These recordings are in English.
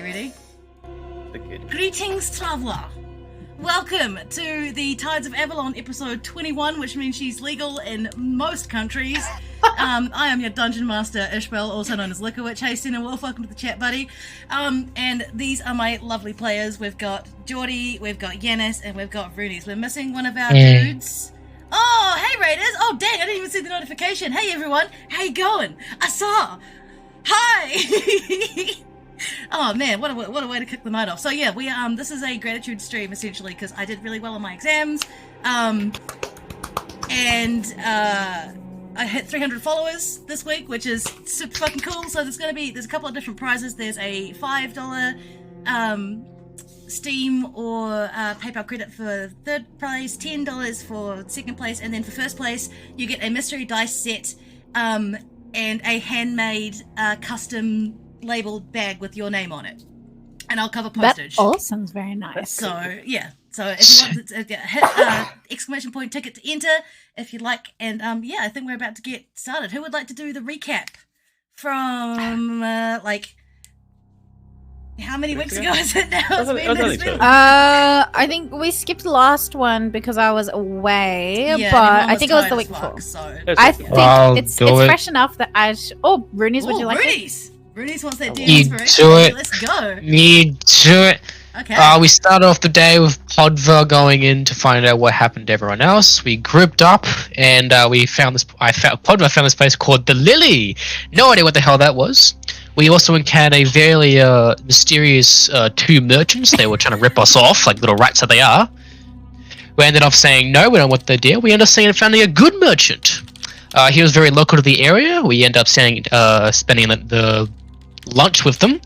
Ready? Greetings, traveller. Welcome to the Tides of Avalon episode 21, which means she's legal in most countries. I am your Dungeon Master, Ishbel, also known as Liquowitch. Hey, Sin and Wolf, welcome to the chat, buddy. And these are my lovely players. We've got Geordie, we've got Yanis, and we've got Roonies. We're missing one of our dudes. Oh, hey, Raiders. Oh, dang, I didn't even see the notification. Hey, everyone. How you going? I saw. Hi. Oh man, what a way to kick the night off. So yeah, we this is a gratitude stream essentially because I did really well on my exams, and I hit 300 followers this week, which is super fucking cool. So there's a couple of different prizes. There's a $5 Steam or PayPal credit for third prize, $10 for second place, and then for first place you get a mystery dice set and a handmade custom labeled bag with your name on it, and I'll cover postage. That all sounds very nice. So yeah, so if you want to hit exclamation point ticket to enter if you'd like, and yeah, I think we're about to get started. Who would like to do the recap from like how many weeks ago is it now? I think we skipped the last one because I was away, but I think it was the week before. So I think it's fresh enough that oh, Roonies, would you like Roonies? Roonies wants that DM inspiration. Do it. Let's go. Me do it. Okay. We started off the day with Podva going in to find out what happened to everyone else. We grouped up and we found this. Podva found this place called the Lily. No idea what the hell that was. We also encountered a very mysterious two merchants. They were trying to rip us off like little rats that they are. We ended up saying no, we don't want the deal. We ended up finding a good merchant. He was very local to the area. We ended up spending the lunch with them.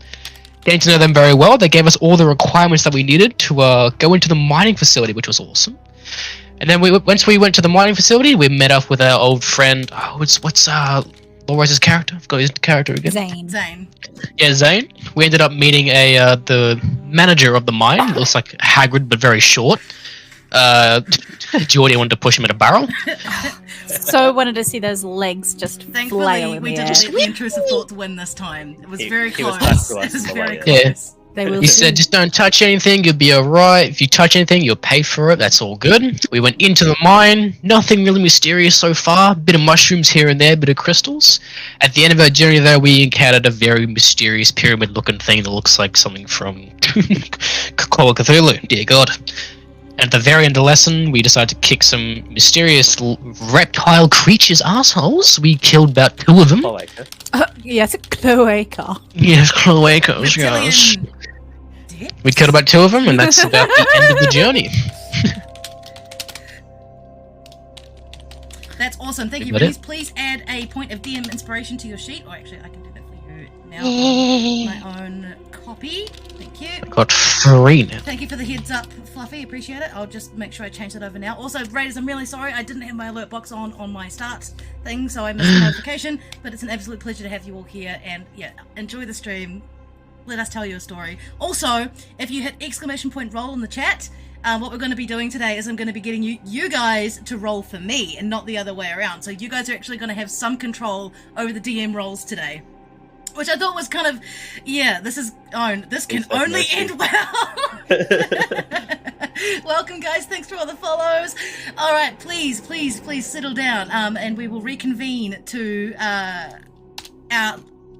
Getting to know them very well. They gave us all the requirements that we needed to go into the mining facility, which was awesome. And then once we went to the mining facility, we met up with our old friend. What's Laura's character? I forgot his character again. Zane. Yeah, Zane. We ended up meeting the manager of the mine. It looks like Hagrid, but very short. Geordie wanted to push him in a barrel. So wanted to see those legs just flail in we the didn't air. let the intrusive thoughts win this time. It was very close. It was very close. Yeah. They will He said, just don't touch anything, you'll be alright. If you touch anything, you'll pay for it. That's all good. We went into the mine. Nothing really mysterious so far. Bit of mushrooms here and there, bit of crystals. At the end of our journey, though, we encountered a very mysterious pyramid-looking thing that looks like something from Call of Cthulhu. Dear God. At the very end of the lesson, we decided to kick some mysterious reptile creatures' assholes. We killed about 2 of them. Yes, a cloaca. Yes, cloacas, yes. Reptilian. We killed about 2 of them, and that's about the end of the journey. That's awesome. Thank you. Please add a point of DM inspiration to your sheet. Or actually, I can do that for you now. My own copy. Thank you. I got 3 now. Thank you for the heads up, Fluffy. Appreciate it. I'll just make sure I change that over now. Also, Raiders, I'm really sorry. I didn't have my alert box on my start thing, so I missed the notification. But it's an absolute pleasure to have you all here. And yeah, enjoy the stream. Let us tell you a story. Also, if you hit exclamation point roll in the chat, what we're going to be doing today is I'm going to be getting you guys to roll for me and not the other way around. So you guys are actually going to have some control over the DM rolls today. Which I thought was kind of, yeah, this can only end well. Welcome, guys. Thanks for all the follows. All right, please settle down, and we will reconvene to our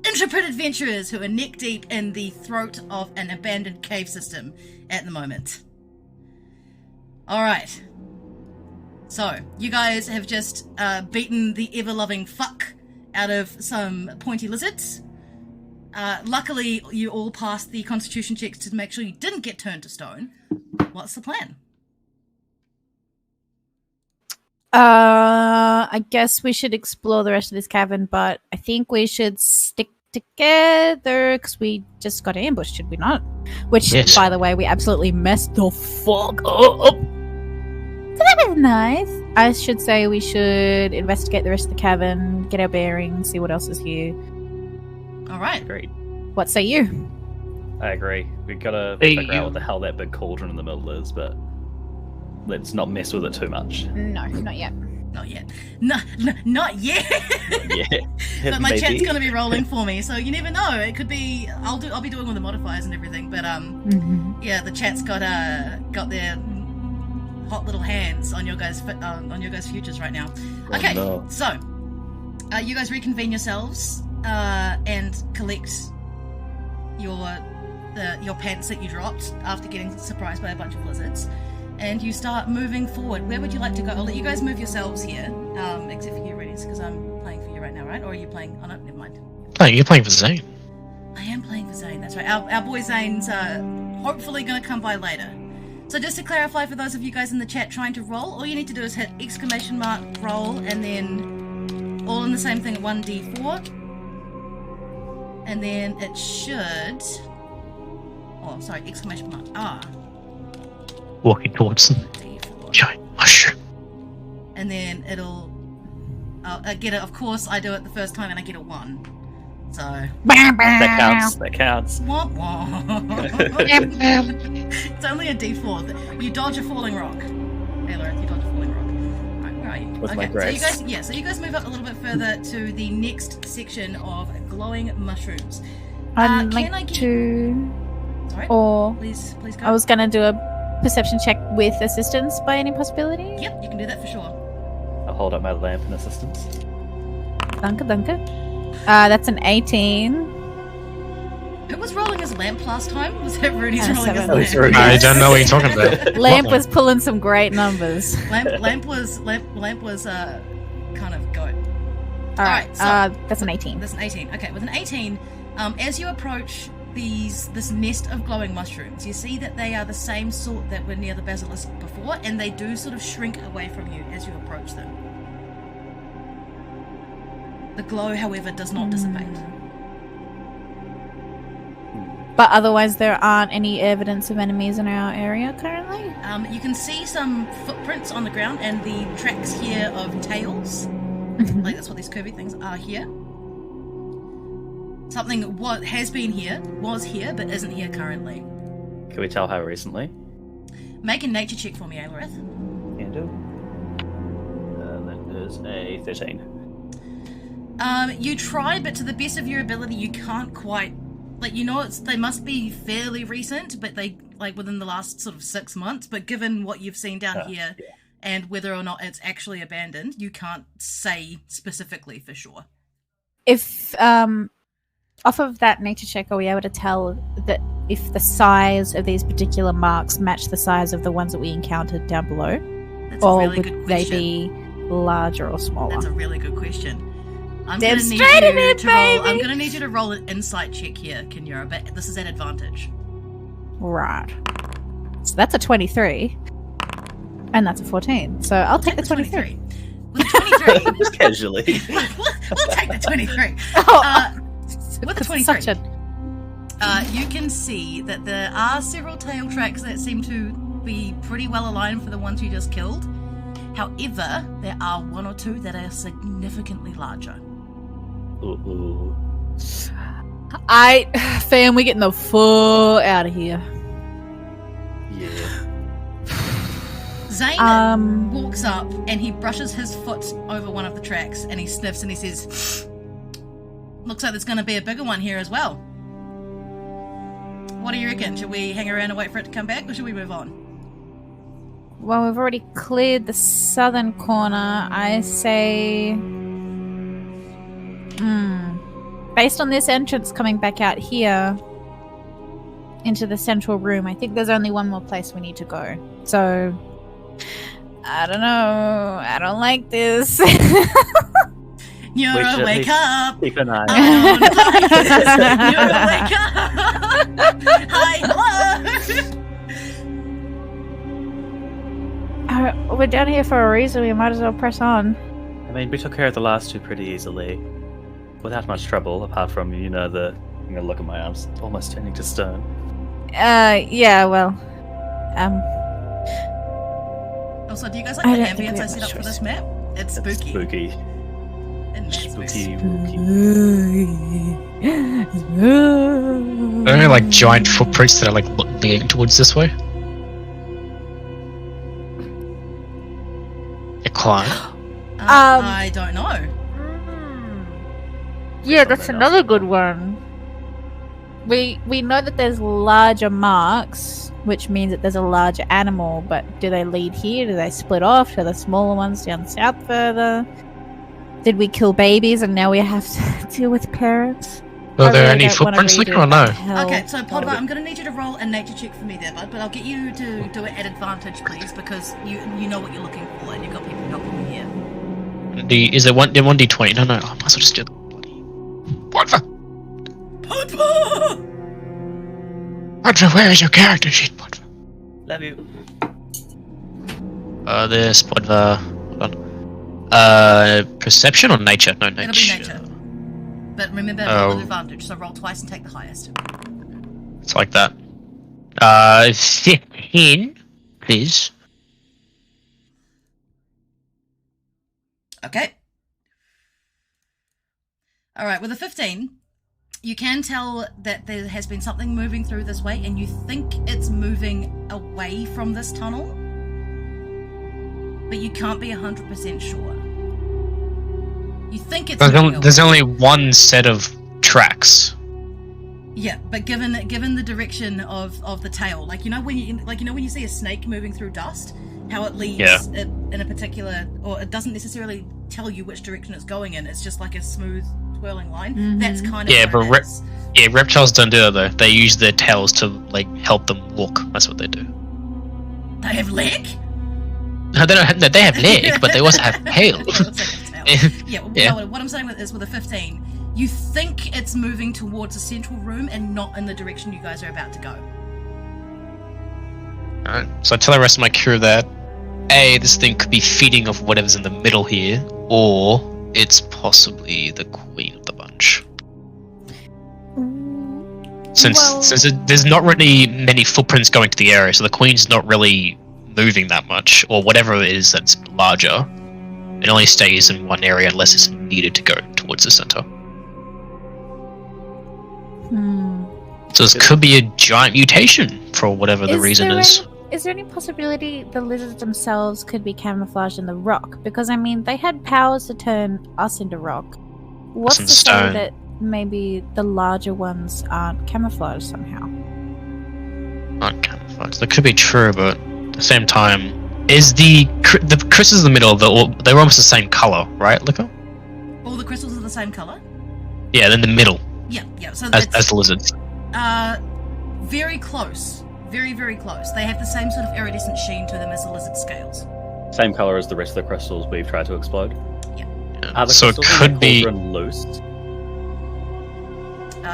intrepid adventurers who are neck deep in the throat of an abandoned cave system at the moment. All right. So, you guys have just beaten the ever-loving fuck out of some pointy lizards. Luckily, you all passed the constitution checks to make sure you didn't get turned to stone. What's the plan? I guess we should explore the rest of this cavern, but I think we should stick together because we just got ambushed, should we not? Which, yes. By the way, we absolutely messed the fuck up. So that was nice. I should say we should investigate the rest of the cavern, get our bearings, see what else is here. All right. Agreed. What say you? I agree. We gotta figure out what the hell that big cauldron in the middle is, but let's not mess with it too much. No, not yet. Not yet. Not yet. Yeah. But my chat's gonna be rolling for me, so you never know. It could be. I'll be doing all the modifiers and everything, but yeah, the chat's got their hot little hands on your guys' futures right now. Okay, so you guys reconvene yourselves and collect your pants that you dropped after getting surprised by a bunch of lizards, and you start moving forward. Where would you like to go? I'll let you guys move yourselves here, except for you, Reddies, because I'm playing for you right now, right? Or are you playing? Oh no, never mind. You're playing for Zane. I am playing for Zane. That's right. Our boy Zane's hopefully going to come by later. So just to clarify for those of you guys in the chat trying to roll, all you need to do is hit exclamation mark roll and then all in the same thing at 1d4. And then it should... Oh, sorry, exclamation mark R. Walking towards them. Giant mushroom. And then it'll... I get it, of course I do it the first time and I get a 1. So... That counts. Womp womp. It's only a d4. You dodge a falling rock. Hey, Laura, you dodge a falling rock. Alright, where are you? With my grace. So you guys move up a little bit further to the next section of glowing mushrooms. I'd like to... Sorry? Or... Please go. I was going to do a perception check with assistance by any possibility. Yep, you can do that for sure. I'll hold up my lamp in assistance. Danke. That's an 18. Who was rolling his lamp last time? Was it Rudy's rolling his seven. lamp? Sorry. I don't know what you're talking about. Lamp was pulling some great numbers. Lamp was kind of goat. Alright, so that's an 18. That's an 18. Okay, with an 18, as you approach this nest of glowing mushrooms, you see that they are the same sort that were near the basilisk before, and they do sort of shrink away from you as you approach them. The glow, however, does not dissipate. But otherwise, there aren't any evidence of enemies in our area currently? You can see some footprints on the ground and the tracks here of tails. Like, that's what these curvy things are here. Something what has been here, was here, but isn't here currently. Can we tell how recently? Make a nature check for me, Aelorith. Can do. That is a 13. You try, but to the best of your ability, you can't quite... Like, you know, they must be fairly recent, but they, like, within the last sort of 6 months, but given what you've seen down here, and whether or not it's actually abandoned, you can't say specifically for sure. If, off of that nature check, are we able to tell that if the size of these particular marks match the size of the ones that we encountered down below? That's a really good would question. they be larger or smaller? That's a really good question. I'm Damn gonna need straight in you it, to roll. baby! I'm gonna need you to roll an insight check here, Kinyura, but this is at advantage. Right. So that's a 23. And that's a 14. So I'll take the 23. With the 23, Just casually. we'll take the 23. Oh, With the it's 23, such a... you can see that there are several tail tracks that seem to be pretty well aligned for the ones you just killed. However, there are one or two that are significantly larger. Ooh. Fam, we're getting the fuck out of here. Yeah. Zane walks up and he brushes his foot over one of the tracks and he sniffs and he says, looks like there's going to be a bigger one here as well. What do you reckon? Should we hang around and wait for it to come back or should we move on? Well, we've already cleared the southern corner. I say... Based on this entrance coming back out here into the central room, I think there's only one more place we need to go. So, I don't know. I don't like this. Nyura, wake up! Keep an eye. I don't like this. Nyura, wake up! Hi, hello! We're down here for a reason. We might as well press on. I mean, we took care of the last two pretty easily. Without much trouble, apart from, look at my arms almost turning to stone. Yeah, well... Also, do you guys like I the don't think we ambience I have set much up for choice. this map? It's spooky. Spooky. And mad Spooky. Are there like giant footprints that are like leading towards this way? A climb. I don't know. Yeah, that's another good one. We know that there's larger marks, which means that there's a larger animal, but do they lead here? Do they split off? Do the smaller ones down south further? Did we kill babies and now we have to deal with parents? Are there any footprints looking or no? Okay, so Podva, I'm going to need you to roll a nature check for me there, bud, but I'll get you to do it at advantage, please, because you know what you're looking for and you've got people helping you here. Is it 1d20? No, I might as well just do the bloody... Podva! Podva! Podva, where is your character sheet, Podva? Love you. This Podva... Hold on. Perception or nature? No, nature. It'll be nature. But remember, roll with advantage, so roll twice and take the highest. It's like that. 15, please. Okay. Alright, with a 15, you can tell that there has been something moving through this way, and you think it's moving away from this tunnel, but you can't be 100% sure. You think it's There's only one set of tracks. Yeah, but given the direction of the tail, like you know when you see a snake moving through dust, how it leads it in a particular, or it doesn't necessarily tell you which direction it's going in. It's just like a smooth twirling line. Mhm. That's kind of Yeah, what but it is. Yeah, reptiles don't do that though. They use their tails to like help them walk. That's what they do. They have leg? No, they don't. They have leg, but they also have tail. They also have tail. Yeah, well, Yeah. no, what I'm saying is with a 15, you think it's moving towards a central room and not in the direction you guys are about to go. Alright, so I tell the rest of my crew that A, this thing could be feeding off whatever's in the middle here, or it's possibly the queen of the bunch. Since there's not really many footprints going to the area, so the queen's not really moving that much, or whatever it is that's larger. It only stays in one area unless it's needed to go towards the center. So this could be a giant mutation for whatever the reason is. Is there any possibility the lizards themselves could be camouflaged in the rock? Because, I mean, they had powers to turn us into rock. What's in to say stone. that maybe the larger ones aren't camouflaged somehow? Not camouflage. That could be true, but at the same time, is the crystals in the middle? They're almost the same color, right, Liquor? All the crystals are the same color? Yeah, in the middle, Yeah. So as it's the lizards. very close. Very, very close. They have the same sort of iridescent sheen to them as the lizard scales. Same color as the rest of the crystals we've tried to explode. Yeah. Are the So it crystals in could the be. cauldron loose?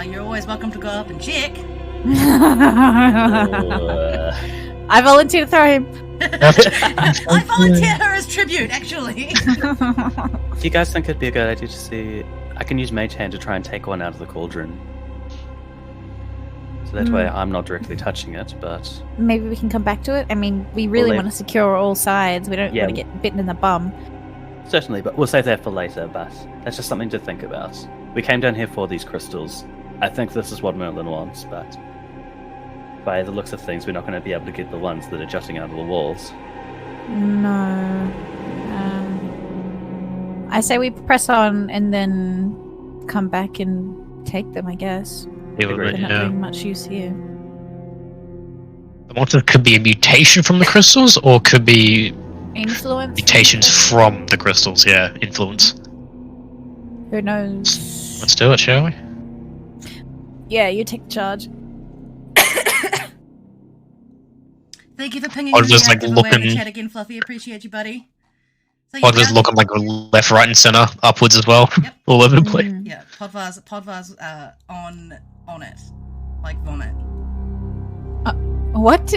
You're always welcome to go up and check. I volunteer to throw him. I volunteer her as tribute, actually. Do you guys think it'd be a good idea to see? I can use Mage Hand to try and take one out of the cauldron. So that way I'm not directly touching it, but... Maybe we can come back to it. I mean, we really Well, want to secure all sides. We don't Yeah. want to get bitten in the bum. Certainly, but we'll save that for later, but that's just something to think about. We came down here for these crystals. I think this is what Merlin wants, but... by the looks of things, we're not going to be able to get the ones that are jutting out of the walls. No. I say we press on and then come back and take them, I guess. They're They're not yeah. doing much use here. The monster could be a mutation from the crystals, or could be Influence? mutations from the crystals. Yeah, influence. Who knows? Let's do it, shall we? Yeah, you take charge. Thank you for pinging Or me just, like, away in the looking- chat again, Fluffy. Appreciate you, buddy. So, Or just looking like left, right, and center, upwards as well, Yep. all over the place. Mm. Yeah, Podvar's on it. Like vomit. What?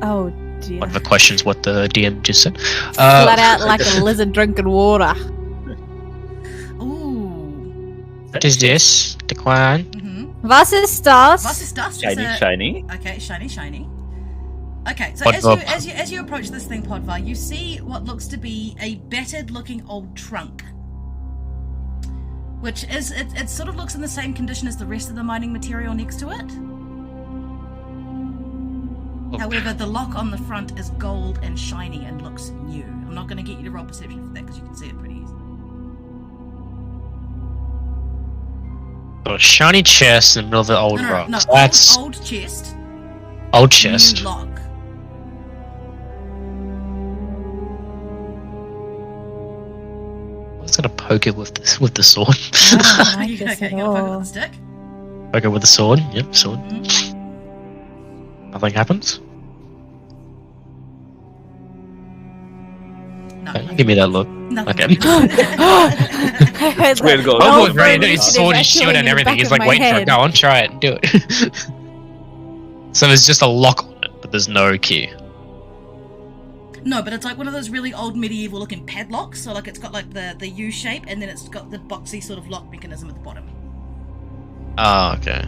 Oh dear. One of the questions what the DM just said. Flat out like a lizard drinking water. Ooh. What is this? Decline. Mm-hmm. Was ist das? Was ist das? Shiny, shiny. Okay, shiny. Okay, so Podvar. as you approach this thing, Podvar, you see what looks to be a battered-looking old trunk, which is it sort of looks in the same condition as the rest of the mining material next to it. However, the lock on the front is gold and shiny and looks new. I'm not going to get you to roll perception for that because you can see it pretty easily. Got a shiny chest in the middle of the old No, rock. no, So that's old chest, old chest. new lock. I was gonna poke it with the sword. I don't like You this okay, at you gonna poke it all. with a stick? Poke it with the sword. Yep, sword. Mhm. Nothing happens. No. Okay, give me that look. Nothing. Okay. It's Weird goal. Oh, old right, Freddy his sitting sword, his actually shield, in and the everything. back He's of like my waiting for it. head. Go on, try it, do it. So there's just a lock on it, but there's no key. No, but it's like one of those really old medieval looking padlocks. So like it's got like the U shape and then it's got the boxy sort of lock mechanism at the bottom. Oh, okay.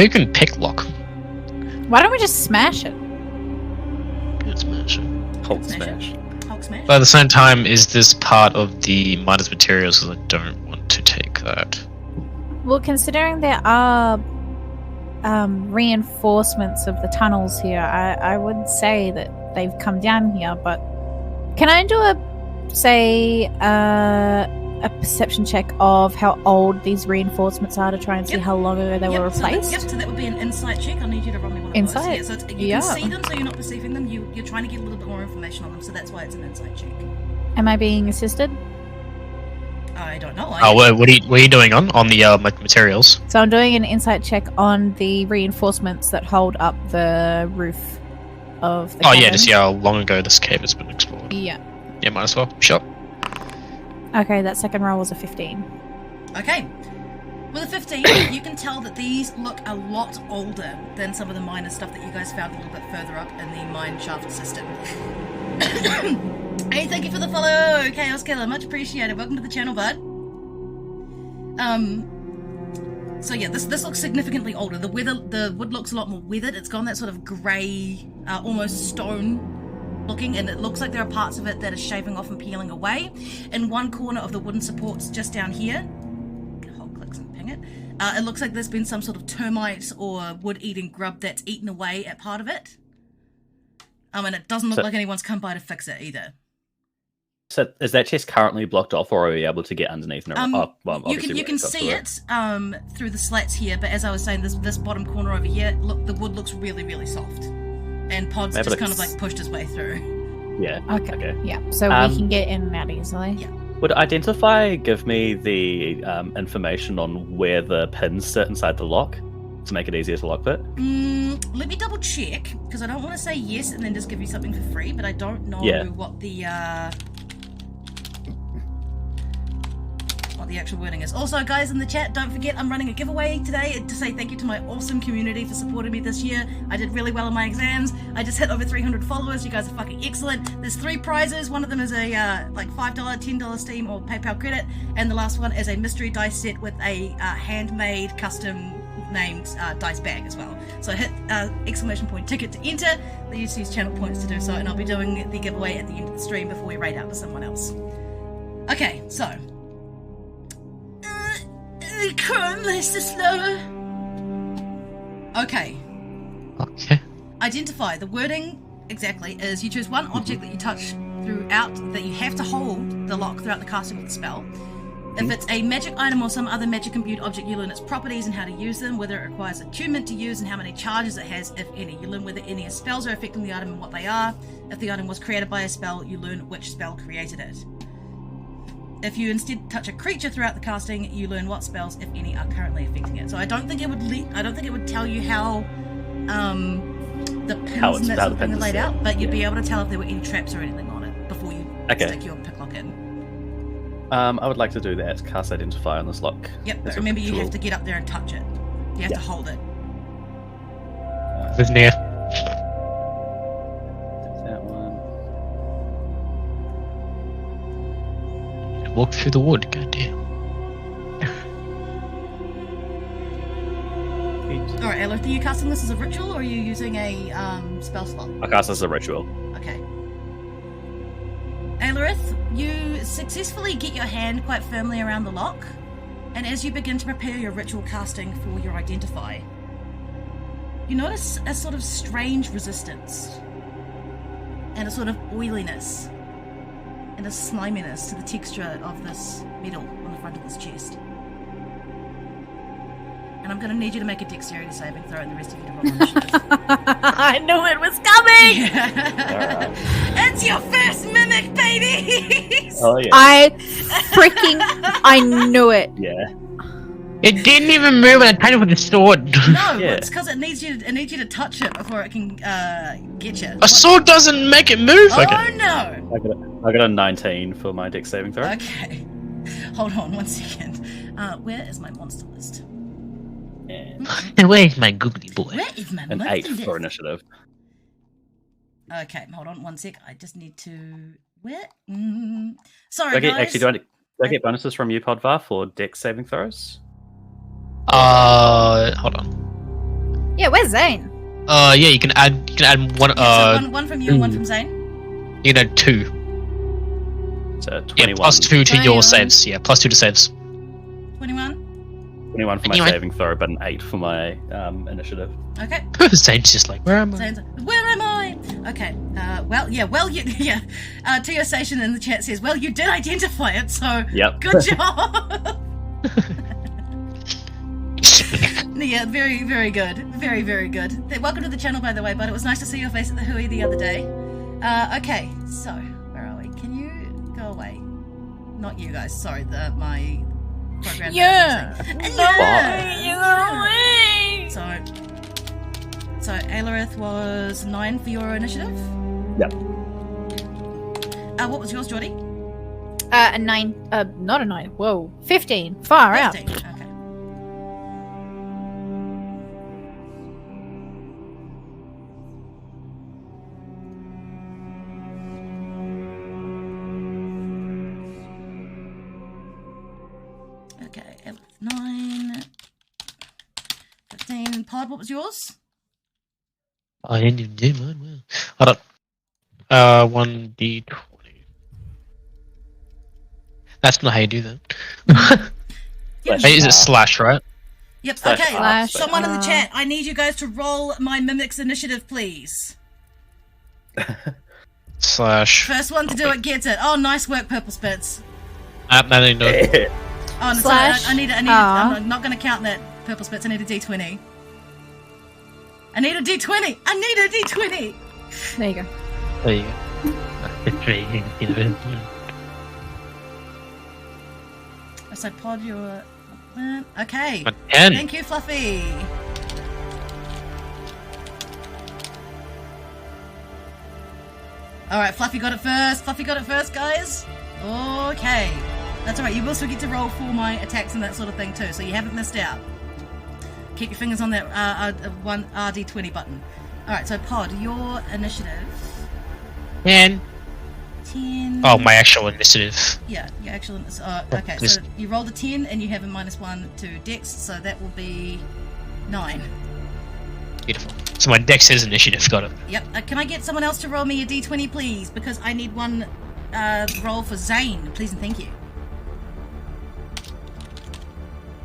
Who can pick lock? Why don't we just smash it? Good smash. Hulk Smash it. smash. Hulk smash. But at the same time, is this part of the miner's materials? Because I don't want to take that. Well, considering there are reinforcements of the tunnels here, I would say that they've come down here, but can I do a perception check of how old these reinforcements are to try and see Yep. how long ago they were replaced? So that would be an insight check. I need you to roll me one of Insight? those. Yeah, so you Yeah. can see them, so you're not perceiving them. You're trying to get a little bit more information on them, so that's why it's an insight check. Am I being assisted? I don't know. Oh, what are you doing on the materials? So I'm doing an insight check on the reinforcements that hold up the roof of the cabin. Yeah, just how long ago this cave has been explored. Yeah. Yeah, might as well. Sure. Okay, that second roll was a 15. Okay. With a 15, you can tell that these look a lot older than some of the minor stuff that you guys found a little bit further up in the mine shaft system. Hey, thank you for the follow, Chaos Killer. Much appreciated. Welcome to the channel, bud. So yeah, this looks significantly older. The wood looks a lot more weathered. It's gone that sort of grey, almost stone looking, and it looks like there are parts of it that are shaving off and peeling away. In one corner of the wooden supports just down here, hold clicks and ping it, it looks like there's been some sort of termite or wood-eating grub that's eaten away at part of it. And it doesn't look like anyone's come by to fix it either. So is that chest currently blocked off, or are we able to get underneath? You can see it through the slats here, but as I was saying, this bottom corner over here, look, the wood looks really, really soft, and Pod's just kind of like pushed his way through. Yeah. Okay. Yeah. So we can get in and out easily. Yeah. Would Identify give me the information on where the pins sit inside the lock to make it easier to lock it? Let me double check, because I don't want to say yes and then just give you something for free, but I don't know what the actual wording is. Also, guys in the chat, don't forget I'm running a giveaway today to say thank you to my awesome community for supporting me this year. I did really well in my exams. I just hit over 300 followers. You guys are fucking excellent. There's 3 prizes. One of them is a like $5, $10 Steam or PayPal credit, and the last one is a mystery dice set with a handmade, custom named dice bag as well. So hit exclamation point ticket to enter. They use these channel points to do so, and I'll be doing the giveaway at the end of the stream before we raid out to someone else. Okay, so Chrome list is slower. Okay. Identify. The wording exactly is you choose one object that you touch throughout, that you have to hold the lock throughout the casting of the spell. If it's a magic item or some other magic imbued object, you learn its properties and how to use them, whether it requires attunement to use and how many charges it has, if any. You learn whether any spells are affecting the item and what they are. If the item was created by a spell, you learn which spell created it. If you instead touch a creature throughout the casting, you learn what spells, if any, are currently affecting it. So I don't think it would tell you how the pins and that sort of thing are laid out, but you'd be able to tell if there were any traps or anything on it before you stick your picklock in. I would like to do that. Cast Identify on this lock. Yep, but remember you have to get up there and touch it. You have to hold it. With near. That one. Walk through the wood, goddamn. Alright, Aelith, are you casting this as a ritual or are you using a spell slot? I cast this as a ritual. Okay. Aelith, you successfully get your hand quite firmly around the lock, and as you begin to prepare your ritual casting for your Identify, you notice a sort of strange resistance, and a sort of oiliness, and a sliminess to the texture of this metal on the front of this chest. And I'm going to need you to make a dexterity saving throw, and the rest of you to roll initiative. I knew it was coming! Yeah. It's your first mimic, baby! Oh, yeah. I knew it. Yeah. It didn't even move when I tried it with the sword. No, Yeah. it's because it needs you to touch it before it can get you. A sword doesn't make it move. Oh Okay. no! I got a 19 for my dex saving throw. Okay. Hold on 1 second. Where is my monster list? And Where's my googly boy? Where is my an monster 8 list? for initiative. Okay, hold on 1 sec. I just need to... Where? Sorry, Do I get, guys. actually, do I get bonuses from you, Podvar, for dex saving throws? Hold on. Yeah, where's Zane? Yeah, you can add one. So one from you and one from Zane. You can add 2. So 21. Yeah, plus 2 to 21. your saves. Yeah, plus 2 to saves. 21. 21 for my saving throw, but an 8 for my initiative. Okay. Zane's just like, where am I? Zane's like, where am I? Okay. Tio Station in the chat says, well, you did identify it, so Yep. good job. Yeah, very, very good. Very, very good. Welcome to the channel, by the way, but it was nice to see your face at the Hui the other day. Okay, so, where are we? Can you go away? Not you guys. Sorry, my program. Yeah. So Alarith was 9 for your initiative. Yep. What was yours, Geordie? A 9. Not a 9. Whoa. 15. Far 15. out. Okay. Okay, 9, 15. Pod, what was yours? I didn't even do mine. Well, hold on. 1d20. That's not how you do that. Hey, is it slash, right? Yep. Slash Okay. slash Someone in the chat, I need you guys to roll my mimic's initiative, please. Slash. First one to do it gets it. Oh, nice work, Purple Spits. No, no. Oh, no, Slash. sorry, I'm not going to count that, Purple Spits. I need a d20. I need a d20. There you go. There you go. So Pod, you're... okay. A 10. Thank you, Fluffy. Alright, Fluffy got it first. Guys. Okay. That's alright. You will still get to roll for my attacks and that sort of thing too, so you haven't missed out. Keep your fingers on that one RD20 button. Alright, so Pod, your initiative... 10. 10... Oh, my actual initiative. Yeah, your actual... okay, so you rolled a 10 and you have a -1 to Dex, so that will be 9. Beautiful. So my dex is initiative, got it. Yep. Can I get someone else to roll me a d20, please? Because I need one roll for Zane, please and thank you.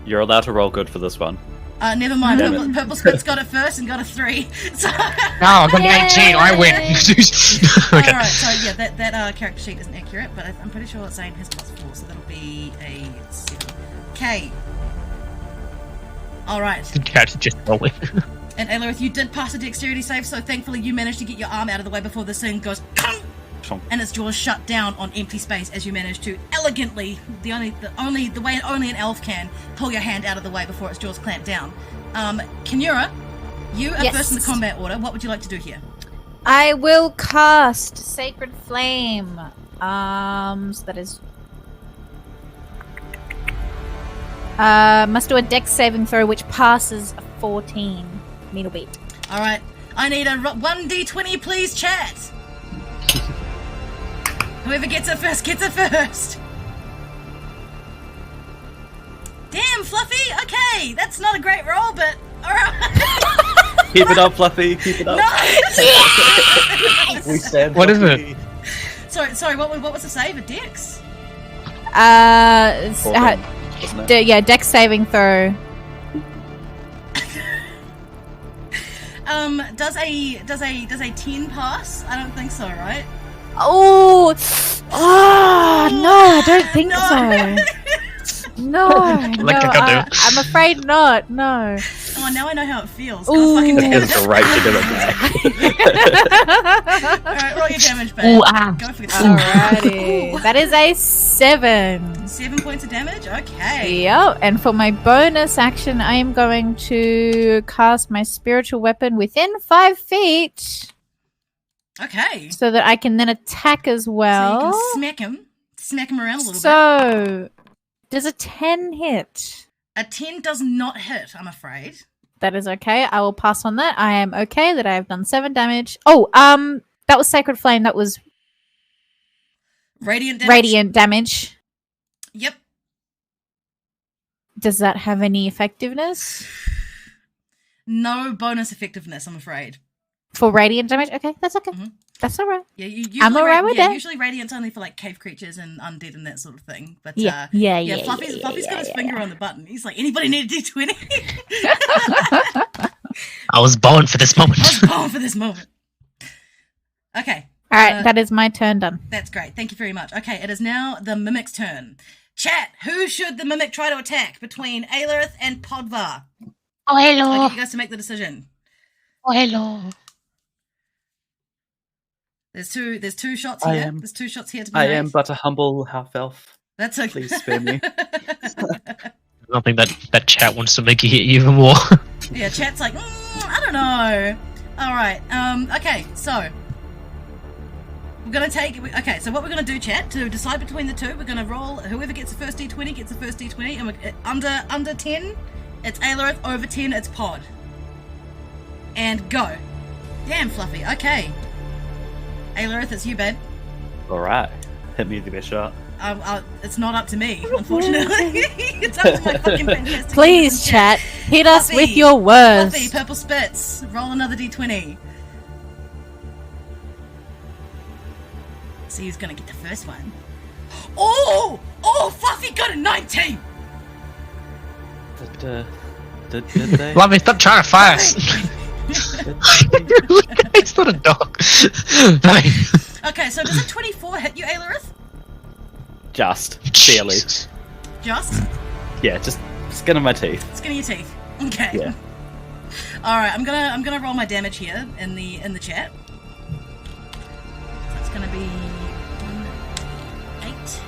You're allowed to roll good for this one. Never mind. Damn Purple Spit's got it first and got a 3. So... No, I got 19, I win. Okay. Alright, so yeah, that character sheet isn't accurate, but I'm pretty sure Zane has +4, so that'll be a 7. Okay. Alright. Catch just rolling. And Alarith, you did pass a dexterity save, so thankfully you managed to get your arm out of the way before this thing goes and its jaws shut down on empty space as you manage to elegantly, the way only an elf can, pull your hand out of the way before its jaws clamp down. Kinura, you are first in the combat order. What would you like to do here? I will cast Sacred Flame. So that is... must do a dex saving throw, which passes a 14. Needle beat. Alright, I need a 1d20, please, chat! Whoever gets it first, gets it first! Damn, Fluffy! Okay, that's not a great roll, but alright. Keep it up, Fluffy. Keep it up. Nice! We stand. What is Fluffy. it? Sorry, what was the save? A dex? Isn't it? Dex saving throw. Does a 10 pass? I don't think so, right? Oh no, I don't think so. No, I'm afraid not. No. Oh, now I know how it feels. Ooh. God, fucking damn It's it. great to do it. Alright, roll your damage, babe. Go for it. Alrighty, that is a 7. 7 points of damage? Okay. Yep, and for my bonus action, I am going to cast my spiritual weapon within 5 feet. Okay. So that I can then attack as well. So you can smack him around a little bit. So, does a 10 hit? A 10 does not hit, I'm afraid. That is okay. I will pass on that. I am okay that I have done 7 damage. Oh, that was Sacred Flame. That was Radiant damage? radiant damage. Yep. Does that have any effectiveness? No bonus effectiveness, I'm afraid. For radiant damage? Okay, that's okay. Mhm. That's alright. Yeah, usually, I'm alright with that. Usually Radiant's only for like cave creatures and undead and that sort of thing. But Yeah. Fluffy's got his finger on the button. He's like, anybody need a d20? I was born for this moment. I was born for this moment. Okay. Alright, that is my turn done. That's great. Thank you very much. Okay, it is now the Mimic's turn. Chat, who should the Mimic try to attack between Alarith and Podvar? Oh, hello. I get you guys to make the decision. Oh, hello. There's two shots here. There's 2 shots here to be I made. am but a humble half elf. That's okay. Please spare me. I think that chat wants to make you hit you even more. Yeah, chat's like, I don't know. All right. Okay, so we're gonna take. Okay, so what we're gonna do, chat, to decide between the two, we're gonna roll. Whoever gets the first d20 gets the first d20, and under 10, it's Aelorith. Over 10, it's Pod. And go. Damn, Fluffy. Okay. Aelorith, it's you, babe. All right, hit me with your best shot. It's not up to me, unfortunately. It's up to my fucking fantastic. Please, chat, hit us Fluffy, with your words. Fluffy, purple spits. Roll another d20. See who's gonna get the first one. Oh, Fluffy got a 19. Did they? Love me, stop trying to fire us. It's not a dog. Okay, so does a 24 hit you, Aelorith? Just barely. Jesus. Just Yeah, just skin of my teeth. skin of your teeth. Okay. Yeah. All right, I'm gonna roll my damage here in the chat. So it's gonna be 8.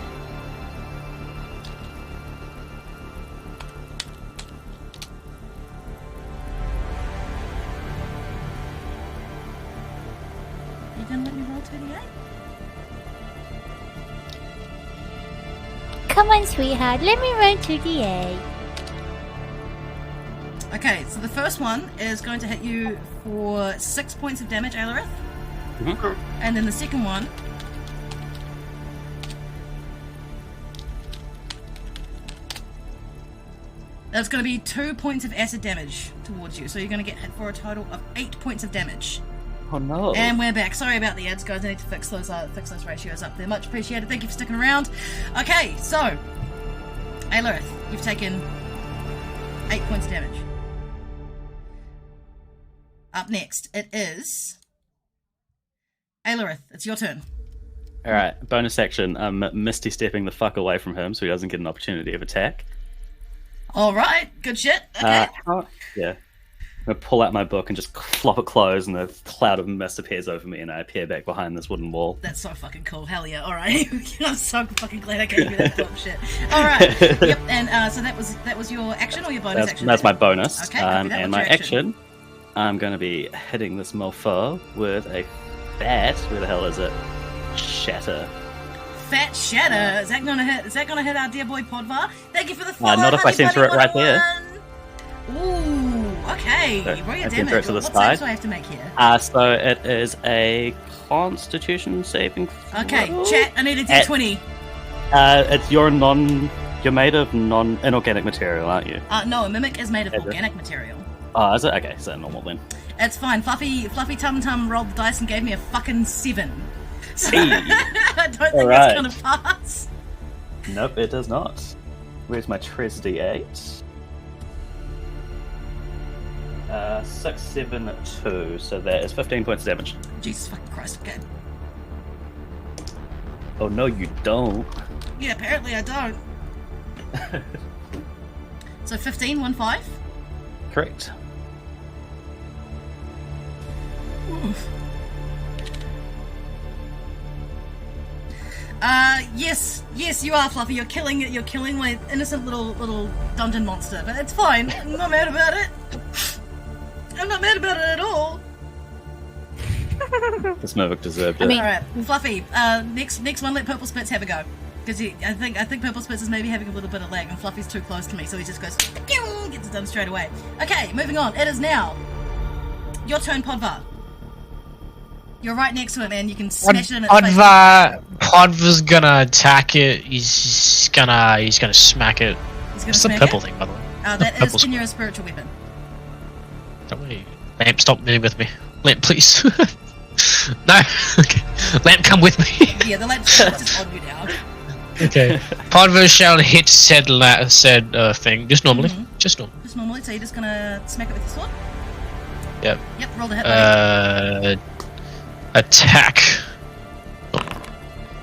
You gonna let me roll 2d8? Come on, sweetheart, let me run to the A. Okay, so the first one is going to hit you for 6 points of damage, Aelorith. Mhm. And then the second one that's going to be 2 points of acid damage towards you. So you're going to get hit for a total of 8 points of damage. Oh no. And we're back. Sorry about the ads, guys. I need to fix those ratios up there. Much appreciated. Thank you for sticking around. Okay, so Aelorith, you've taken 8 points of damage. Up next, it is Aelorith. It's your turn. All right, bonus action. I'm misty stepping the fuck away from him so he doesn't get an opportunity of attack. All right, good shit. Okay. Yeah. I'm gonna pull out my book and just flop it closed, and a cloud of mist appears over me, and I appear back behind this wooden wall. That's so fucking cool. Hell yeah. All right. I'm so fucking glad I gave you that top shit. All right. Yep. And so that was your action or your bonus action? That's my bonus. Okay. Copy that. And What's my your action? I'm going to be hitting this mofo with a fat. Where the hell is it? Shatter. Fat shatter. Is that gonna hit? Is that gonna hit our dear boy Podvar? Thank you for the follow. Not if I center it right there. Ooh. Okay. So, Roll your I center damage. it to the What side. saves do I have to make here? So it is a Constitution saving throw. Okay. Chat. I need a d20. It's you're made of non-inorganic material, aren't you? No, a mimic is made of Is it? organic material. Oh, is it? Okay, so normal then. It's fine. Fluffy Tum Tum rolled the dice and gave me a fucking 7. So Hey. I don't think Alright. it's gonna pass. Nope, it does not. Where's my Trez D8? 6, 7, 2. So that is 15 points of damage. Jesus fucking Christ. Okay. Oh no, you don't. Yeah, apparently I don't. So 15, 1-5. Correct. Oof. Yes, you are, Fluffy. You're killing my innocent little dungeon monster, but it's fine. I'm not mad about it. I'm not mad about it at all. This Murdoch deserved it. I mean- All right, Fluffy. Next one, let Purple Spits have a go, because I think Purple Spits is maybe having a little bit of lag, and Fluffy's too close to me, so he just goes, pew, gets it done straight away. Okay, moving on. It is now your turn, Podvar. You're right next to him, and you can smash it in its face. Podvar's gonna attack it. He's gonna smack it. He's gonna What's the smack purple it. thing, by the way? That Purple is Kinura's spiritual weapon. Don't worry. Lamp, stop moving with me. Lamp, please. No. Okay. Lamp, come with me. Yeah, the lamp's just on you now. Okay. Podvar shall hit said thing just normally. Mhm. Just normally. Just normally, so you're just gonna smack it with your sword? Yep. Yep, roll the hit. buddy. Attack.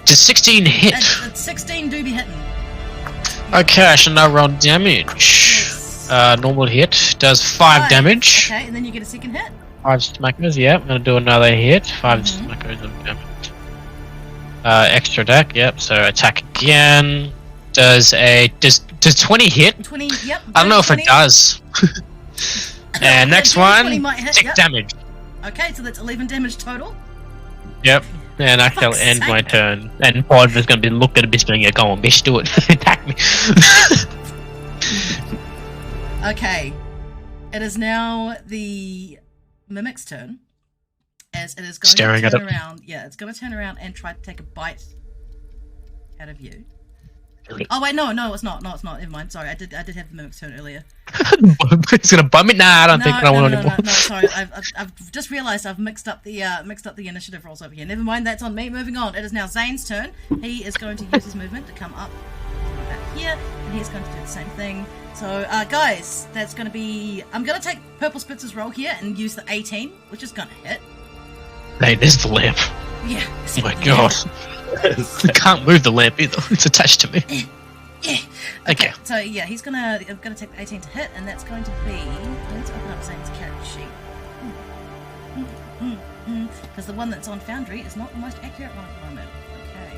Does 16 hit? It's 16 do be hitting. Okay, I shall now roll damage. Yes. Normal hit does 5 damage. Okay, and then you get a second hit. 5 smackers, yep. I'm gonna do another hit. 5 Mhm. smackers of damage. Extra attack, yep. So attack again. Does 20 hit? 20, yep. I don't know if 20. it does. And next 20 one, might hit, 6 yep. damage. Okay, so that's 11 damage total. Yep. And I shall Fuck's end my sake. turn. And Pod is going to be looked at a bitch going, yeah, go on, bitch, do it. Attack me. Okay. It is now the Mimic's turn. As it is going Staring to at turn it. around. Yeah, it's going to turn around and try to take a bite out of you. Oh wait, no, it's not. No, it's not. Never mind. Sorry, I did have the Mimic's turn earlier. It's going to bum it? Nah, I don't think I want anymore. No, sorry. I've just realised I've mixed up the initiative rolls over here. Never mind, that's on me. Moving on. It is now Zane's turn. He is going to use his movement to come up back here, and he's going to do the same thing. So, guys, that's going to be. I'm going to take Purple Spitz's roll here and use the 18, which is going to hit. Hey, there's the lamp. Yeah. Oh my god. I can't move the lamp either. It's attached to me. Yeah. Okay. So yeah, I'm gonna take the 18 to hit, and that's going to be. Let's open up Zane's character sheet. Because the one that's on Foundry is not the most accurate one at the moment. Okay.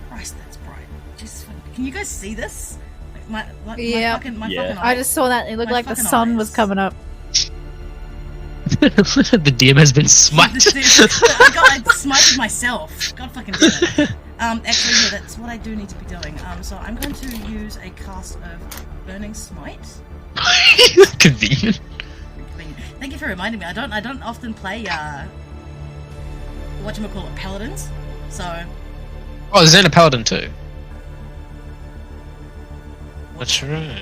Christ, that's bright. Jesus, can you guys see this? Like my Yeah. fucking Yeah. I eyes. just saw that. It looked My like the fucking sun was eyes. coming up. The DM has been smite. I smited myself. God fucking damn it. Actually, yeah, that's what I do need to be doing. So I'm going to use a cast of Burning Smite. Convenient. Thank you for reminding me. I don't often play whatchamacallit, paladins. So Oh, there's Xena Paladin too. That's right.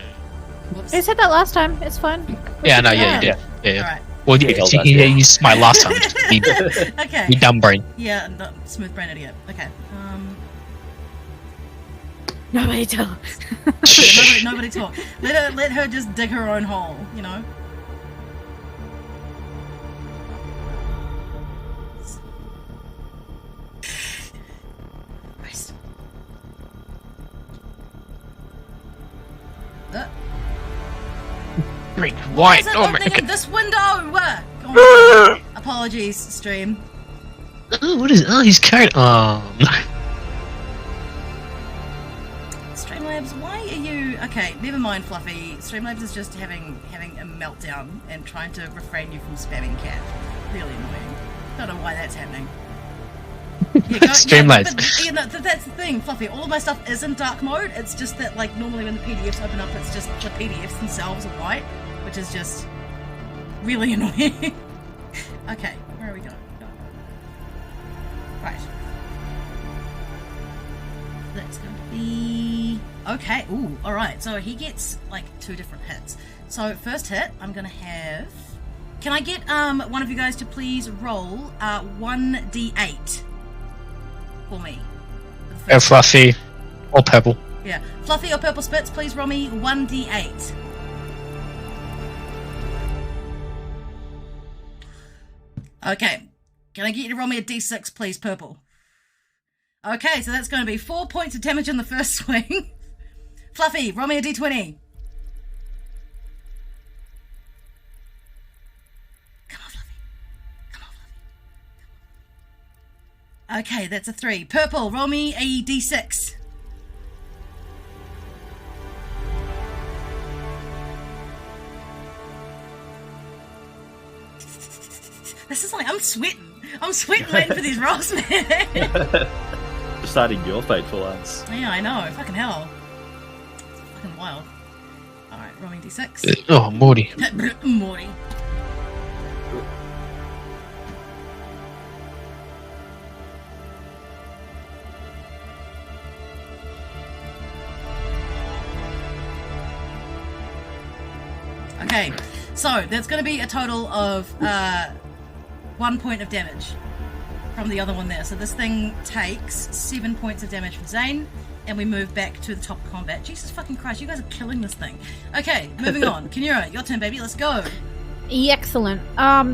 whoops. You said that last time. It's fine. Yeah, no, yeah, you did. Yeah. Alright. Well, yeah, All you, that, yeah. you smite last time. You, Okay. you dumb brain. Yeah, no, smooth brain idiot. Okay. Nobody tell. Nobody talk. Let her just dig her own hole, you know? Christ. Drink Why white. is it Oh my opening in god. this window? Oh, apologies, stream. Oh, what is? Oh, he's carried. Oh, no. Streamlabs, why are you? Okay, never mind, Fluffy. Streamlabs is just having a meltdown and trying to refrain you from spamming cat. Really annoying. Don't know why that's happening. Yeah, Streamlabs. but, you know, that's the thing, Fluffy. All of my stuff is in dark mode. It's just that, like, normally when the PDFs open up, it's just the PDFs themselves are white, which is just really annoying. Okay, where are we going? Right. That's going to be... Okay, ooh, alright. So he gets, like, 2 different hits. So, first hit, I'm going to have... Can I get one of you guys to please roll 1d8 for me? For the Go first- Fluffy or purple. Yeah. Fluffy or Purple Spits, please roll me 1d8. Okay. Can I get you to roll me a d6, please, Purple? Okay, so that's going to be 4 points of damage in the first swing. Fluffy, roll me a d20. Come on, Fluffy. Come on, Fluffy. Okay, that's a 3. Purple, roll me a d6. This is like, I'm sweating. I'm sweating waiting for these rolls, man. Deciding your fate for once. Yeah, I know. Fucking hell. It's fucking wild. Alright, roll me d6. Oh, Morty. Morty. Okay, so that's going to be a total of 1 point of damage from the other one there. So this thing takes 7 points of damage from Zane, and we move back to the top of combat. Jesus fucking Christ, you guys are killing this thing. Okay, moving on. Kinura, your turn, baby. Let's go. Excellent.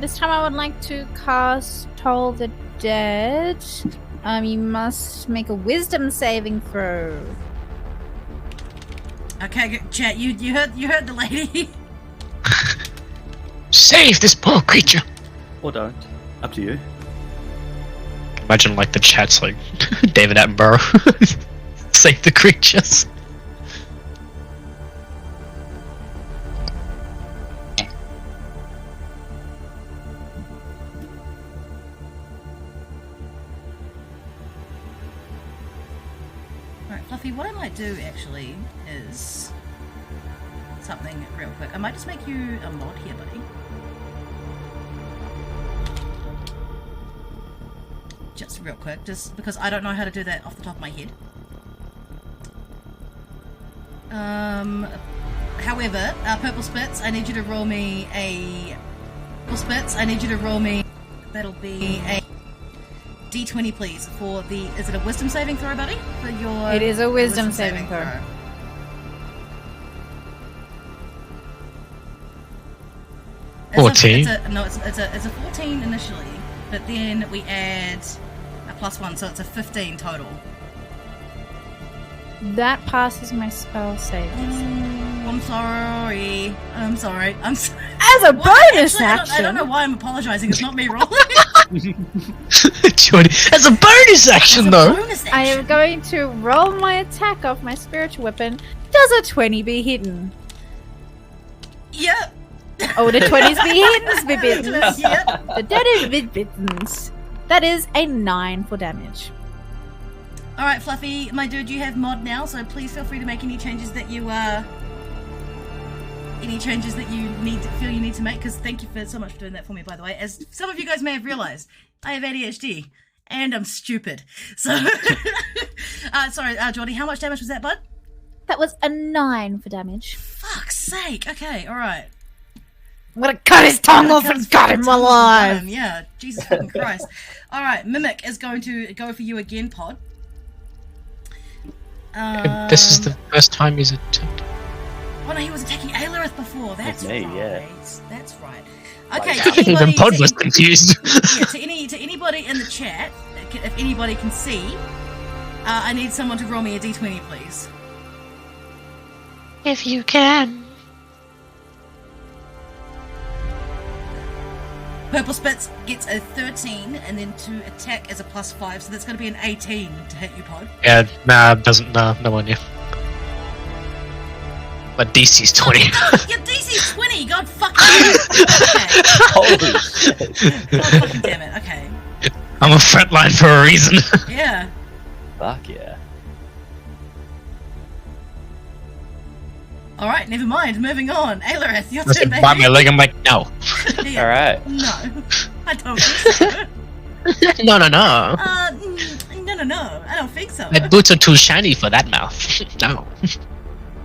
This time I would like to cast Toll the Dead. You must make a Wisdom saving throw. Okay, chat. You heard the lady. Save this poor creature. Or don't. Up to you. Imagine like the chat's like David Attenborough. Save the creatures. Alright, Fluffy, what I might do actually is something real quick. I might just make you a mod here, buddy. Just real quick, just because I don't know how to do that off the top of my head. However, Purple Spits, I need you to roll me a... Purple Spits, I need you to roll me... That'll be a D20, please, for the... Is it a wisdom saving throw, buddy? For your... It is a wisdom saving throw. It's 14? It's a 14 initially, but then we add a +1, so it's a 15 total. That passes my spell save. I'm sorry. I'm sorry. As a bonus action! I don't know why I'm apologizing. It's not me rolling. Jordy, as a bonus action, though. I am going to roll my attack off my spiritual weapon. Does a 20 be hidden? Yep. Oh, the 20s be hidden, be bittens. Yep. The dead is be bittens. That is a 9 for damage. Alright, Fluffy, my dude, you have mod now, so please feel free to make any changes that you, feel you need to make, because thank you so much for doing that for me, by the way. As some of you guys may have realized, I have ADHD, and I'm stupid. So, sorry, Jordy, how much damage was that, bud? That was a 9 for damage. Fuck's sake, okay, alright. I'm gonna cut his tongue off and cut him alive! Yeah, Jesus fucking Christ. Alright, Mimic is going to go for you again, Pod. This is the first time he's attempted. Oh no, he was attacking Aelarith before. That's me, right. yeah. That's right. Okay, Like, to anybody, Even Pod was confused. yeah, to anybody in the chat, if anybody can see, I need someone to roll me a d20, please. If you can. Purple Spits gets a 13, and then to attack as a +5, so that's going to be an 18 to hit you, Pod. Yeah, nah, doesn't, no one, yeah. But DC's 20. Your DC's 20, god fucking okay. Holy shit. God fucking damn it, okay. I'm a frontline for a reason. Yeah. Fuck yeah. Alright, never mind, moving on. Aelarith, your I said, turn, baby. bite my leg, I'm like, no. Yeah. Alright. No, I don't think so. No. No, I don't think so. My boots are too shiny for that mouth. No.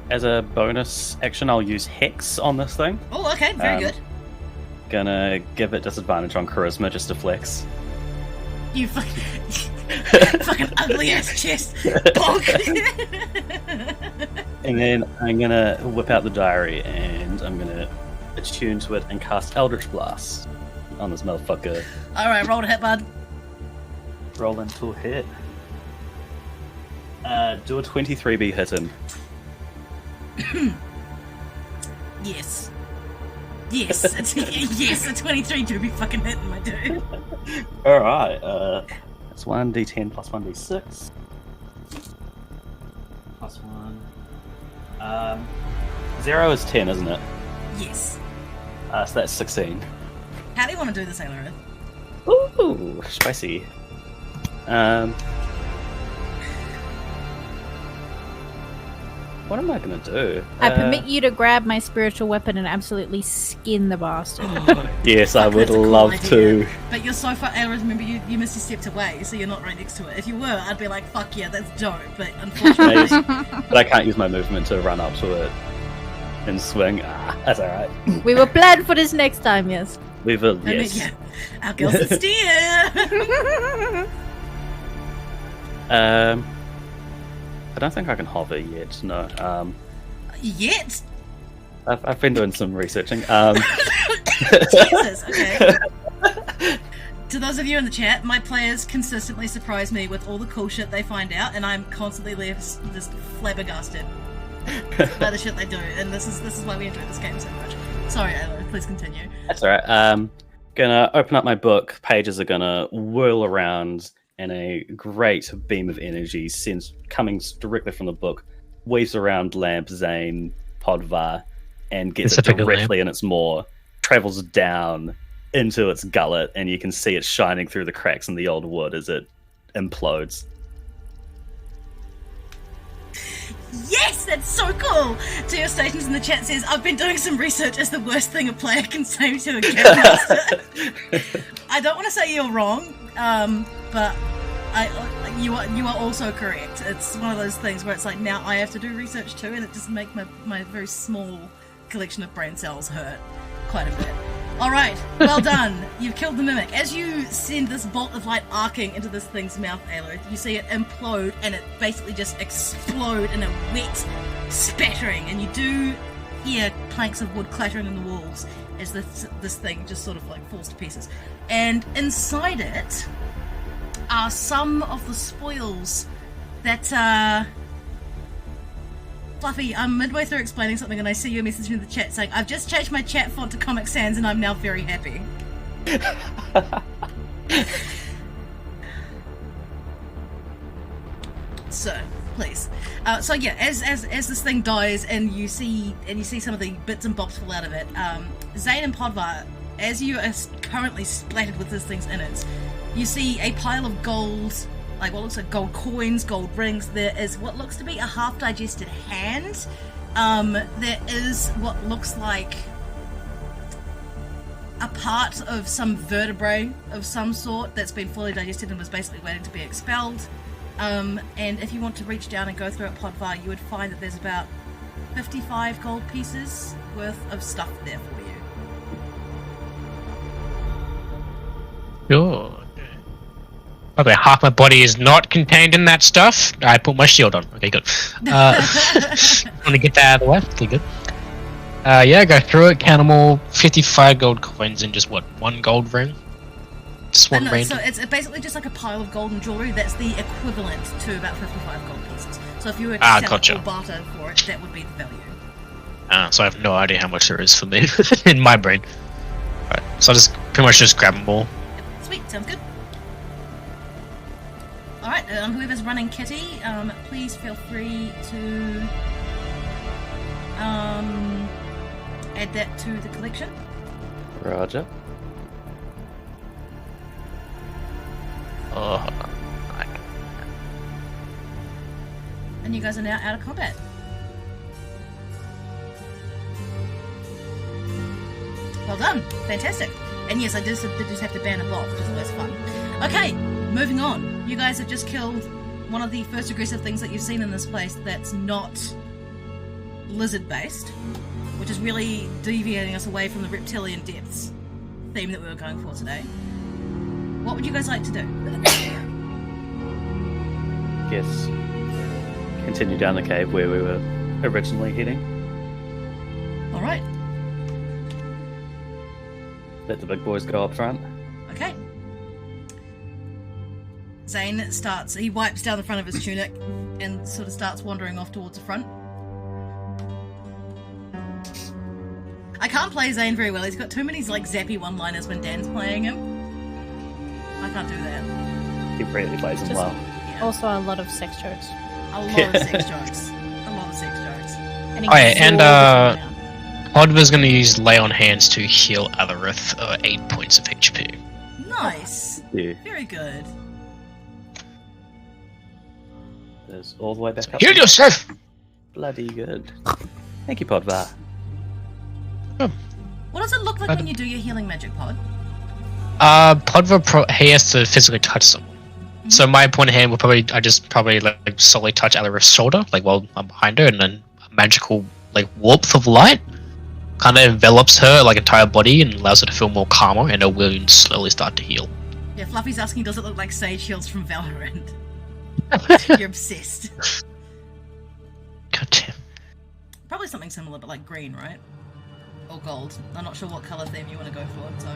As a bonus action, I'll use Hex on this thing. Oh, okay, very good. Gonna give it disadvantage on Charisma just to flex. You fucking ugly ass chest. Bonk. And then I'm gonna whip out the diary and I'm gonna attune to it and cast Eldritch Blast on this motherfucker. Alright, roll to hit, bud. Roll into a hit. Do a 23 be hitting. Yes. Yes, yes, a 23 do be fucking hitting, my dude. Alright, that's 1d10 plus 1d6. Plus 1. 0 is 10, isn't it? Yes. So that's 16. How do you want to do this, Aelarith? Ooh, spicy. What am I gonna do? I permit you to grab my spiritual weapon and absolutely skin the bastard. Yes, I Fuck, would that's a cool love idea. to. But you're so far, Aelarith, remember you missed your stepped away, so you're not right next to it. If you were, I'd be like, fuck yeah, that's dope, but unfortunately... But I can't use my movement to run up to it and swing. Ah, that's alright. We will plan for this next time, yes. We will, I mean, yes. yeah, our girls are steer! I don't think I can hover yet, no. Yet? I've been doing some researching. Jesus, okay. To those of you in the chat, my players consistently surprise me with all the cool shit they find out, and I'm constantly left just flabbergasted. by the shit they do, and this is why we enjoy this game so much. Sorry, Alo, please continue. That's alright. Gonna open up my book. Pages are gonna whirl around, and a great beam of energy coming directly from the book weaves around Lamp, Zane, Podvar, and gets it directly in its maw, travels down into its gullet, and you can see it shining through the cracks in the old wood as it implodes. Yes, that's so cool! To your stations in the chat says, I've been doing some research as the worst thing a player can say to a game master. I don't want to say you're wrong, but you are also correct. It's one of those things where it's like, now I have to do research too, and it just makes my very small collection of brain cells hurt quite a bit. Alright, well done. You've killed the mimic. As you send this bolt of light arcing into this thing's mouth, Alo, you see it implode, and it basically just explode in a wet spattering, and you do hear planks of wood clattering in the walls as this thing just sort of like falls to pieces. And inside it are some of the spoils that Fluffy, I'm midway through explaining something and I see your message in the chat saying, I've just changed my chat font to Comic Sans and I'm now very happy. So, please. So yeah, as this thing dies and you see some of the bits and bobs fall out of it, Zane and Podvar, as you are currently splattered with this thing's innards, you see a pile of gold, like what looks like gold coins, gold rings. There is what looks to be a half-digested hand. There is what looks like a part of some vertebrae of some sort that's been fully digested and was basically waiting to be expelled. And if you want to reach down and go through it, Podvar, you would find that there's about 55 gold pieces worth of stuff there for you. Sure. Okay, half my body is not contained in that stuff. I put my shield on. Okay, good. Want to get that out of the way? Okay, good. Yeah, go through it. Count them all. 55 gold coins and just what? One gold ring? Just one ring? So it's basically just like a pile of golden jewelry. That's the equivalent to about 55 gold pieces. So if you were to sell it or barter for it, that would be the value. So I have no idea how much there is for me in my brain. Right, so I'll just pretty much just grab them all. Sweet, sounds good. Alright, whoever's running Kitty, please feel free to add that to the collection. Roger. Oh, and you guys are now out of combat. Well done, fantastic. And yes, I did just have to ban a bot, which is always fun. Okay, moving on. You guys have just killed one of the first aggressive things that you've seen in this place that's not lizard-based, which is really deviating us away from the reptilian depths theme that we were going for today. What would you guys like to do? Guess continue down the cave where we were originally heading. Alright. Let the big boys go up front. Okay. Zane he wipes down the front of his tunic and sort of starts wandering off towards the front. I can't play Zane very well. He's got too many like zappy one-liners when Dan's playing him. I can't do that. He really plays him well. Yeah. Also, a lot of sex jokes. A lot of sex jokes. A lot of sex jokes. And oh yeah, and Podvar's going to use Lay on Hands to heal Alarith 8 points of HP. Nice. Yeah. Very good. There's all the way back up. Heal yourself! Bloody good. Thank you, Podvar. What does it look like when you do your healing magic, Pod? Podvar he has to physically touch someone. Mm-hmm. So my point of hand will probably like solely touch Alarith's shoulder, like while I'm behind her, and then a magical like warmth of light kind of envelops her like entire body and allows her to feel more calmer, and her wounds slowly start to heal. Yeah, Fluffy's asking, does it look like Sage Shields from Valorant? You're obsessed. God damn. Probably something similar, but like green, right? Or gold. I'm not sure what colour theme you want to go for, so...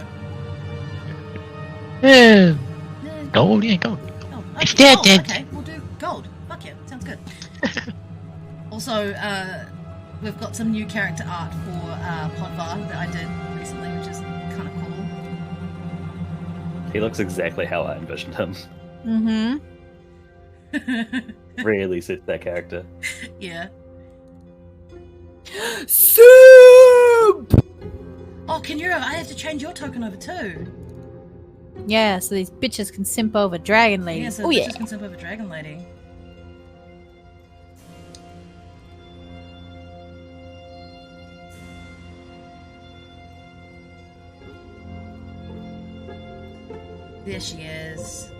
Yeah. Gold, yeah, gold. Gold. It's dead, gold. dead. Okay, we'll do gold. Fuck yeah, sounds good. Also, we've got some new character art for Podvar that I did recently, which is kind of cool. He looks exactly how I envisioned him. Mm-hmm. Really suits that character. Yeah. Soup! Oh, Kenura, I have to change your token over too. Yeah, so these bitches can simp over Dragon Lady. Yeah, so Oh, yeah. just can simp over Dragon Lady. There she is.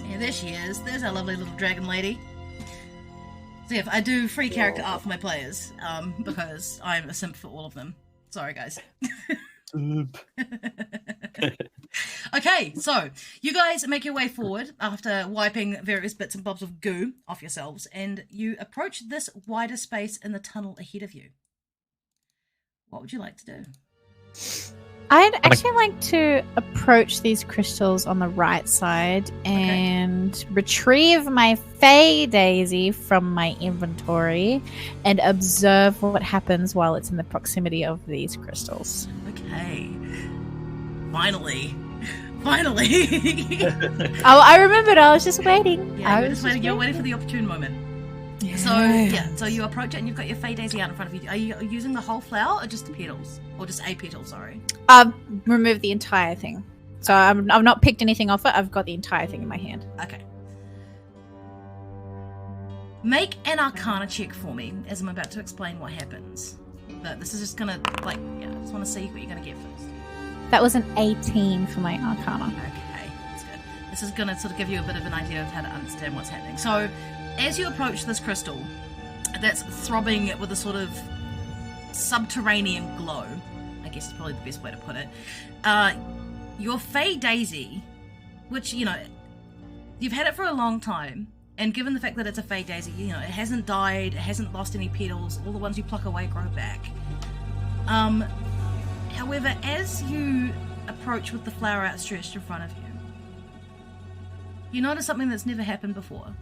Yeah, there she is. There's our lovely little dragon lady. So yeah, I do free character art for my players, because I'm a simp for all of them. Sorry, guys. Okay, so you guys make your way forward after wiping various bits and bobs of goo off yourselves, and you approach this wider space in the tunnel ahead of you. What would you like to do? I'd actually like to approach these crystals on the right side and retrieve my Fey Daisy from my inventory and observe what happens while it's in the proximity of these crystals. Okay. Finally. Finally. Oh, I remembered. I was just waiting. Yeah, you're just waiting. You're waiting for the opportune moment. Yeah. So you approach it and you've got your Fey Daisy out in front of you. Are you using the whole flower or just the petals? Or just a petal, sorry? Remove the entire thing. So I've not picked anything off it. I've got the entire thing in my hand. Okay. Make an Arcana check for me as I'm about to explain what happens. But this is just gonna, I just want to see what you're gonna get first. That was an 18 for my Arcana. Okay, that's good. This is gonna sort of give you a bit of an idea of how to understand what's happening. So, as you approach this crystal that's throbbing with a sort of subterranean glow, I guess is probably the best way to put it, your Fey Daisy, which, you've had it for a long time, and given the fact that it's a Fey Daisy, it hasn't died, it hasn't lost any petals, all the ones you pluck away grow back. However, as you approach with the flower outstretched in front of you, you notice something that's never happened before.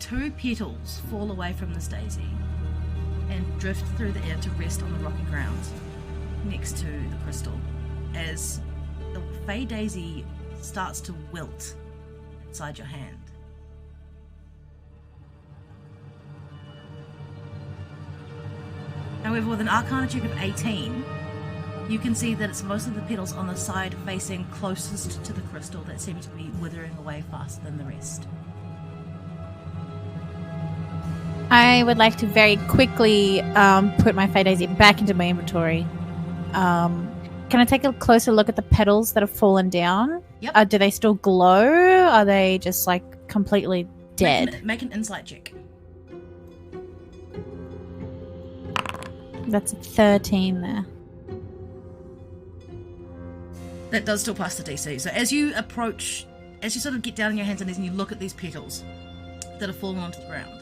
2 petals fall away from this daisy and drift through the air to rest on the rocky ground next to the crystal as the Fey Daisy starts to wilt inside your hand. However, with an Arcana check of 18, you can see that it's most of the petals on the side facing closest to the crystal that seem to be withering away faster than the rest. I would like to very quickly put my Fey Daisy back into my inventory. Can I take a closer look at the petals that have fallen down? Yep. Do they still glow? Are they just completely dead? Make an insight check. That's a 13 there. That does still pass the DC. So as you approach, as you sort of get down on your hands and knees and you look at these petals that have fallen onto the ground,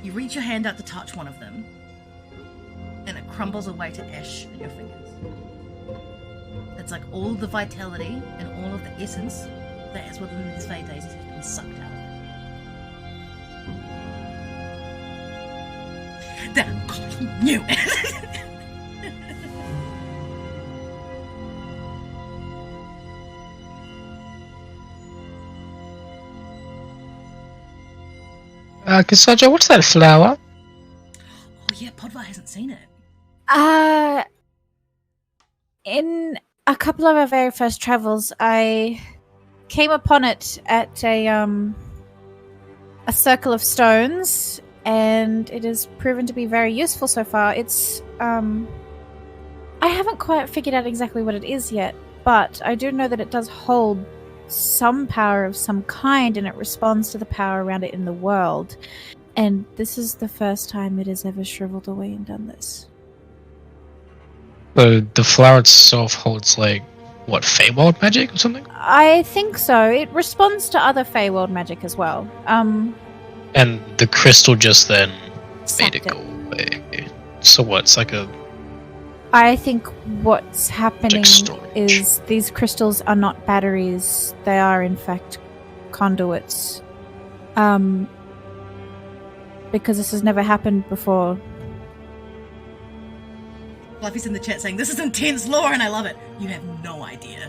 you reach your hand out to touch one of them, and it crumbles away to ash in your fingers. It's like all the vitality and all of the essence that is within these Fey Daisies has been sucked out of it. That knew it. Kasaja, what's that flower? Oh yeah, Podvar hasn't seen it. In a couple of our very first travels, I came upon it at a circle of stones, and it has proven to be very useful so far. It's I haven't quite figured out exactly what it is yet, but I do know that it does hold some power of some kind, and it responds to the power around it in the world. And this is the first time it has ever shriveled away and done this. So the flower itself holds what, Feywild magic or something? I think so. It responds to other Feywild magic as well. And the crystal just then made it Sapped go away. So what? It's like a I think what's happening storage. is these crystals are not batteries. They are, in fact, conduits. Because this has never happened before. Fluffy's in the chat saying, this is intense lore and I love it. You have no idea.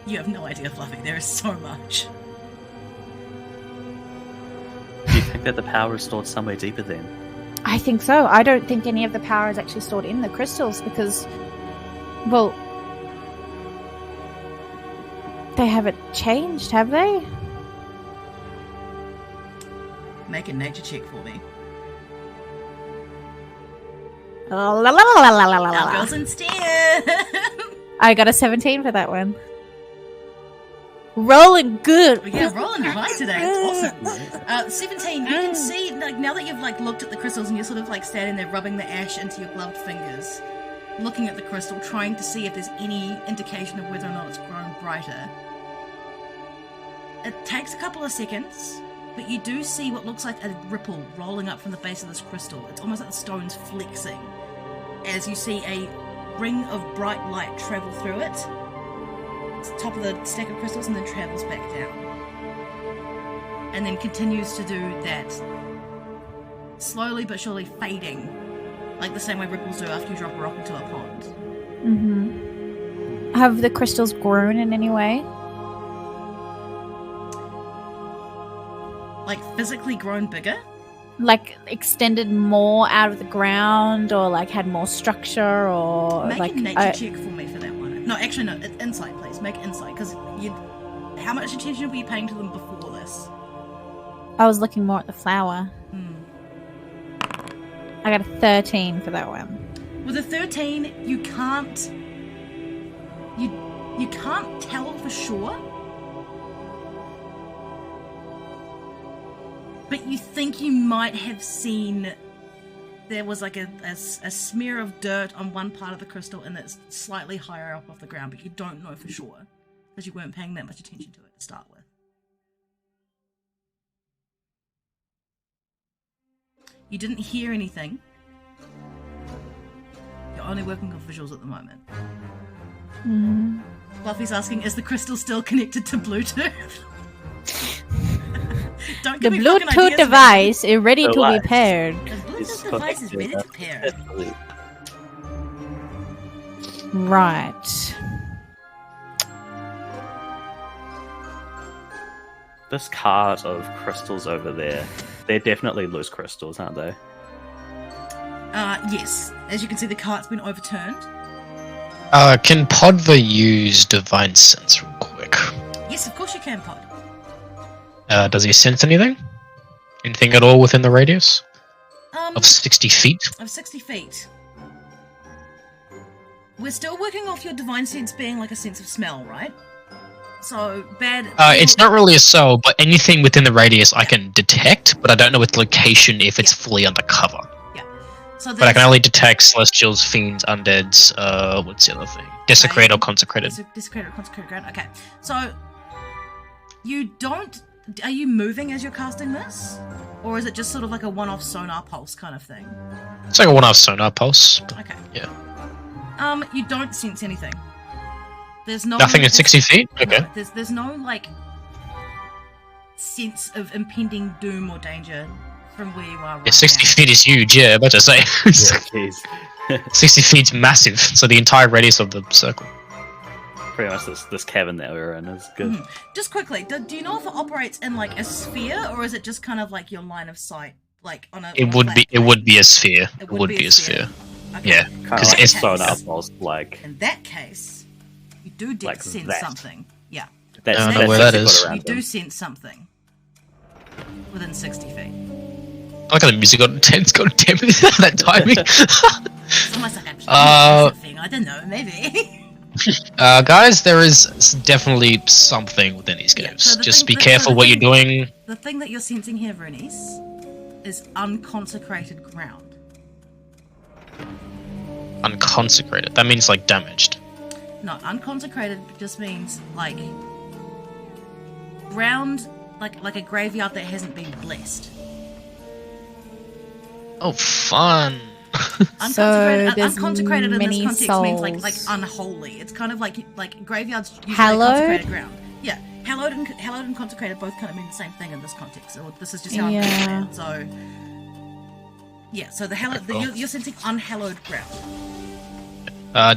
You have no idea, Fluffy. There is so much. Do you think that the power is stored somewhere deeper then? I think so. I don't think any of the power is actually stored in the crystals because, well, they haven't changed, have they? Make a nature check for me. La, la, la, la, la, la, la, Our la. girls in STEM! I got a 17 for that one. Rolling good. Yeah, rolling high today. It's awesome. 17, you can see, like, now that you've, like, looked at the crystals and you're sort of, like, standing there rubbing the ash into your gloved fingers, looking at the crystal, trying to see if there's any indication of whether or not it's grown brighter. It takes a couple of seconds, but you do see what looks like a ripple rolling up from the base of this crystal. It's almost like the stone's flexing as you see a ring of bright light travel through it. It's the top of the stack of crystals and then travels back down. And then continues to do that, slowly but surely fading, like the same way ripples do after you drop a rock into a pond. Mm-hmm. Have the crystals grown in any way? Like physically grown bigger? Like extended more out of the ground, or like had more structure, or Make like a nature check for me for that one. No, actually no, insight please. Make insight, because you. How much attention were you paying to them before this? I was looking more at the flower. Hmm. I got a 13 for that one. With a 13, you can't. You can't tell for sure. But you think you might have seen there was like a smear of dirt on one part of the crystal and it's slightly higher up off the ground, but you don't know for sure because you weren't paying that much attention to it to start with. You didn't hear anything. You're only working on visuals at the moment. Mm. Fluffy's asking, is the crystal still connected to Bluetooth? Don't The give me fucking Bluetooth ideas, device is ready to be Device. paired. man. The It's Bluetooth device is ready to connected. pair. Right. This cart of crystals over there, they're definitely loose crystals, aren't they? Yes. As you can see, the cart's been overturned. Can Podva use Divine Sense real quick? Yes, of course you can, Pod. Does he sense anything? Anything at all within the radius of 60 feet? Of 60 feet. We're still working off your divine sense being like a sense of smell, right? So, bad... It's not really a cell, but anything within the radius I can detect, but I don't know its location if it's fully undercover. Yeah. So But I can only detect celestials, fiends, undeads, what's the other thing? Desecrated or consecrated. Desecrated or consecrated ground. Okay. So, you don't... Are you moving as you're casting this? Or is it just sort of like a one-off sonar pulse kind of thing? It's like a one-off sonar pulse. But Okay. yeah. You don't sense anything. There's no... Nothing at 60 feet? Okay. No, there's no, like, sense of impending doom or danger from where you are right Yeah, 60 now. feet is huge, yeah, about to say. Yeah, jeez. 60 feet's massive, so the entire radius of the circle. Pretty much this cavern that we're in is good. Mhm. Just quickly, do you know if it operates in, like, a sphere, or is it just kind of like your line of sight? Like, on a... It on a would flat be. It plane? would be a sphere. It It would be a sphere. Okay. Yeah. Kind of Because like it's sonar pulse, like In that case, you do Like sense that. something. Yeah. that's, I don't know that's where that basically is. what around You do them. sense something within 60 feet. I like how the music got intense. God damn it! That timing. It's almost like Uh, something. I don't know, maybe. Guys, there is definitely something within these Yeah, games. so the Just thing- be the- careful so the what you're thing- doing. The thing that you're sensing here, Vernice, is unconsecrated ground. Unconsecrated. That means like damaged. No, unconsecrated just means like ground, like a graveyard that hasn't been blessed. Oh, fun. Unconsecrated in this context souls. means like unholy. It's kind of like graveyards usually Hallowed? consecrated ground. Yeah, hallowed and consecrated both kind of mean the same thing in this context. So this is just how I'm understand. So yeah, so the hallowed, you're sensing unhallowed ground.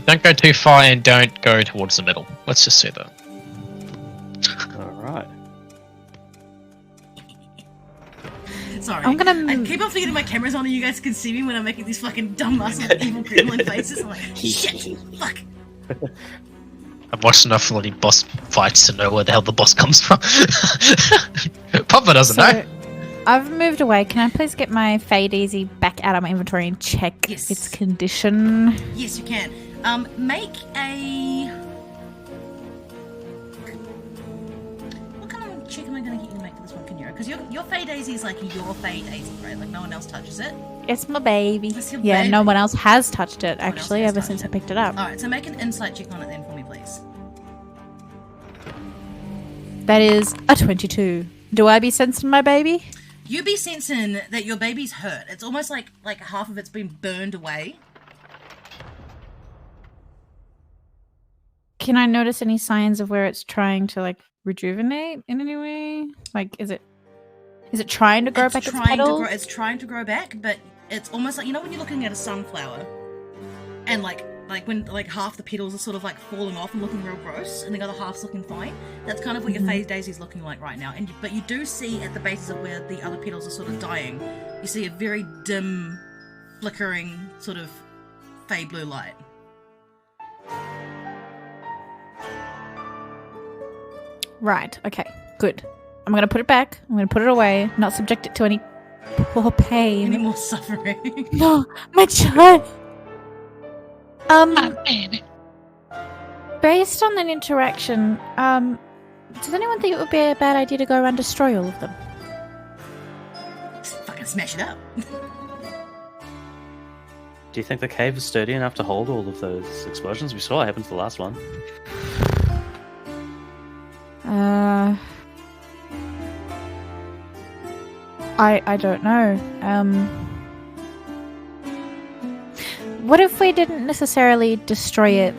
Don't go too far and don't go towards the middle. Let's just say that. Alright. Sorry. I'm gonna- I keep on forgetting my camera's on and you guys can see me when I'm making these fucking dumb muscle evil gremlin faces. I'm like, shit, fuck. I've watched enough bloody boss fights to know where the hell the boss comes from. Papa doesn't know. I've moved away. Can I please get my Fade Easy back out of my inventory and check its condition? Yes, you can. Make a... What kind of check am I going to get you to make for this one, Kinura? Because your Fade Daisy is like your Fade Daisy, right? Like no one else touches it. It's my baby. It's your Yeah, baby. no one else has touched it, No one else actually, has ever touched since I it. picked it up. Alright, so make an insight check on it then for me, please. That is a 22. Do I be sensing my baby? You be sensing that your baby's hurt. It's almost like half of it's been burned away. Can I notice any signs of where it's trying to like rejuvenate in any way? Like, is it trying to grow back its petals? It's trying to grow back, but it's almost like, you know when you're looking at a sunflower and like when like half the petals are sort of like falling off and looking real gross and the other half's looking fine. That's kind of what your Phase Daisy's looking like right now. But you do see at the bases of where the other petals are sort of dying, you see a very dim, flickering sort of fade blue light. Right, okay, good. I'm going to put it back. I'm going to put it away, not subject it to any poor pain. Any more suffering? No, my child! Based on an interaction, does anyone think it would be a bad idea to go around and destroy all of them? Just fucking smash it up. Do you think the cave is sturdy enough to hold all of those explosions? We saw what happened to the last one. I don't know. What if we didn't necessarily destroy it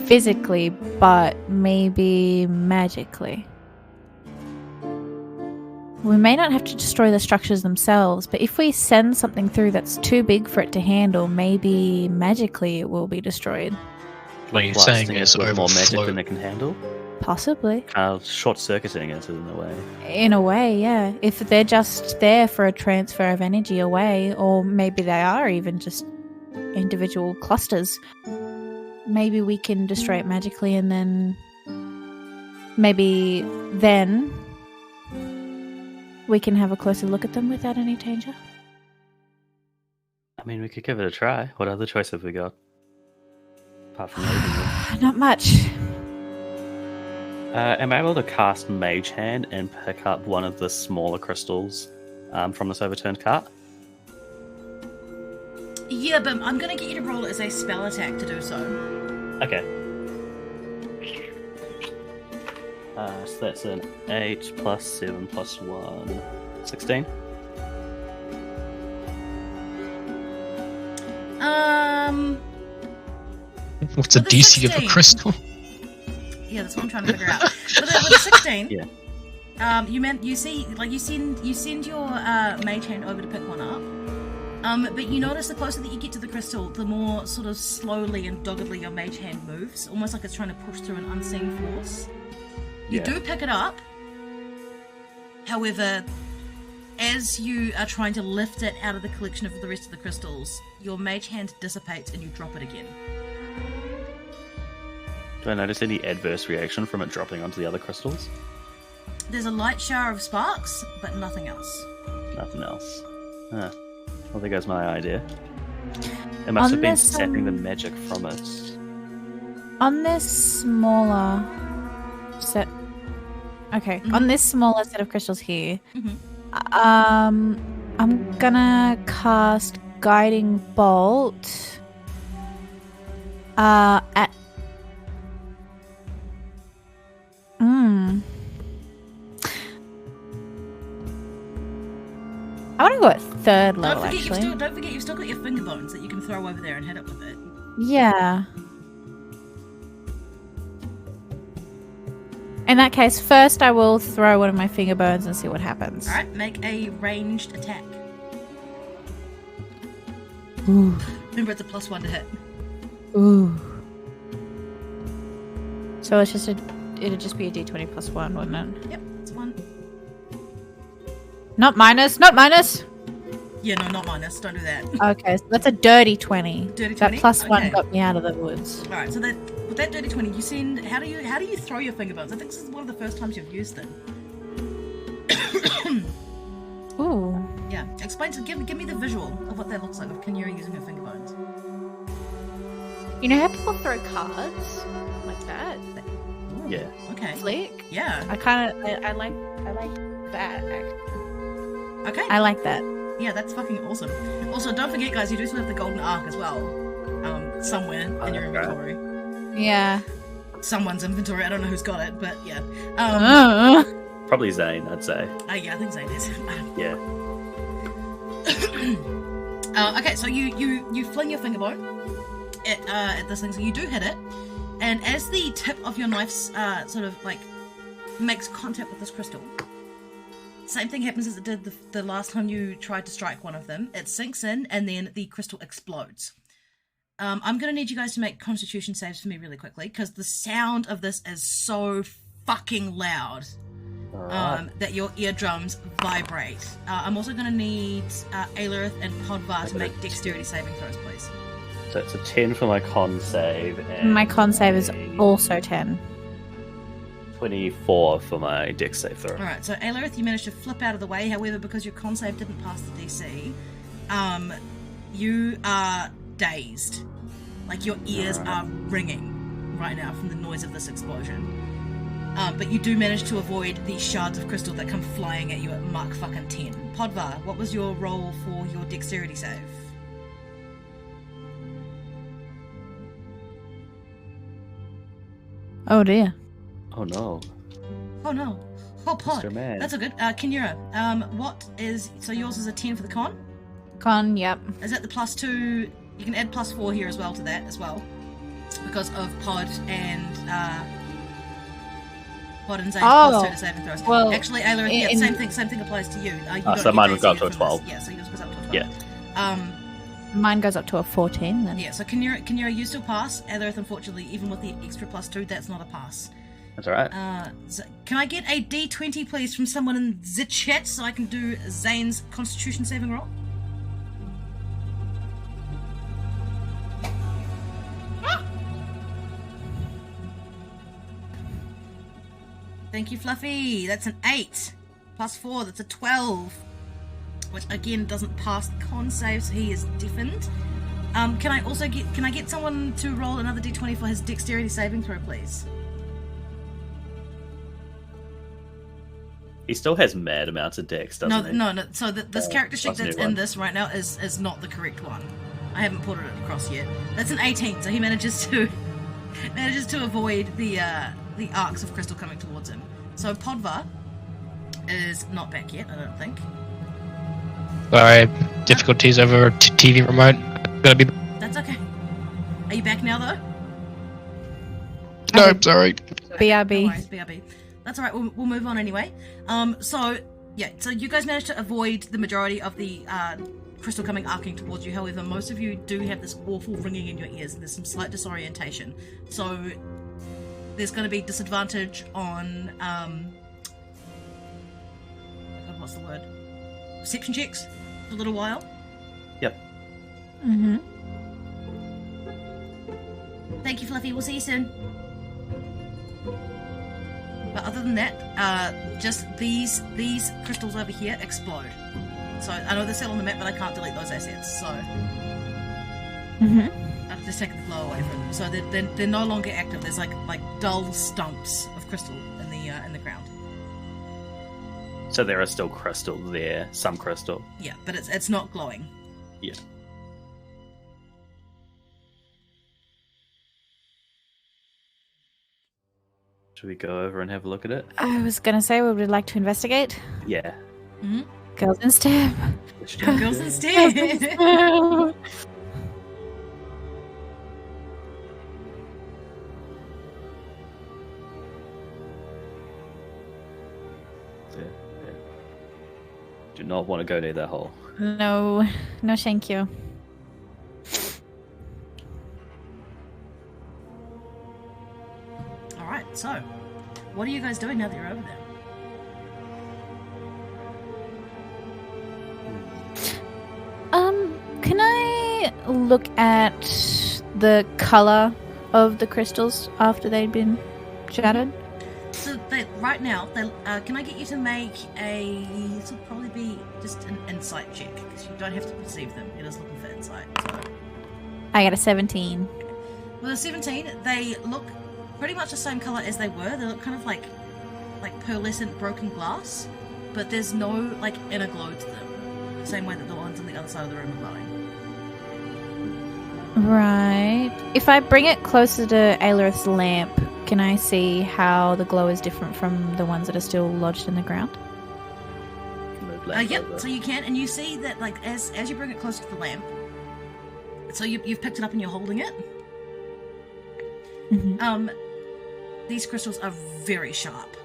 physically, but maybe magically? We may not have to destroy the structures themselves, but if we send something through that's too big for it to handle, maybe magically it will be destroyed. What you're saying Blasting is it with more magic overflow. than it can handle. Possibly. Kind of short-circuiting it in a way. In a way, yeah. If they're just there for a transfer of energy away, or maybe they are even just individual clusters, maybe we can destroy it magically and then maybe then we can have a closer look at them without any danger. I mean, we could give it a try. What other choice have we got? Apart from leaving them. Not much. Am I able to cast Mage Hand and pick up one of the smaller crystals from this overturned cart? Yeah, but I'm gonna get you to roll it as a spell attack to do so. Okay. So that's an 8 plus 7 plus 1. 16. What's a With a DC of a 16. crystal? Yeah, that's what I'm trying to figure out. With a 16, Yeah. you send your mage hand over to pick one up. But you notice the closer that you get to the crystal, the more sort of slowly and doggedly your mage hand moves, almost like it's trying to push through an unseen force. You do pick it up. However, as you are trying to lift it out of the collection of the rest of the crystals, your mage hand dissipates and you drop it again. Do I notice any adverse reaction from it dropping onto the other crystals? There's a light shower of sparks, but nothing else. Nothing else. Huh. Well, there goes my idea. It must have been sapping the magic from it. On this smaller set... Okay, on this smaller set of crystals here, I'm gonna cast Guiding Bolt at I want to go at third level, actually. Don't forget you've still got your finger bones that you can throw over there and hit it with it. Yeah. In that case, first I will throw one of my finger bones and see what happens. Alright, make a ranged attack. Ooh. Remember, it's a +1 to hit. Ooh. So it's just it'd just be a d20 plus 1, wouldn't it? Yep, it's 1. Not minus, not minus! Yeah, no, not minus. Don't do that. Okay, so that's a dirty 20. Dirty That 20? plus 1 Okay. got me out of the woods. Alright, so that with that dirty 20, you send. How do you throw your finger bones? I think this is one of the first times you've used them. Ooh. Yeah, explain to give me the visual of what that looks like of Kinura using her finger bones. You know how people throw cards? Like that? Yeah. Okay. Flick? Yeah. I like that, actually. Okay. I like that. Yeah, that's fucking awesome. Also, don't forget, guys, you do still have the golden arc as well. Somewhere in your inventory. Yeah. Someone's inventory. I don't know who's got it, but yeah. Probably Zane, I'd say. Yeah, I think Zane is. Yeah. Okay, so you fling your finger bone at this thing, so you do hit it, and as the tip of your knife sort of like makes contact with this crystal, same thing happens as it did the last time you tried to strike one of them. It sinks in, and then the crystal explodes. I'm gonna need you guys to make Constitution saves for me really quickly, because the sound of this is so fucking loud. That your eardrums vibrate. I'm also going to need Aelerith and Podvar to make dexterity saving throws, please. So it's a 10 for my con save. And My con save is also 10. 24 for my dex save throw. Alright, so Aelerith, you managed to flip out of the way. However, because your con save didn't pass the DC, you are dazed. Like, your ears are ringing right now from the noise of this explosion. But you do manage to avoid the shards of crystal that come flying at you at Mark fucking 10. Podvar, what was your roll for your dexterity save? Oh dear. Oh no. Oh no. Oh, Pod. Mr. Man. That's a good. Kinura, what is. So yours is a 10 for the con? Con, yep. Is that the +2? You can add +4 here as well to that as well. Because of Pod and Zane's +2 to saving throws. well, Actually, Ayla, yeah, same thing applies to you. You so don't get mine would go up DC to a for 12. this. Yeah, so yours goes up to a 12. Yeah. Mine goes up to a 14 then. Yeah, so Kinura, you still pass. Aetherith, unfortunately, even with the extra +2, that's not a pass. That's alright. Can I get a D20, please, from someone in the chat so I can do Zane's Constitution saving roll? Thank you, Fluffy. That's an 8. +4, that's a 12. Which, again, doesn't pass the con save, so he is deafened. Can I get someone to roll another D20 for his dexterity saving throw, please? He still has mad amounts of dex, doesn't he? No. So this character sheet that's a that's new in one. this right now is not the correct one. I haven't put it across yet. That's an 18, so he manages to avoid the arcs of crystal coming towards him. So Podvar is not back yet, I don't think. Sorry, difficulties over TV remote. Gotta be. That's okay. Are you back now, though? No, I'm sorry. BRB. No worries, BRB. That's alright, we'll move on anyway. So you guys managed to avoid the majority of the crystal coming arcing towards you. However, most of you do have this awful ringing in your ears, and there's some slight disorientation. So there's going to be disadvantage on what's the word? Perception checks for a little while. Yep. Mm-hmm. Thank you, Fluffy. We'll see you soon. But other than that, just these crystals over here explode. So I know they're still on the map, but I can't delete those assets. So I've just taken the flow away from them. So they're no longer active. There's like dull stumps of crystal in the ground. So there are still crystal there, some crystal. Yeah, but it's not glowing. Yeah. Should we go over and have a look at it? I was gonna say we would like to investigate. Yeah. Mm-hmm. Girls in STEM. Girls instead. Do not want to go near that hole. No, no, thank you. Alright, so, what are you guys doing now that you're over there? Can I look at the color of the crystals after they'd been shattered? So, right now, can I get you to make this will probably be just an insight check, because you don't have to perceive them, you're just looking for insight, so... I got a 17. With a 17, they look pretty much the same color as they were. They look kind of like pearlescent broken glass, but there's no like inner glow to them. The same way that the ones on the other side of the room are glowing. Right. If I bring it closer to Aelirith's lamp, can I see how the glow is different from the ones that are still lodged in the ground? Yep. So you can, and you see that like as you bring it closer to the lamp. So you've picked it up and you're holding it. Mm-hmm. These crystals are very sharp,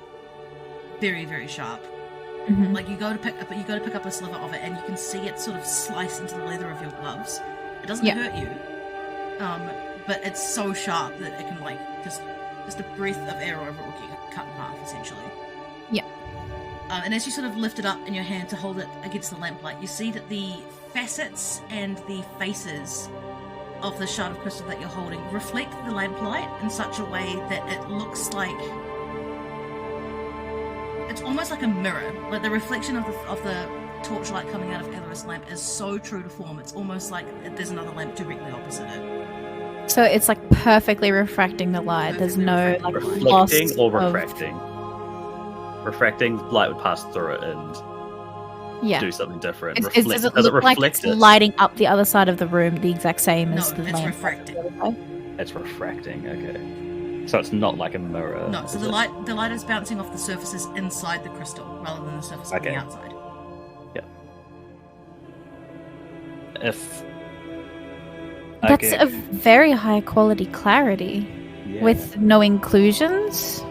very very sharp. Mm-hmm. Like you go to pick up a sliver of it, and you can see it sort of slice into the leather of your gloves. It doesn't hurt you, but it's so sharp that it can like just a breath of air over it will get cut in half essentially. Yeah. And as you sort of lift it up in your hand to hold it against the lamplight, you see that the facets and the faces of the shard of crystal that you're holding reflect the lamplight in such a way that it looks like it's almost like a mirror. Like the reflection of the torchlight coming out of Aelirith's lamp is so true to form. It's almost like there's another lamp directly opposite it. So it's like perfectly refracting the light. There's no like reflecting or loss refracting. Refracting, light would pass through it and do something different. Does it look like it's lighting up the other side of the room the exact same as the lamp? No, it's refracting. It's refracting, okay. So it's not like a mirror. No, so the light is bouncing off the surfaces inside the crystal rather than the surface on the outside. Yeah. If that's a very high quality clarity with no inclusions.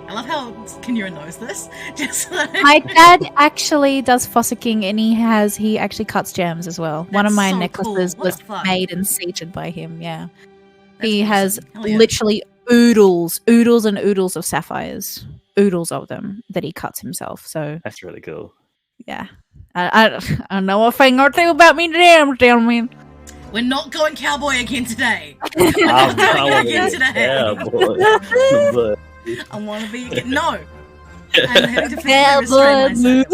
I love how Kinura knows this. Just like... My dad actually does fossicking, and he actually cuts gems as well. One of my necklaces was made and seated by him. Yeah, he has literally oodles and oodles of sapphires, oodles of them that he cuts himself. So that's really cool. Yeah, I know a thing or two about me, damn gentlemen. We're not going cowboy again today. Cowboy. I want to be no. I'm having to restrain myself.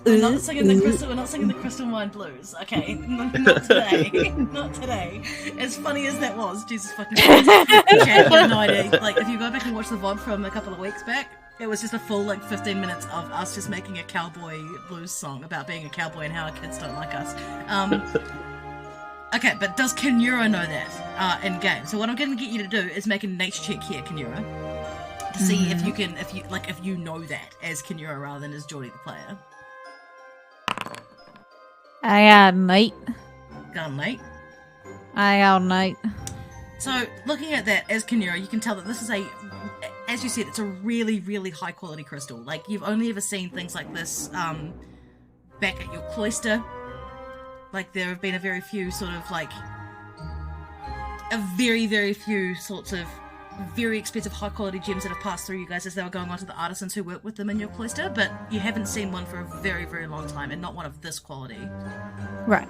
We're not singing the crystal. We're not singing the Crystal Mind Blues. Okay, not today. Not today. As funny as that was, Jesus fucking Christ. Chad, you have no idea. Like, if you go back and watch the VOD from a couple of weeks back, it was just a full 15 minutes of us just making a cowboy blues song about being a cowboy and how our kids don't like us. Okay, but does Kinura know that in game? So what I'm going to get you to do is make a nature check here, Kinura, to see if you know that as Kinura rather than as Geordie the player. I got an 8. Got an 8. I got an 8. So looking at that as Kinura, you can tell that this is as you said, it's a really, really high quality crystal. Like you've only ever seen things like this back at your cloister. Like, there have been a very few sorts of very expensive high-quality gems that have passed through you guys as they were going on to the artisans who work with them in your cloister, but you haven't seen one for a very, very long time, and not one of this quality. Right.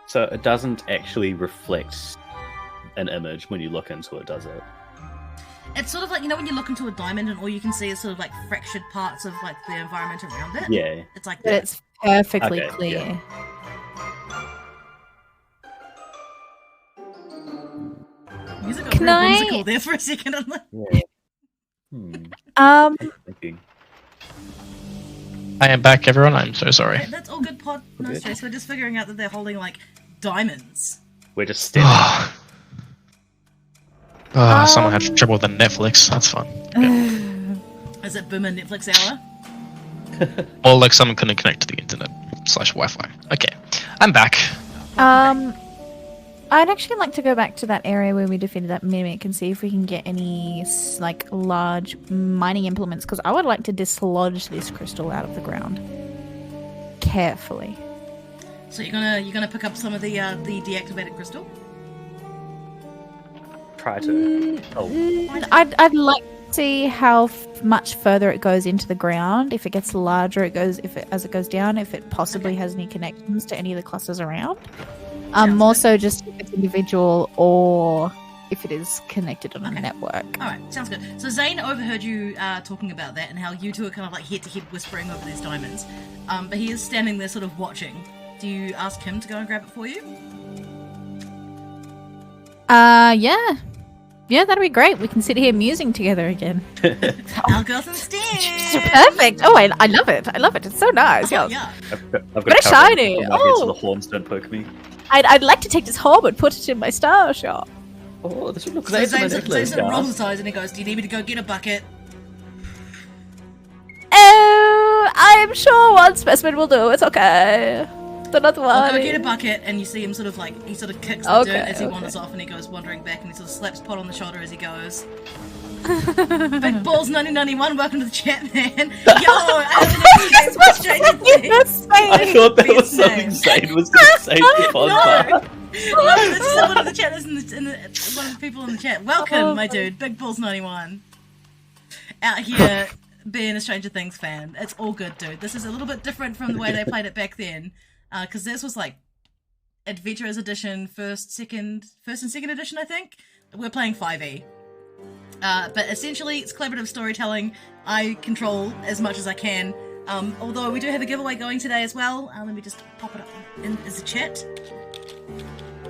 So it doesn't actually reflect an image when you look into it, does it? It's sort of like, when you look into a diamond and all you can see is sort of fractured parts of the environment around it. Yeah. It's like that. But it's perfectly clear. Yeah. Music got real whimsical there for a second. I am back, everyone. I'm so sorry. Okay, that's all good, Pod. No stress. We're just figuring out that they're holding diamonds. We're just standing. Oh, someone had trouble with the Netflix. That's fun. Is it Boomer Netflix hour? Or like someone couldn't connect to the internet / Wi-Fi. Okay, I'm back. I'd actually like to go back to that area where we defeated that mimic and see if we can get any like large mining implements, because I would like to dislodge this crystal out of the ground carefully. So you're gonna pick up some of the deactivated crystal? Try to. I'd like to see how much further it goes into the ground. If it gets larger, as it goes down. If it possibly has any connections to any of the clusters around. More so just if it's individual or if it is connected on a network. Alright, sounds good. So Zane overheard you talking about that and how you two are kind of like head to head whispering over these diamonds. But he is standing there sort of watching. Do you ask him to go and grab it for you? Yeah. Yeah, that'd be great. We can sit here musing together again. Our girls and Steve! Perfect. Oh, I love it. I love it. It's so nice. Oh, Yeah. yeah. I've Very got shiny. so Oh. the horns don't poke me. I'd like to take this home and put it in my star shop. Oh, this would look So great for my Zane necklace, sort of rolls guys. his eyes and he goes, do you need me to go get a bucket? Oh, I'm sure one specimen will do. It's okay. Another one. I'll go get a bucket, and you see him sort of like, he sort of kicks the dirt as he wanders off, and he goes wandering back, and he sort of slaps Pod on the shoulder as he goes. Big Balls 1991, welcome to the chat, man. Yo, I thought that was something Zane was going to say to Pod. No, this is one of the chat. This is one of the people in the chat. Welcome, my dude, Big Balls 91. Out here being a Stranger Things fan. It's all good, dude. This is a little bit different from the way they played it back then. Because this was like Adventurers Edition, first and second edition, I think. We're playing 5e. But essentially, it's collaborative storytelling. I control as much as I can. Although we do have a giveaway going today as well. Let me just pop it up in as a chat.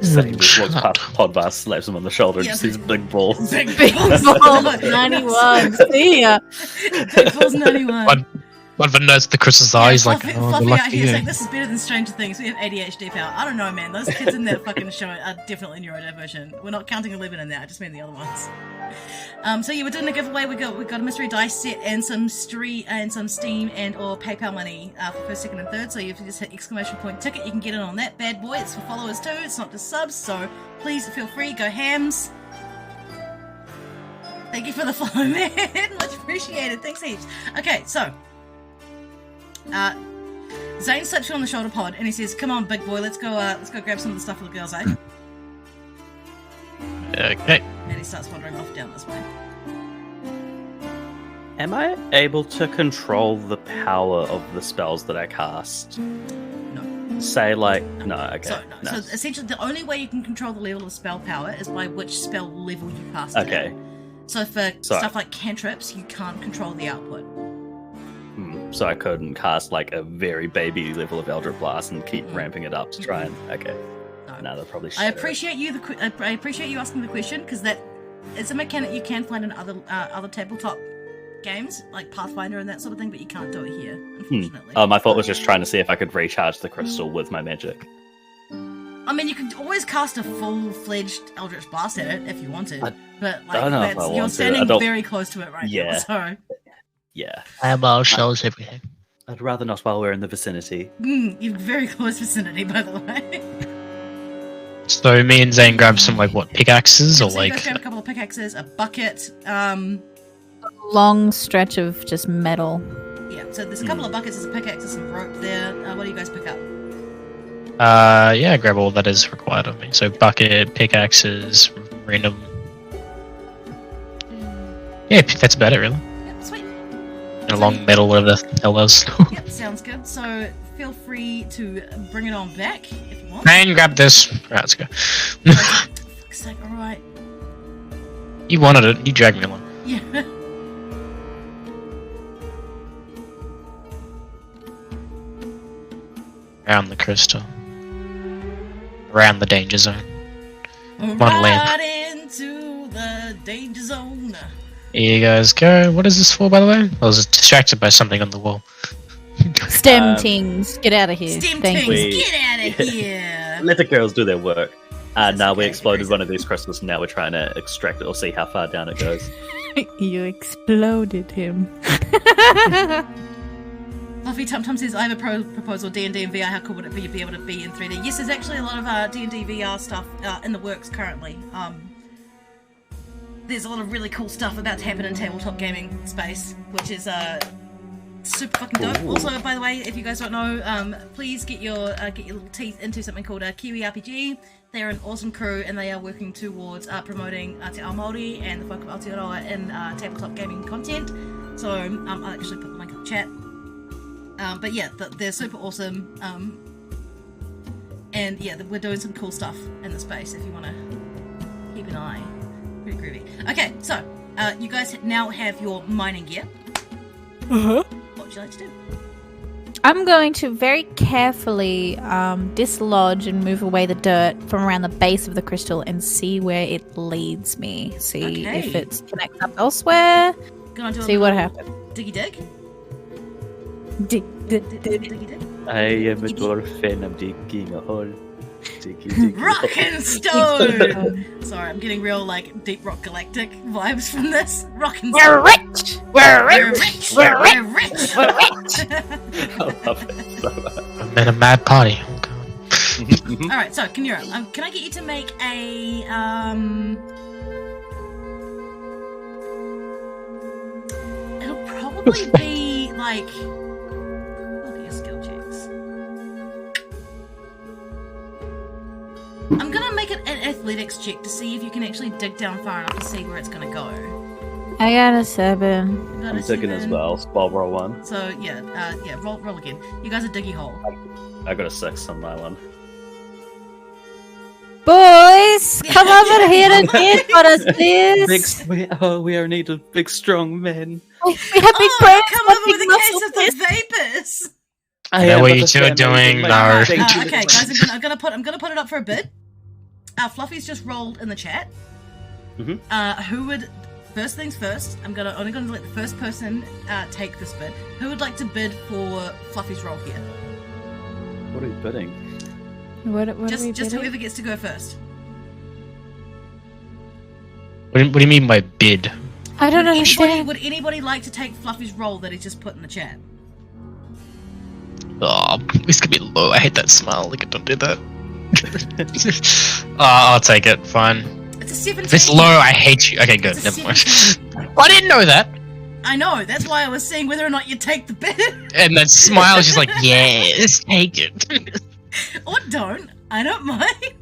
Zane just walks past Podvast, slaps him on the shoulder, and just sees big balls. Big Balls 91. See ya. Big Balls 91. One of the notes the Chris's eyes like, Fluffy, oh, Fluffy good luck out to here you. saying this is better than Stranger Things. We have ADHD power. I don't know, man. Those kids in that fucking show are definitely neurodivergent. We're not counting 11 in there. I just mean the other ones. So yeah, we're doing a giveaway. We got a mystery dice set and some Steam and or PayPal money for first, second, and third. So if you just hit !ticket, you can get it on that bad boy. It's for followers too. It's not just subs. So please feel free. Go hams. Thank you for the follow, man. Much appreciated. Thanks heaps. Okay, so. Zane slaps you on the shoulder, Pod, and he says, "Come on, big boy, let's go grab some of the stuff for the girls, eh?" Okay. And he starts wandering off down this way. Am I able to control the power of the spells that I cast? No. Say, like, no, okay. So essentially, the only way you can control the level of spell power is by which spell level you cast it Okay. at. So for stuff like cantrips, you can't control the output. So I couldn't cast like a very baby level of Eldritch Blast and keep ramping it up to try and no, they'll probably. I appreciate you. I appreciate you asking the question because that it's a mechanic you can find in other tabletop games like Pathfinder and that sort of thing, but you can't do it here, unfortunately. My thought was just trying to see if I could recharge the crystal with my magic. I mean, you could always cast a full-fledged Eldritch Blast at it if you wanted, but like don't know if I you're want to. standing very close to it right now. Yeah. So Yeah. Eyeball shows everything. I'd rather not while we're in the vicinity. you're very close vicinity, by the way. So me and Zane grab some like what pickaxes or So you like guys grab a couple of pickaxes, a bucket. Long stretch of just metal. Yeah. So there's a couple of buckets, there's a pickaxe, there's some rope there. What do you guys pick up? yeah, grab all that is required of me. So bucket, pickaxes, random. Yeah, that's about it really. Yep, sweet. And a long metal, whatever the hell else. Yep, sounds good. So feel free to bring it on back if you want. Man, grab this. Alright, let's go. Fuck's sake, alright. You wanted it, you dragged me along. Yeah. Around the crystal. Around the danger zone. One lamp. Right into the danger zone. Here you guys go. What is this for, by the way? I was distracted by something on the wall. Stem tings, get out of here. Stem Thank things, you. get out of here. Let the girls do their work. Now we Okay, exploded erase one it. of these crystals, and now we're trying to extract it or see how far down it goes. You exploded him. Fluffy Tum says, I have a proposal, D&D and VR, how cool would it be able to be in 3D? Yes, there's actually a lot of D&D VR stuff in the works currently. There's a lot of really cool stuff about to happen in tabletop gaming space, which is super fucking dope. Ooh. Also, by the way, if you guys don't know, please get your little teeth into something called Kiwi RPG. They're an awesome crew, and they are working towards promoting Te Ao Māori and the folk of Aotearoa in tabletop gaming content. So I'll actually put the link in the chat. But yeah, they're super awesome. And yeah, we're doing some cool stuff in the space if you want to keep an eye. Pretty groovy. Okay, so you guys now have your mining gear. Uh-huh. What would you like to do? I'm going to very carefully dislodge and move away the dirt from around the base of the crystal and see where it leads me. See Okay. if it connects up elsewhere. Gonna do a See what little happens. Diggy dig. Dig, Diggy dig. I am a dwarf and I'm digging a hole. Diggy. Rock and stone! Sorry, I'm getting real, like, Deep Rock Galactic vibes from this. Rock and We're stone. rich! We're We're rich! rich! We're rich! We're rich! We're rich! I love it so much. I'm in a mad party. Oh, God. Alright, so, Kinura, can I get you to make a, It'll probably be, like... Look at your skill checks. I'm gonna make it an athletics check to see if you can actually dig down far enough to see where it's gonna go. I got a 7. You got I'm a digging as 7. well. Spell roll 1. So yeah, roll again. You guys are diggy hole. I got a 6 on my one. Boys! Come over here and get for us, please! We are in need of big, strong men. We have big Oh, brains, come but over big with a case muscles, of the vapors. I know what you're doing, no. Okay, guys, I'm gonna put it up for a bid. Fluffy's just rolled in the chat. Who would? First things first. I'm only gonna let the first person take this bid. Who would like to bid for Fluffy's roll here? What are you bidding? What are we Just bidding? whoever gets to go first. What do you mean by bid? I don't understand. Would anybody like to take Fluffy's roll that he just put in the chat? Oh, this could be low. I hate that smile. Like, don't do that. I'll take it. Fine. It's a 17. If it's low, I hate you. Okay, good. It's a Never mind. 17. I didn't know that. I know. That's why I was saying whether or not you take the bid. And that smile is just like, yes, take it. Or don't. I don't mind.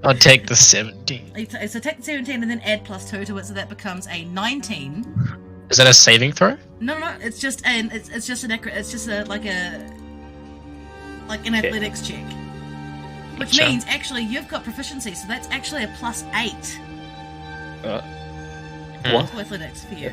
I'll take the 17. So take the 17 and then add +2 to it, so that becomes a 19. Is that a saving throw? No, it's just an athletics check, which Gotcha. means actually you've got proficiency, so that's actually a +8 What? to athletics for you.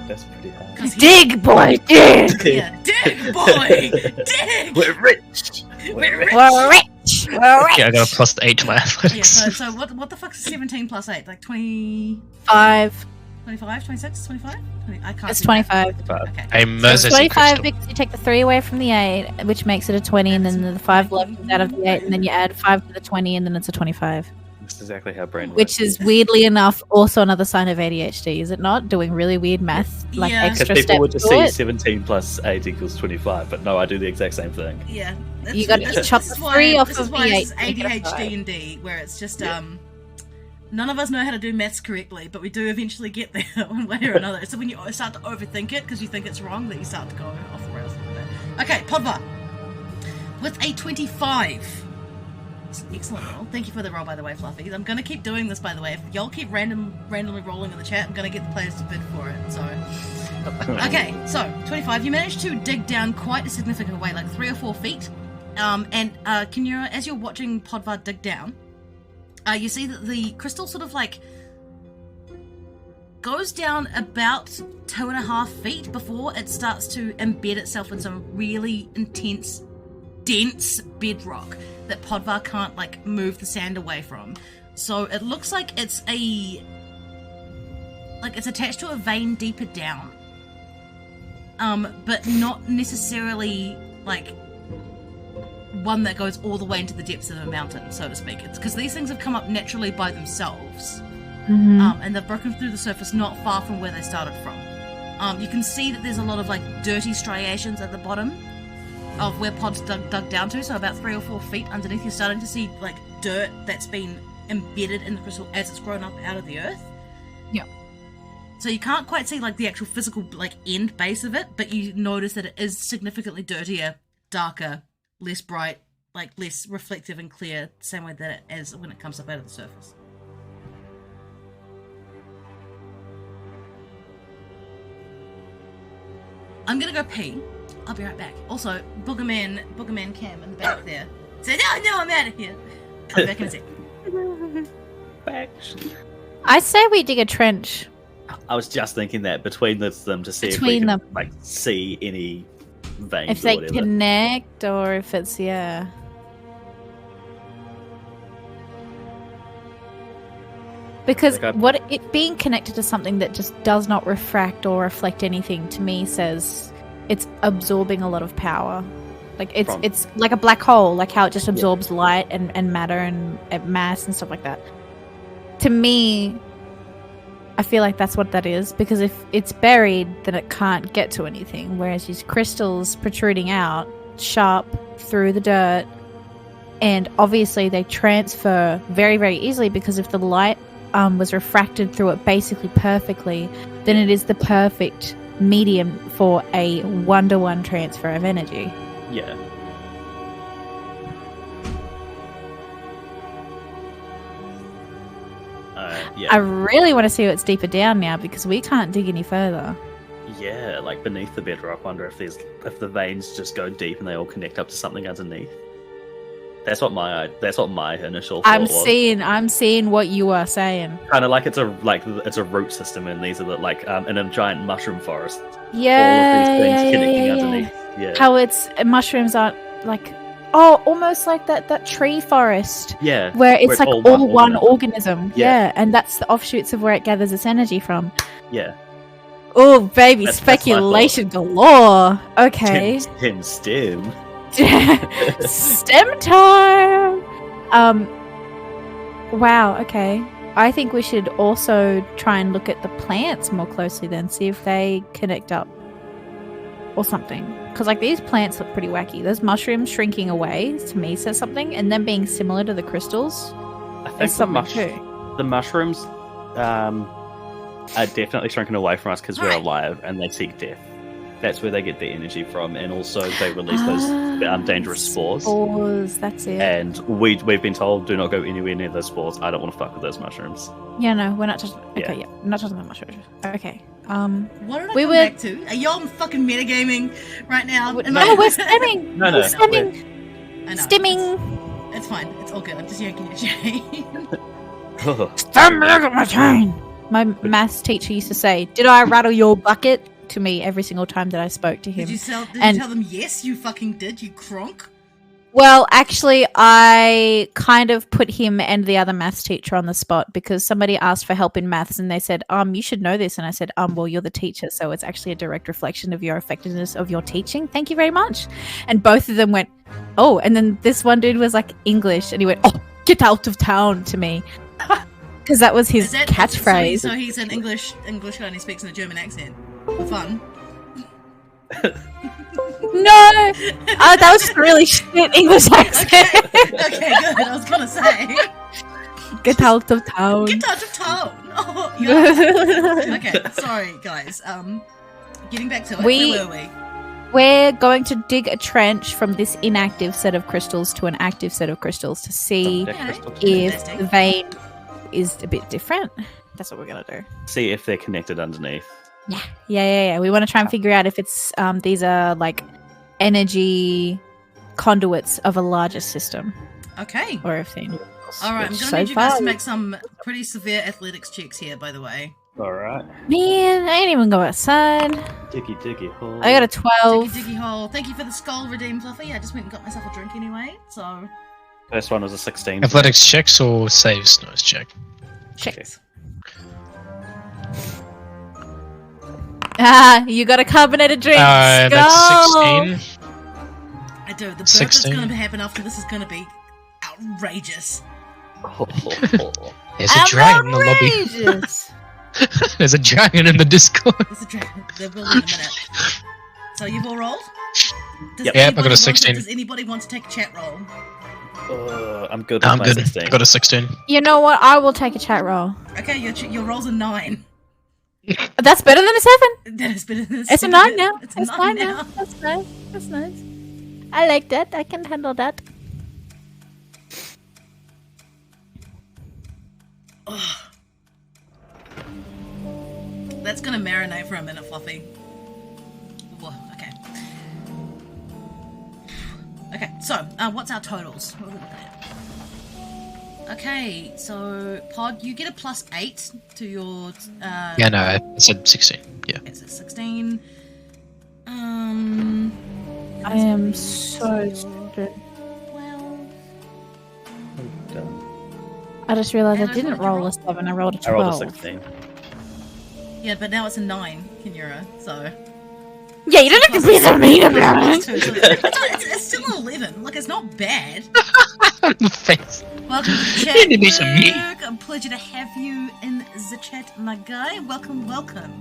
That's pretty high. 'Cause he- Dig, boy, dig! Yeah, dig, boy, dig. We're rich! We're rich. We're rich! We're rich! Yeah, I got a +8 to my Yeah. athletics. So what the fuck's 17 +8? Like 20, 5. 25, 26, 25? I can't. It's do math. 25. Okay. A Moses 25 crystal. because you take the 3 away from the 8, which makes it a 20, and then the 5 left is out of the 8, and then you add 5 to the 20, and then it's a 25. That's exactly how brain works. Which is weirdly enough also another sign of ADHD, is it not? Doing really weird math, like Yeah. Because extra people steps would just to see it. 17 plus 8 equals 25, but no, I do the exact same thing. Yeah. You gotta This chop is the why- 3 off this of is the why 8 it's to make it a 5. ADHD and D, where it's just Yeah. none of us know how to do maths correctly, but we do eventually get there one way or another. So when you start to overthink it because you think it's wrong, then you start to go off the rails a little bit. Okay, Podva with a 25. Excellent roll. Thank you for the roll, by the way, Fluffy. I'm going to keep doing this, by the way. If y'all keep randomly rolling in the chat, I'm going to get the players to bid for it. So, okay, so 25. You managed to dig down quite a significant way, like 3 or 4 feet. Kinura, as you're watching Podva dig down, you see that the crystal sort of like goes down about 2.5 feet before it starts to embed itself in some really intense, dense bedrock that Podvar can't like move the sand away from. So it looks like it's attached to a vein deeper down. But not necessarily like one that goes all the way into the depths of a mountain, so to speak. It's because these things have come up naturally by themselves, and they've broken through the surface not far from where they started from. You can see that there's a lot of like dirty striations at the bottom of where pods dug down to, so about 3 or 4 feet underneath. You're starting to see like dirt that's been embedded in the crystal as it's grown up out of the earth. Yeah. So you can't quite see like the actual physical like end base of it, but you notice that it is significantly dirtier, darker, less bright, like less reflective and clear, same way that it is when it comes up out of the surface. I'm gonna go pee. I'll be right back. Also, Boogerman Cam in the back there said, "No, I'm out of here." I'll be back in a sec. Facts. I say we dig a trench. I was just thinking that between them to see if we can like see any veins If or they whatever. connect or if it's, yeah. Because Like it being connected to something that just does not refract or reflect anything to me says it's absorbing a lot of power. Like it's like a black hole, like how it just absorbs light and matter and mass and stuff like that. To me, I feel like that's what that is, because if it's buried, then it can't get to anything. Whereas these crystals protruding out, sharp through the dirt, and obviously they transfer very, very easily, because if the light was refracted through it basically perfectly, then it is the perfect medium for a 1-to-1 transfer of energy. Yeah. Yeah. I really want to see what's deeper down now, because we can't dig any further. Yeah, like beneath the bedrock. Wonder if the veins just go deep and they all connect up to something underneath. That's what my initial thought was. I'm seeing what you are saying. Kind of like it's a root system, and these are the, like in a giant mushroom forest. Yeah, all of these things connecting yeah. underneath. Yeah. How it's mushrooms aren't like almost like that tree forest. Yeah. Where it's like all one organism. Yeah. Yeah, and that's the offshoots of where it gathers its energy from. Yeah. Oh, baby, That's speculation galore. Okay. STEM. STEM time. Wow, okay. I think we should also try and look at the plants more closely then, see if they connect up or something. Because like these plants look pretty wacky. Those mushrooms shrinking away to me says something, and them being similar to the crystals I think something too. the mushrooms are definitely shrinking away from us because we're alive, and they seek death. That's where they get their energy from, and also they release those dangerous spores. Spores, that's it. And we've been told, do not go anywhere near those spores. I don't want to fuck with those mushrooms. Yeah, no, we're not touching. Okay, yeah, we're not touching the mushrooms. Okay. What did I come back to? Are y'all fucking metagaming right now? No, we're stemming. No. We're stemming. I know. Stimming. It's fine. It's all good. I'm just yanking your chain. Stem my chain. My maths teacher used to say, "Did I rattle your bucket?" to me every single time that I spoke to him. Did you tell them yes? You fucking did. You cronk. Well, actually, I kind of put him and the other maths teacher on the spot, because somebody asked for help in maths and they said, you should know this. And I said, well, you're the teacher, so it's actually a direct reflection of your effectiveness of your teaching. Thank you very much. And both of them went, oh, and then this one dude was like English, and he went, oh, get out of town to me. Because that was his catchphrase. So he's an English guy and he speaks in a German accent. For fun. No! That was just really shit English accent. Okay, good. I was gonna say. Get out of town. Get out of town. Oh, yeah. Okay, sorry, guys. Getting back to it. Where were we? We're going to dig a trench from this inactive set of crystals to an active set of crystals to see if the vein is a bit different. That's what we're gonna do. See if they're connected underneath. Yeah. We want to try and figure out if it's these are like energy conduits of a larger system. Okay. Or if they. All right, I'm gonna need you guys to make some pretty severe athletics checks here, by the way. All right. Man, I ain't even go outside. Diggy hole. I got a 12. Diggy hole. Thank you for the skull, redeem Fluffy. I just went and got myself a drink anyway, so. First one was a 16. Athletics checks or saves? No, check. Checks. You got a carbonated drink. That's 16. I do. The birth 16. that's going to happen after this is going to be outrageous. There's a dragon in the lobby. Outrageous. There's a dragon in the Discord. There's a dragon. There will be in a minute. So you've all rolled? Does Yep, I got a anybody 16. Does anybody want to take a chat roll? I'm good. I'm with my good. 16. Got a 16. You know what? I will take a chat roll. Okay, your roll's a 9. That's better than a 7. That is better than It's a 9 now. It's a It's 9 9 now. That's nice. That's nice. I like that. I can handle that. Ugh. That's gonna marinate for a minute, Fluffy. Whoa, okay. Okay, so, what's our totals? What are we looking at? Okay, so, Pod, you get a +8 to your, Yeah, no, I said 16. Yeah. it's a 16. I am so stupid. 12. I just realized And I I didn't rolled a roll roll. a 7. I rolled a I rolled 12. a 16. Yeah, but now it's a 9, Kinura, so... Yeah, you don't have to be so mean about it. It's still an 11. Like, it's not bad. The face. Welcome to the You chat, need to be some meat. Luke. A pleasure to have you in the chat, my guy. Welcome, welcome.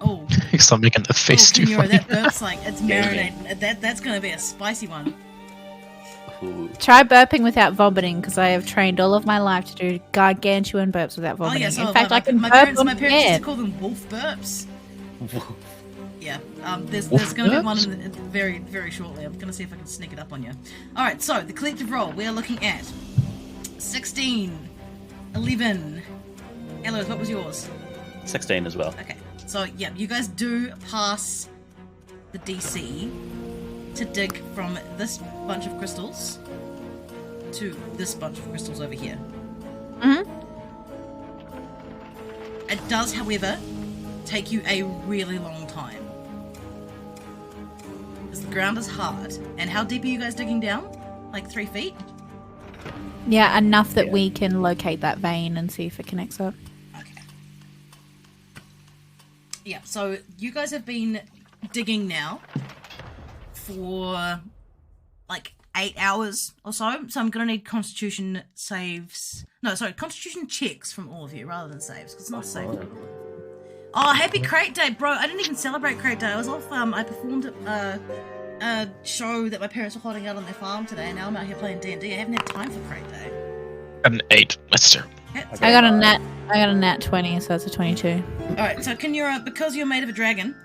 Oh, Stop making the face too Kinura, funny. that burp's like, it's marinating. That's gonna be a spicy one. Ooh. Try burping without vomiting, because I have trained all of my life to do gargantuan burps without Oh, vomiting. yeah, so In fact, I can my burp parents on used to bed. call them wolf burps. Yeah, there's Wolf going to be burps? one very, very shortly. I'm going to see if I can sneak it up on you. Alright, so the collective roll, we are looking at 16, 11. Ella, what was yours? 16 as well. Okay, so yeah, you guys do pass the DC to dig from this bunch of crystals to this bunch of crystals over here. Mm-hmm. It does, however, take you a really long time. Because the ground is hard. And how deep are you guys digging down? Like 3 feet? Yeah, enough that Yeah. we can locate that vein and see if it connects up. Okay. Yeah, so you guys have been digging now for like 8 hours or so. So I'm gonna need constitution saves. No, sorry, constitution checks from all of you rather than saves, because it's not safe. Oh, happy Crate Day, bro! I didn't even celebrate Crate Day. I was off. I performed a show that my parents were holding out on their farm today, and now I'm out here playing D&D. I haven't had time for Crate Day. An 8. That's terrible. Okay, Okay. I got a nat 20, so that's a 22. all right, so because you're made of a dragon,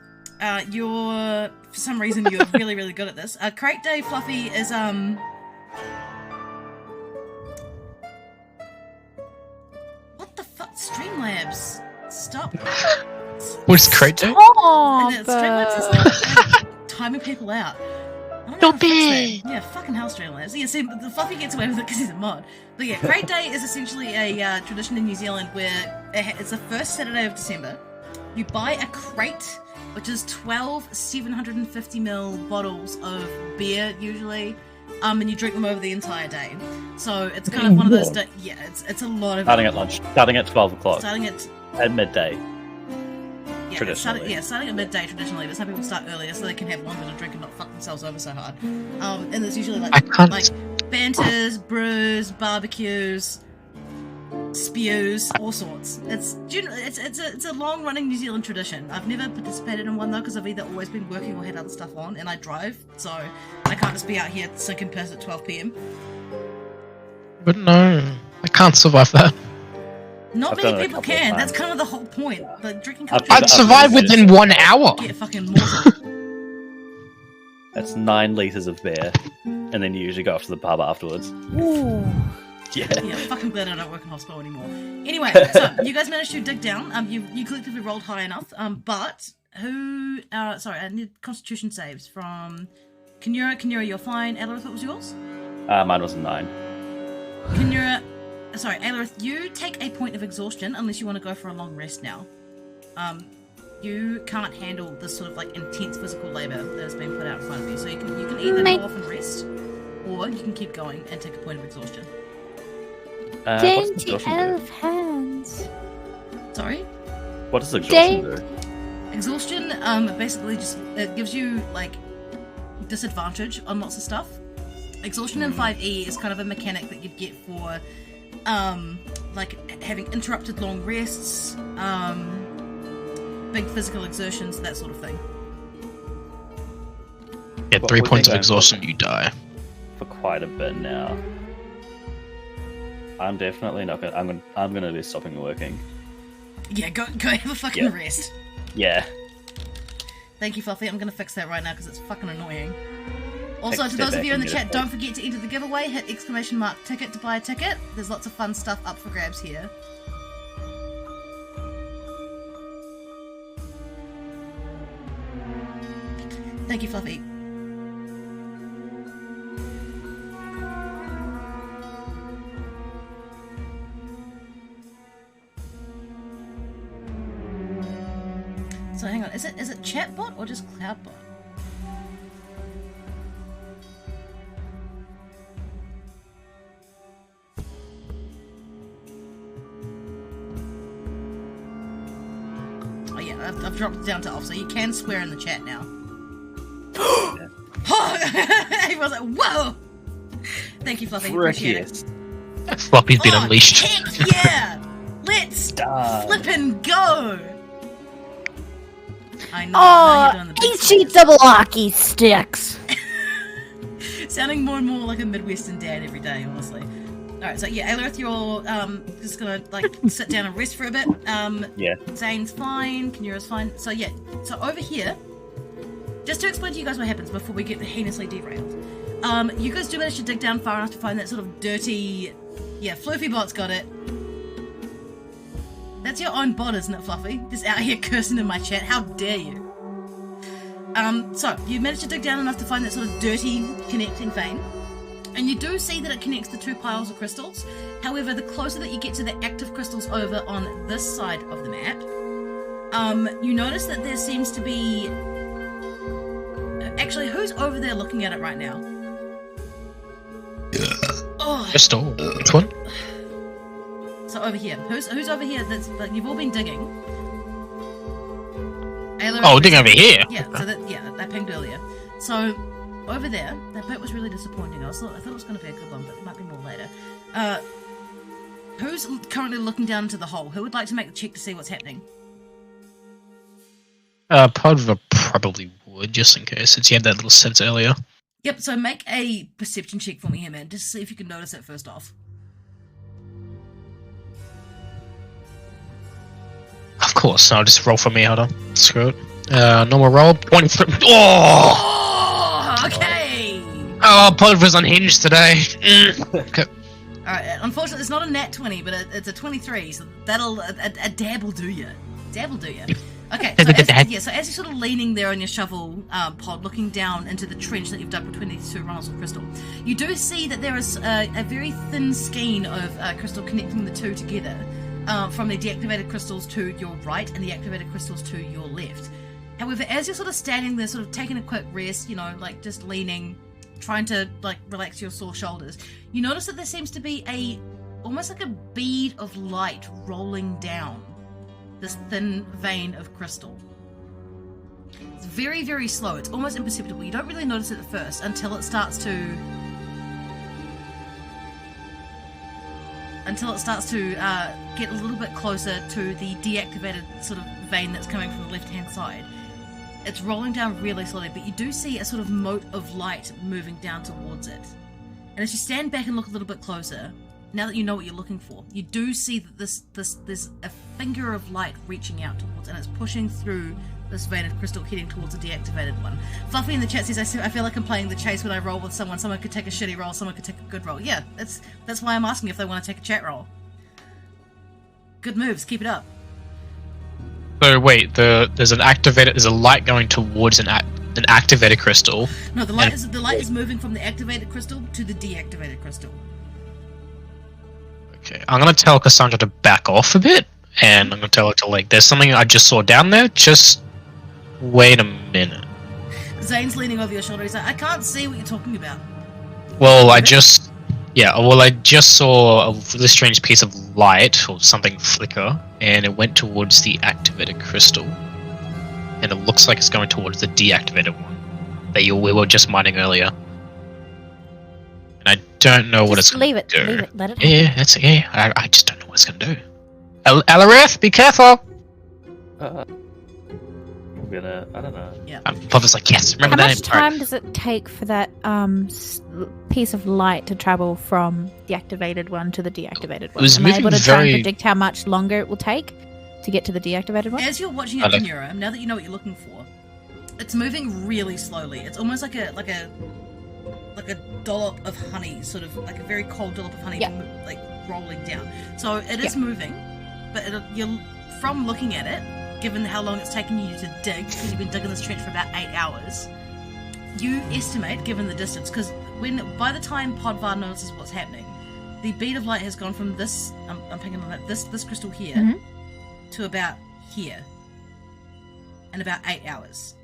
you're for some reason you're really, really good at this. Crate Day, Fluffy, is what the fuck? Streamlabs, stop. What's Crate Day? Oh, Streamlabs is like timing people out. I don't know how to fix that. Yeah, fucking hell, Streamlabs. Yeah, see, the Fluffy gets away with it because he's a mod. But yeah, Crate Day is essentially a tradition in New Zealand where it's the first Saturday of December. You buy a crate, which is 12 750ml bottles of beer, usually, and you drink them over the entire day. So it's kind of one of those yeah, it's a lot of... Starting at lunch. Starting at 12 o'clock. Starting at... At midday. Yeah, Traditionally. starting at midday traditionally, but some people start earlier so they can have longer to drink and not fuck themselves over so hard. And there's usually I can't- like banters, brews, barbecues, spews, all sorts. It's a long running New Zealand tradition. I've never participated in one though because I've either always been working or had other stuff on, and I drive, so I can't just be out here sinking piss at 12 p.m. But no, I can't survive that. Not I've done many it a people couple of can. times. That's kind of the whole point. The drinking I've culture. done I'd survive within 1 hour. Get fucking mortal. That's 9 litres of beer. And then you usually go off to the pub afterwards. Ooh. Yeah. Yeah, fucking glad I don't work in hospital anymore. Anyway, so you guys managed to dig down. You collectively rolled high enough. But who? Sorry, I need Constitution saves from Kinura. Kinura, you're fine. Alarith, what was yours? Mine was a 9. Kinura, sorry, Alarith, you take a point of exhaustion unless you want to go for a long rest now. You can't handle this sort of like intense physical labor that has been put out in front of you. So you can either go off and rest, or you can keep going and take a point of exhaustion. What's Dainty exhaustion do? elf hands. Sorry. What does exhaustion do? Exhaustion, basically just it gives you like disadvantage on lots of stuff. Exhaustion in 5e is kind of a mechanic that you'd get for like having interrupted long rests, big physical exertions, that sort of thing. Yeah, 3 points of exhaustion, you die. For quite a bit now. I'm definitely not gonna. I'm gonna be stopping working. Yeah, go have a fucking rest. Yeah. Thank you, Fluffy. I'm gonna fix that right now because it's fucking annoying. Also, to those of you in the chat, don't forget to enter the giveaway. Hit !ticket to buy a ticket. There's lots of fun stuff up for grabs here. Thank you, Fluffy. So hang on, is it chatbot or just cloudbot? Oh yeah, I've dropped it down to off, so you can swear in the chat now. Everyone's like, whoa! Thank you, Fluffy. Appreciate it. Floppy's been unleashed. Heck yeah! Let's flippin' go! I know. Oh, HE double hockey sticks. Sounding more and more like a Midwestern dad every day, honestly. Alright, so yeah, Aelirith, you're just gonna like sit down and rest for a bit. Yeah. Zane's fine, Kinura's fine. So yeah, so over here, just to explain to you guys what happens before we get heinously derailed. You guys do manage to dig down far enough to find that sort of dirty... Yeah, Floofybot's got it. That's your own bot, isn't it, Fluffy? Just out here cursing in my chat. How dare you? So, you managed to dig down enough to find that sort of dirty connecting vein. And you do see that it connects the 2 piles of crystals. However, the closer that you get to the active crystals over on this side of the map, you notice that there seems to be... Actually, who's over there looking at it right now? Oh. Crystal. Which one? So over here. Who's over here? That's like, you've all been digging. Oh, digging over here. Yeah. So that I pinged earlier. So over there, that bit was really disappointing. I thought it was going to be a good one, but it might be more later. Who's currently looking down into the hole? Who would like to make the check to see what's happening? Podva probably would, just in case, since you had that little sense earlier. Yep. So make a perception check for me here, man. Just to see if you can notice it first off. Of course, I'll just roll for me. Hold on. Screw it. Normal roll. 23. Oh! Okay! Oh, Podva's unhinged today. Okay. Alright, unfortunately it's not a nat 20, but it's a 23, so that'll... A dab will do you. Dab will do you. Okay, so as you're sort of leaning there on your shovel pod, looking down into the trench that you've dug between these 2 runnels of crystal, you do see that there is a very thin skein of crystal connecting the 2 together. From the deactivated crystals to your right and the activated crystals to your left. However, as you're sort of standing there, sort of taking a quick rest, you know, like just leaning, trying to like relax your sore shoulders, you notice that there seems to be almost like a bead of light rolling down this thin vein of crystal. It's very, very slow. It's almost imperceptible. You don't really notice it at first until it starts to get a little bit closer to the deactivated sort of vein that's coming from the left-hand side. It's rolling down really slowly, but you do see a sort of mote of light moving down towards it. And as you stand back and look a little bit closer, now that you know what you're looking for, you do see that there's a finger of light reaching out towards, and it's pushing through this vein of crystal, heading towards a deactivated one. Fluffy in the chat says, I feel like I'm playing the chase when I roll with someone. Someone could take a shitty roll, someone could take a good roll. Yeah, that's why I'm asking if they want to take a chat roll. Good moves, keep it up. So wait, there's a light going towards an activated crystal. No, the light is moving from the activated crystal to the deactivated crystal. Okay, I'm gonna tell Cassandra to back off a bit, and I'm gonna tell her to like, there's something I just saw down there. Just wait a minute. Zane's leaning over your shoulder. He's like, I can't see what you're talking about. Well, I just saw a really strange piece of light or something flicker, and it went towards the activated crystal, and it looks like it's going towards the deactivated one. that we were just mining earlier. And I don't know what it's Just going leave to it. do. Leave it. Let it happen. Yeah, that's I just don't know what it's going to do. Alareth, be careful! I'm gonna. I don't know. Yeah. Pop is like, yes, remember How that much name. Alright. time does it take for that piece of light to travel from the activated one to the deactivated one? was Am I able moving to try and very- predict how much longer it will take to get to the deactivated one? As you're watching it, Nero, now that you know what you're looking for, it's moving really slowly. It's almost like a dollop of honey, sort of like a very cold dollop of honey, Yeah. like rolling down. So it is moving, but you're from looking at it. Given how long it's taken you to dig, because you've been digging this trench for about 8 hours, you estimate, given the distance, because by the time Podvar notices what's happening, the bead of light has gone from this, I'm picking on that, this crystal here, to about here, in about 8 hours.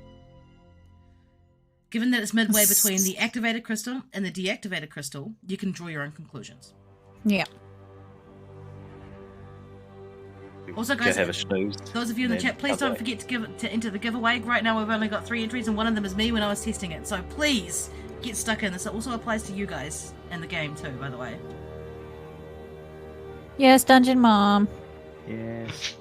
Given that it's midway between the activated crystal and the deactivated crystal, you can draw your own conclusions. Yeah. Also, guys, Go have a snooze. those of you in the chat, please don't forget to enter the giveaway. Right now, we've only got 3 entries, and one of them is me when I was testing it. So please get stuck in. This also applies to you guys in the game too, by the way. Yes, Dungeon Mom. Yes.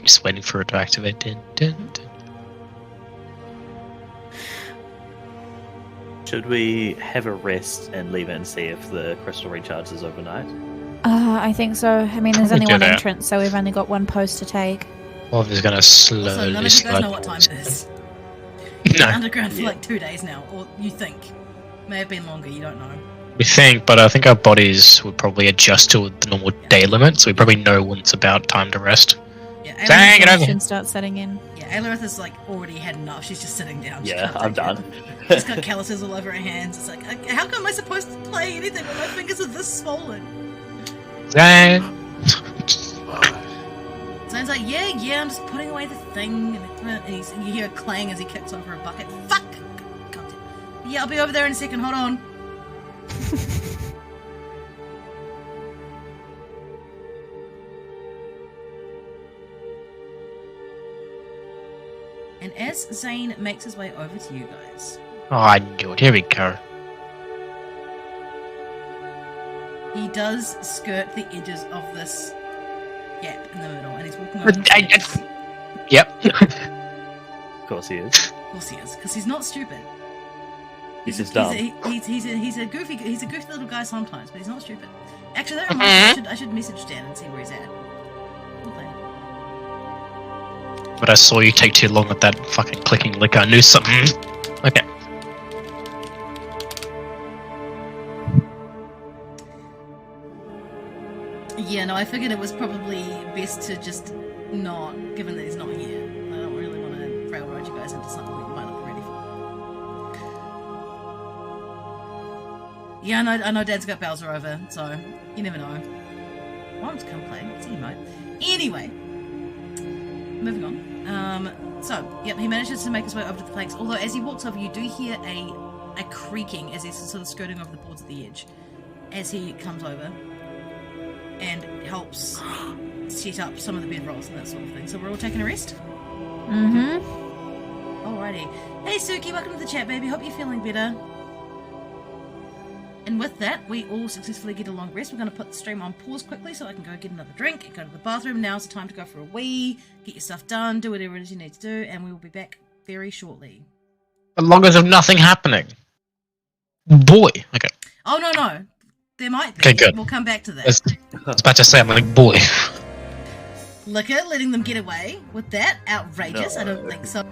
Just waiting for it to activate. Dun, dun, dun. Should we have a rest and leave it and see if the crystal recharges overnight? I think so. I mean, there's only do one that. entrance, so we've only got one post to take. Well, it's going to slowly Also, none of you guys slide know what time towards it is. it. You've been No, underground for like 2 days now, or you think. May have been longer, you don't know. we think, but I think our bodies would probably adjust to the normal day limit, so we probably know when it's about time to rest. Yeah, Dang, get over Soon here. start setting in. Aelarith has like already had enough. She's just sitting down. She Yeah, can't I'm take it. done. She's got calluses all over her hands. It's like, how come am I supposed to play anything when my fingers are this swollen? Dang. Zane's like, yeah, I'm just putting away the thing. And you hear a clang as he kicks over a bucket. Fuck! God damn. Yeah, I'll be over there in a second. Hold on. And as Zane makes his way over to you guys, Oh, I knew it. Here we go. he does skirt the edges of this gap in the middle, and he's walking over. Yep. Of course he is. Of course he is, because he's not stupid. He's just dumb. He's a goofy little guy sometimes, but he's not stupid. Actually, that reminds me, I should message Dan and see where he's at. Okay. But I saw you take too long with that fucking clicking lick. I knew something. Okay. Yeah, no, I figured it was probably best to just not, given that he's not here. I don't really want to railroad you guys into something that you might not be ready for. Yeah, I know Dad's got Bowser over, so you never know. Want him to come play, see you might. Anyway, moving on. So, yep, he manages to make his way over to the planks, although as he walks over, you do hear a creaking as he's sort of skirting over the boards at the edge as he comes over and helps set up some of the bedrolls and that sort of thing. So we're all taking a rest? Mm-hmm. Alrighty. Hey Suki, welcome to the chat, baby. Hope you're feeling better. And with that, we all successfully get a long rest. We're going to put the stream on pause quickly so I can go get another drink and go to the bathroom. Now's the time to go for a wee, get your stuff done, do whatever it is you need to do, and we will be back very shortly. As long as there's nothing happening. Boy. Okay. Oh, no. There might be. Okay, good. We'll come back to that. I was about to say, I'm like, boy. Liquor, letting them get away with that? Outrageous. No. I don't think so.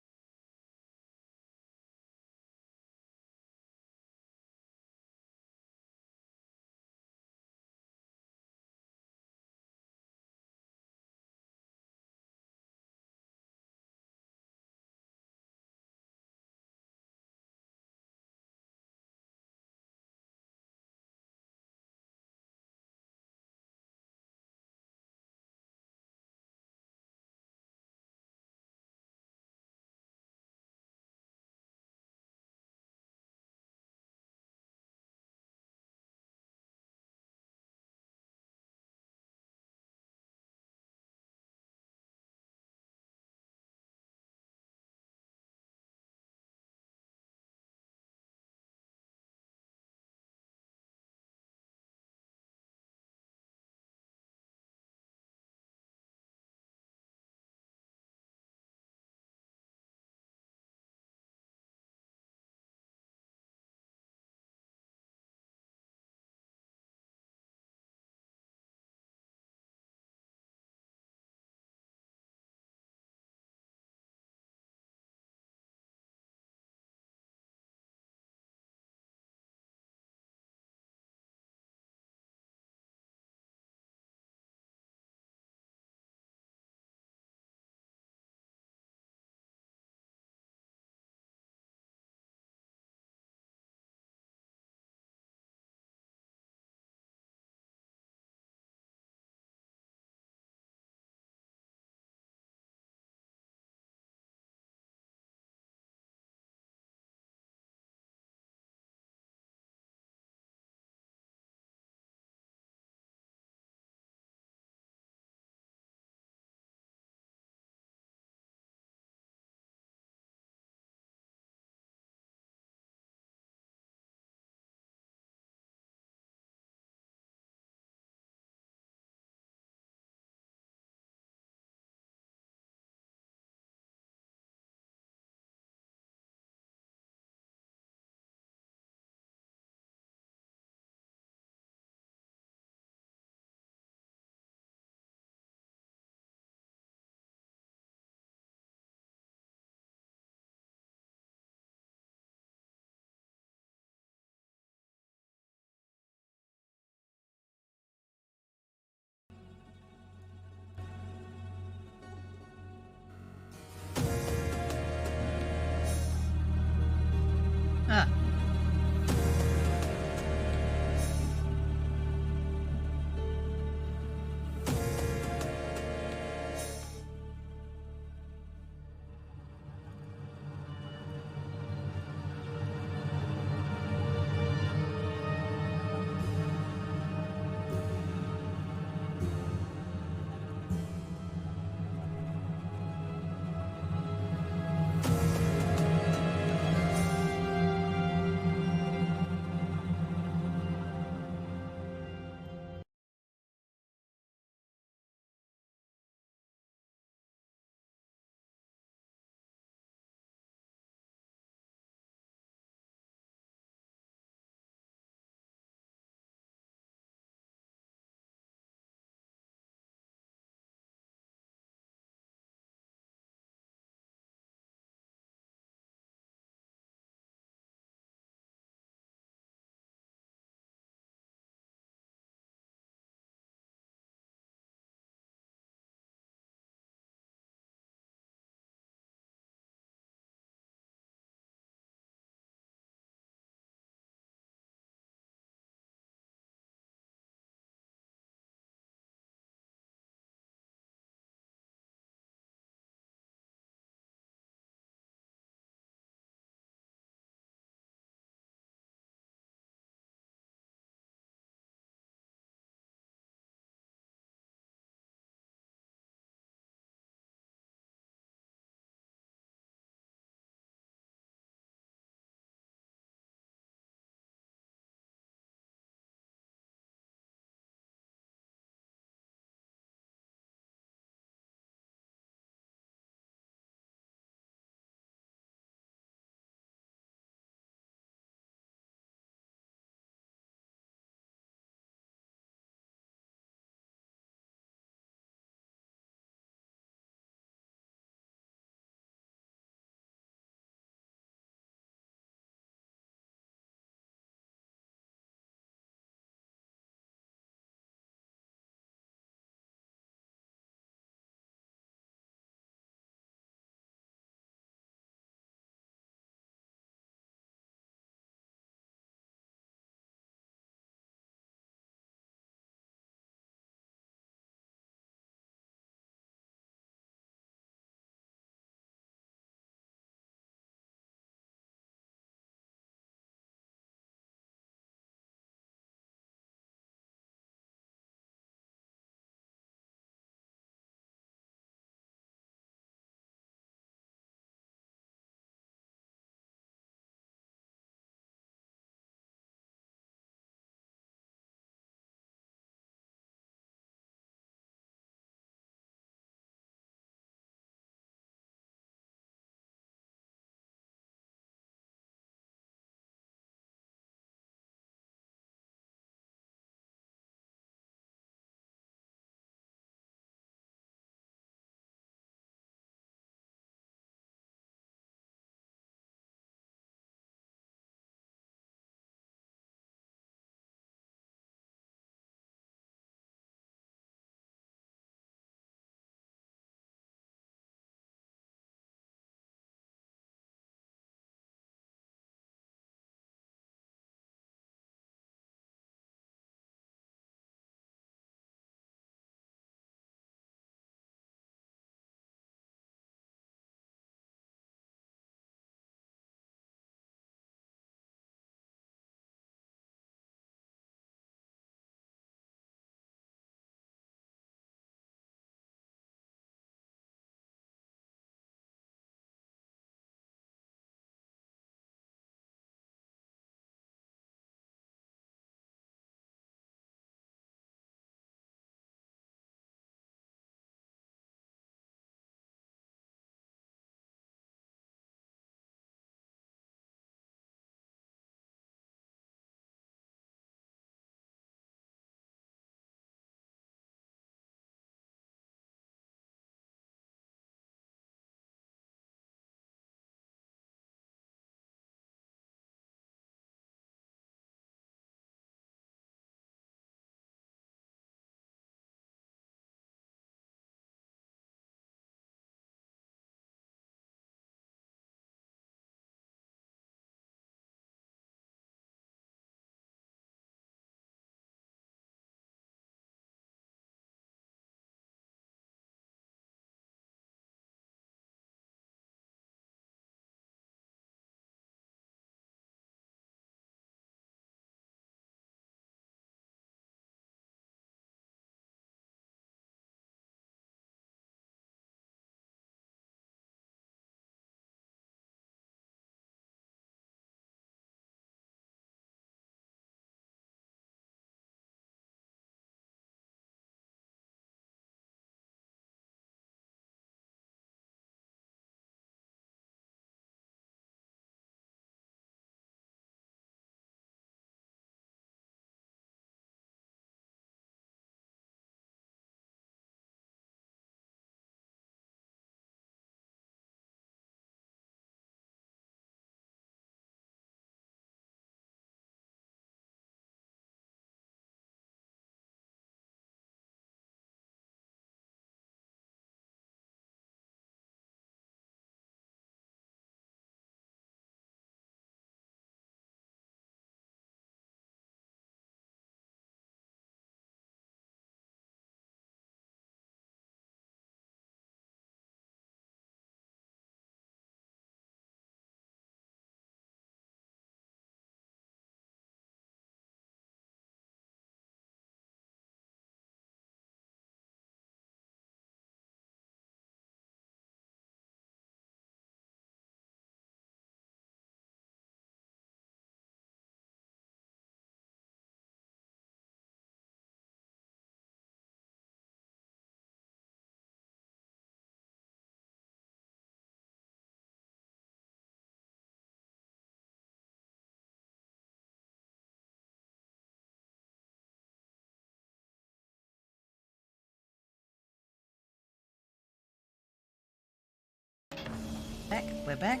We're back.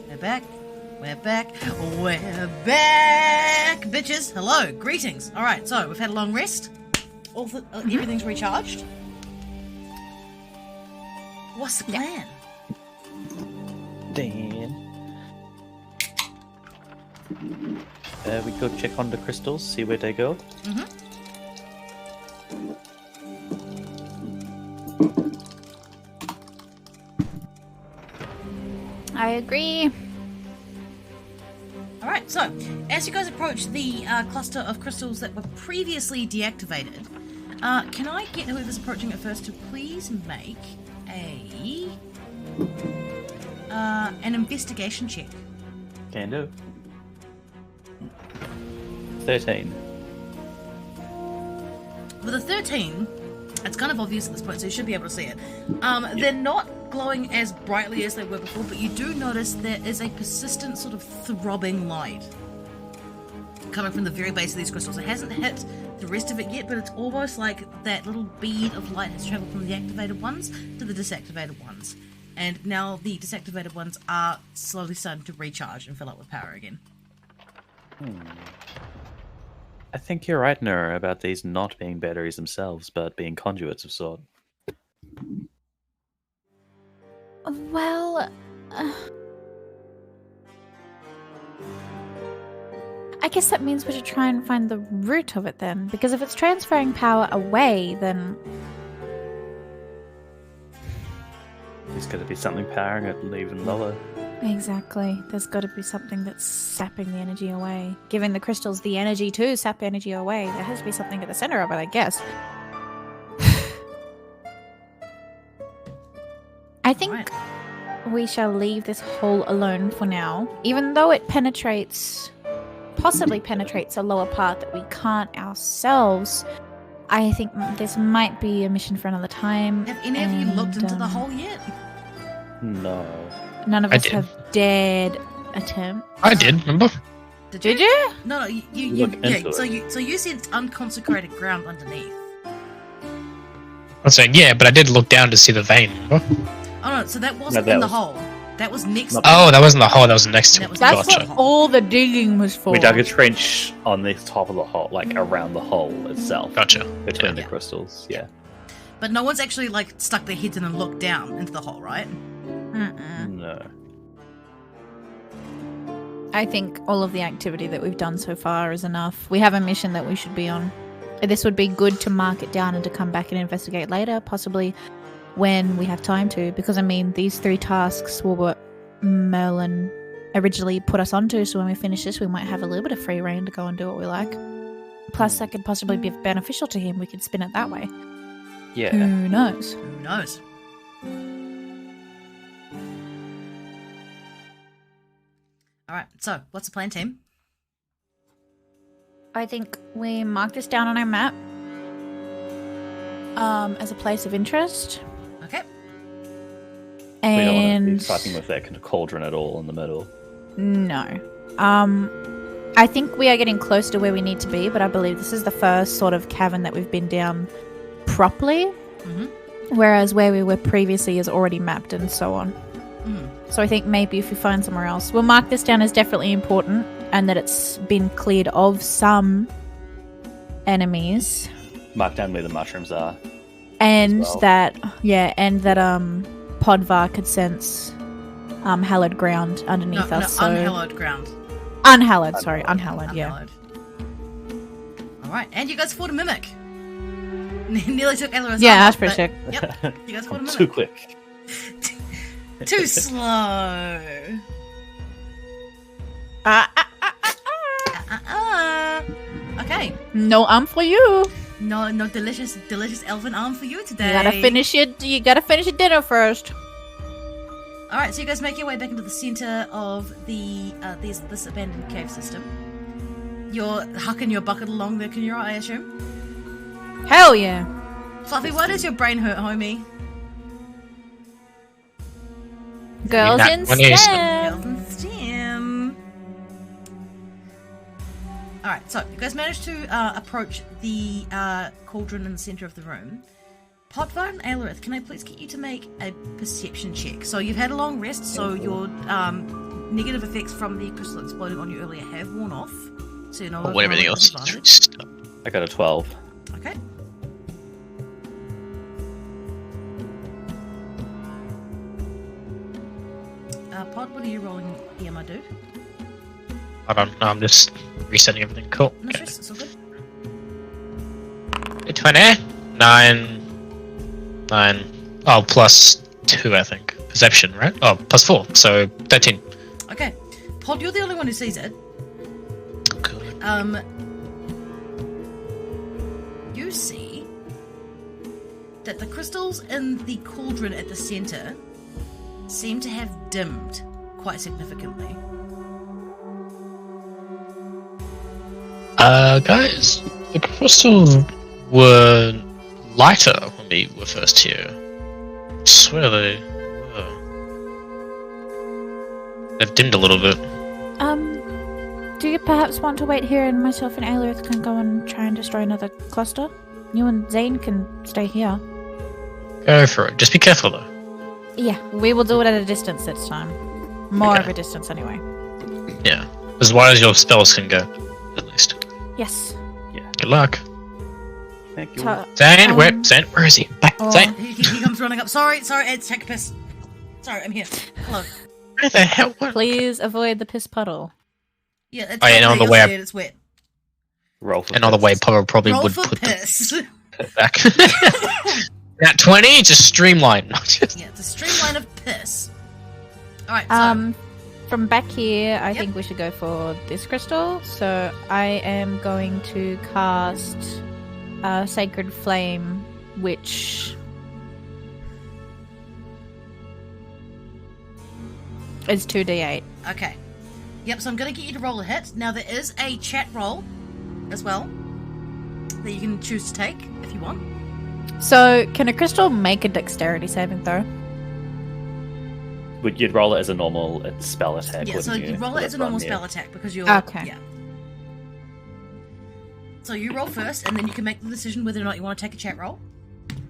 We're back. We're back. We're back, bitches. Hello. Greetings. All right. So we've had a long rest. Everything's recharged. What's the plan? Dan. We go check on the crystals, see where they go. I agree. Alright, so, as you guys approach the cluster of crystals that were previously deactivated, can I get whoever's approaching it first to please make an investigation check? Can do. 13. With a 13, it's kind of obvious at this point, so you should be able to see it. They're not glowing as brightly as they were before, but you do notice there is a persistent sort of throbbing light coming from the very base of these crystals. It hasn't hit the rest of it yet, but it's almost like that little bead of light has traveled from the activated ones to the disactivated ones. And now the disactivated ones are slowly starting to recharge and fill up with power again. I think you're right, Nura, about these not being batteries themselves, but being conduits of sort. Well, I guess that means we should try and find the root of it then, because if it's transferring power away, then There's got to be something powering it even lower. exactly. There's got to be something that's sapping the energy away, giving the crystals the energy to sap energy away. There has to be something at the center of it, I guess. I think we shall leave this hole alone for now, even though it possibly penetrates a lower part that we can't ourselves. I think this might be a mission for another time. Have any of you looked into the hole yet? No. None of I us did. have dared attempt. I did, remember? Did you? No, you Look into it. so you see it's unconsecrated ground underneath. I'm saying, yeah, but I did look down to see the vein, remember? Oh no, so that wasn't that in the was- hole. That was next. Oh, that wasn't the hole, that was next to That it. was That's Gotcha. what all the digging was for. We dug a trench on the top of the hole, like around the hole itself. Gotcha. Between Yeah. the crystals, yeah. But no one's actually like stuck their heads in and looked down into the hole, right? No. I think all of the activity that we've done so far is enough. We have a mission that we should be on. This would be good to mark it down and to come back and investigate later, possibly when we have time to, because I mean, these 3 tasks were what Merlin originally put us onto, so when we finish this, we might have a little bit of free reign to go and do what we like. Plus, that could possibly be beneficial to him. We could spin it that way. Yeah. Who knows? Who knows? Alright, so what's the plan, team? I think we mark this down on our map as a place of interest. Okay. We don't want to be And fucking with that kind of cauldron at all in the middle. no. I think we are getting close to where we need to be, but I believe this is the first sort of cavern that we've been down properly. Whereas where we were previously is already mapped and so on. So I think maybe if we find somewhere else, we'll mark this down as definitely important and that it's been cleared of some enemies. Mark down where the mushrooms are. And Well. that Podvar could sense hallowed ground underneath us. So unhallowed ground. unhallowed, sorry, unhallowed, yeah. Unhallowed. Alright, and you guys fought a mimic. Nearly took Elra's Yeah, arm that's off, pretty but- sick. Yep, you guys fought a Too mimic. quick. Too slow. Okay. No arm for you. No delicious elven arm for you today. You gotta finish your dinner first. Alright, so you guys make your way back into the center of the this abandoned cave system. You're hucking your bucket along there, Kinura, I assume? Hell yeah. Fluffy, why does your brain hurt, homie? Girls that in one is- STEM. Girls in STEM. Alright, so you guys managed to approach the cauldron in the center of the room. Podvar and Aelorith, can I please get you to make a perception check? So you've had a long rest, so your negative effects from the crystal exploding on you earlier have worn off. So you know Or everything else. I got a 12. Okay. Pod, what are you rolling here, my dude? Hold on, no, I'm just resetting everything. Cool. No stress, it's all good. 20. 9. Oh, plus 2, I think. Perception, right? Oh, plus 4, so 13. Okay. Pod, you're the only one who sees it. Good. You see that the crystals in the cauldron at the center seem to have dimmed quite significantly. Guys, the crystals were lighter when we were first here. I swear they were. They've dimmed a little bit. Do you perhaps want to wait here and myself and Aelorith can go and try and destroy another cluster? You and Zane can stay here. Go for it. Just be careful though. Yeah, we will do it at a distance this time. More Okay. of a distance anyway. Yeah. As wide as your spells can go, at least. Yes. Good luck. Thank you. Zane, where is he? Back. Oh. Zane. He comes running up. Sorry, Ed, take a piss. Sorry, I'm here. Hello. Where the hell? What? Please avoid the piss puddle. Yeah, it's Oh, yeah, and on the way up- it's wet. Roll for Another piss. way, Papa probably Roll would for put piss. the back. At 20, just streamline. Yeah, it's a streamline of piss. Alright, so From back here, I think we should go for this crystal. So I am going to cast Sacred Flame, which is 2d8. okay. Yep, so I'm gonna get you to roll a hit. Now there is a chat roll as well that you can choose to take if you want. So can a crystal make a dexterity saving throw? You'd roll it as a normal spell attack, Yeah, so wouldn't you roll For it as a this one, normal yeah. spell attack because you're Okay. Yeah. So you roll first, and then you can make the decision whether or not you want to take a chat roll.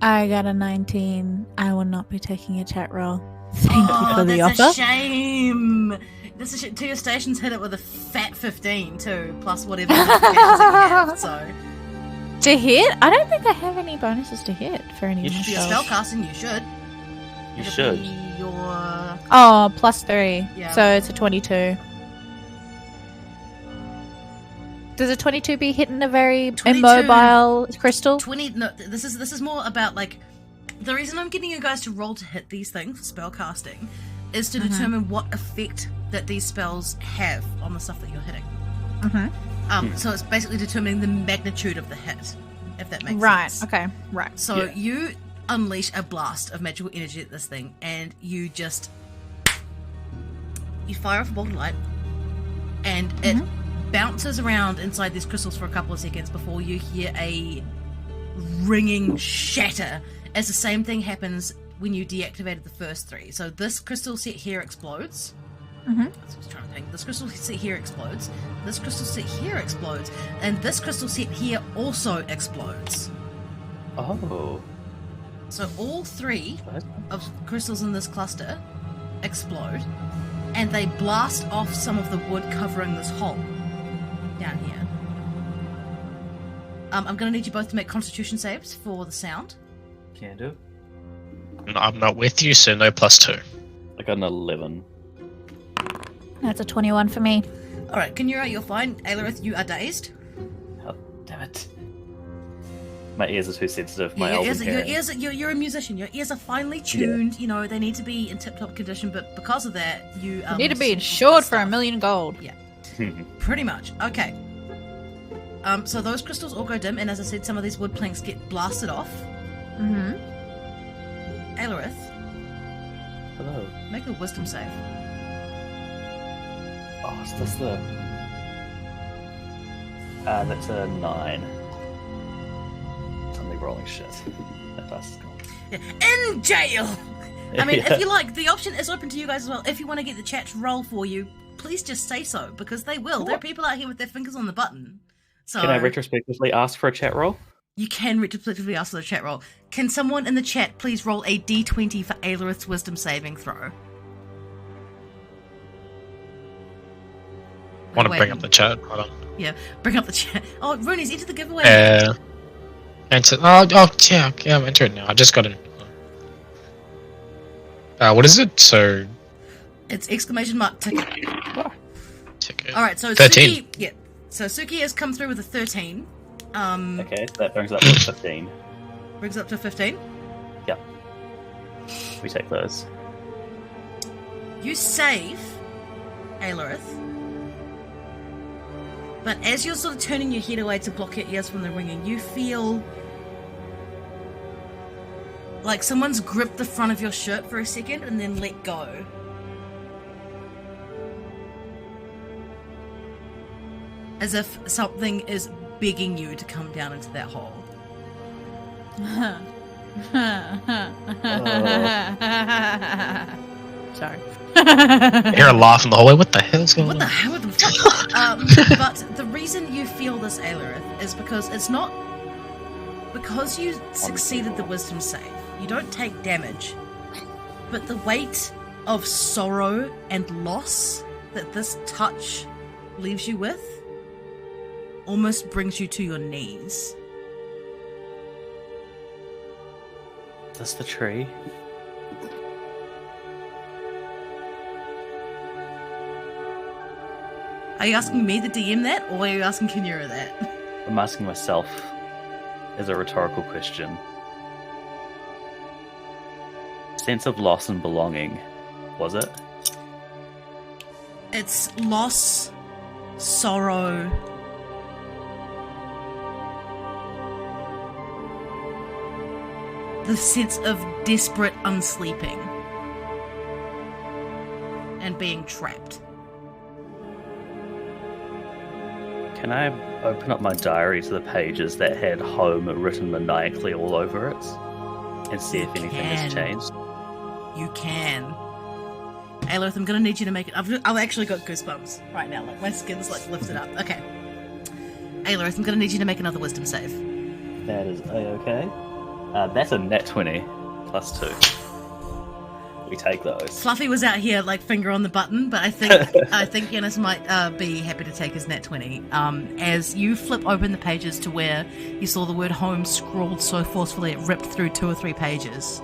I got a 19. I will not be taking a chat roll. Thank you for the that's offer. a shame. This is to your stations hit it with a fat 15 too, plus whatever bonuses you have. So To hit? I don't think I have any bonuses to hit for any of You my for your spells. spellcasting, you should. You It'll should. be your Oh, plus 3. Yeah. So it's a 22. Does a 22 be hitting a very 22 immobile crystal? 20. No, this is more about like the reason I'm getting you guys to roll to hit these things, spellcasting, is to determine what effect that these spells have on the stuff that you're hitting. So it's basically determining the magnitude of the hit, if that makes Right, sense. okay, right. So Yeah. you unleash a blast of magical energy at this thing, and you fire off a bolt of light, and it bounces around inside these crystals for a couple of seconds before you hear a ringing shatter as the same thing happens when you deactivated the first 3. So this crystal set here explodes. That's what I was trying to think. This crystal set here explodes. This crystal set here explodes. And this crystal set here also explodes. Oh. So all 3 of crystals in this cluster explode, and they blast off some of the wood covering this hole down here. I'm going to need you both to make Constitution saves for the sound. Can do. I'm not with you, so no plus 2. I got an 11. That's a 21 for me. All right, Kinura, you're fine. Aelorith, you are dazed. Oh, damn it. My ears are too sensitive. Your My ears, elven you're a musician. Your ears are finely tuned. You know they need to be in tip-top condition, but because of that, you Need to be sort of insured for stuff. $1 million gold. hearing. Pretty much. Okay. So those crystals all go dim, and as I said, some of these wood planks get blasted off. Mm-hmm. Aelorith, Hello. make a wisdom save. Oh, is this the... that's a 9. Suddenly rolling shit. That dice is gone. Yeah. In jail! I mean, Yeah. if you like, the option is open to you guys as well. If you want to get the chat to roll for you, please just say so, because they will. There are people out here with their fingers on the button. So Can I retrospectively ask for a chat roll? You can retrospectively ask for the chat roll. Can someone in the chat please roll a d20 for Aelorith's wisdom saving throw? I want to bring up the chat. Hold on. Yeah, bring up the chat. Oh, Rooney's entered the giveaway. Enter. Yeah, I'm entering now. I just got in. What is it? So. It's exclamation mark ticket. Ticket. All right, so 13. Suki, yeah. So Suki has come through with a 13. Okay, so that brings up to 15. Brings up to 15. Yep. We take those. You save Aelorith, but as you're sort of turning your head away to block your ears from the ringing, you feel like someone's gripped the front of your shirt for a second and then let go. As if something is begging you to come down into that hole. Sorry. I hear a laugh in the hallway. What the hell's going on? What the hell? What the fuck? But the reason you feel this, Aelorith, is because it's not... Because you succeeded the wisdom save, you don't take damage. But the weight of sorrow and loss that this touch leaves you with almost brings you to your knees. Is this the tree? Are you asking me, the DM, that, or are you asking Kinura that? I'm asking myself as a rhetorical question. Sense of loss and belonging, was it? It's loss, sorrow, the sense of desperate unsleeping and being trapped. Can I open up my diary to the pages that had home written maniacally all over it and see if anything has changed? You can. Aelorith, I'm gonna need you to make it. I've actually got goosebumps right now. Like my skin's like lifted up. Okay. Aelorith, I'm gonna need you to make another wisdom save. That is okay. That's a net 20 plus 2. We take those. Fluffy was out here like finger on the button, but I think Yanis might be happy to take his nat 20. As you flip open the pages to where you saw the word home scrawled so forcefully it ripped through 2 or 3 pages.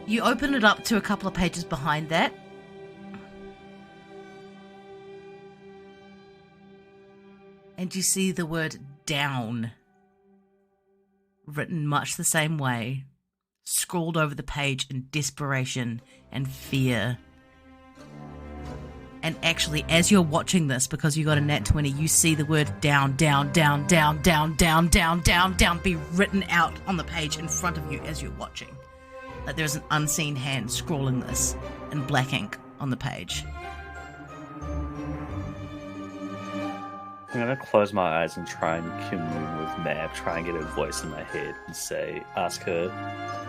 You open it up to a couple of pages behind that. And you see the word down written much the same way, scrawled over the page in desperation and fear. And actually, as you're watching this, because you got a nat 20, you see the word down, down, down, down, down, down, down, down, down be written out on the page in front of you as you're watching. Like there's an unseen hand scrawling this in black ink on the page. I'm gonna close my eyes and try and commune with Mab, try and get her voice in my head and say, ask her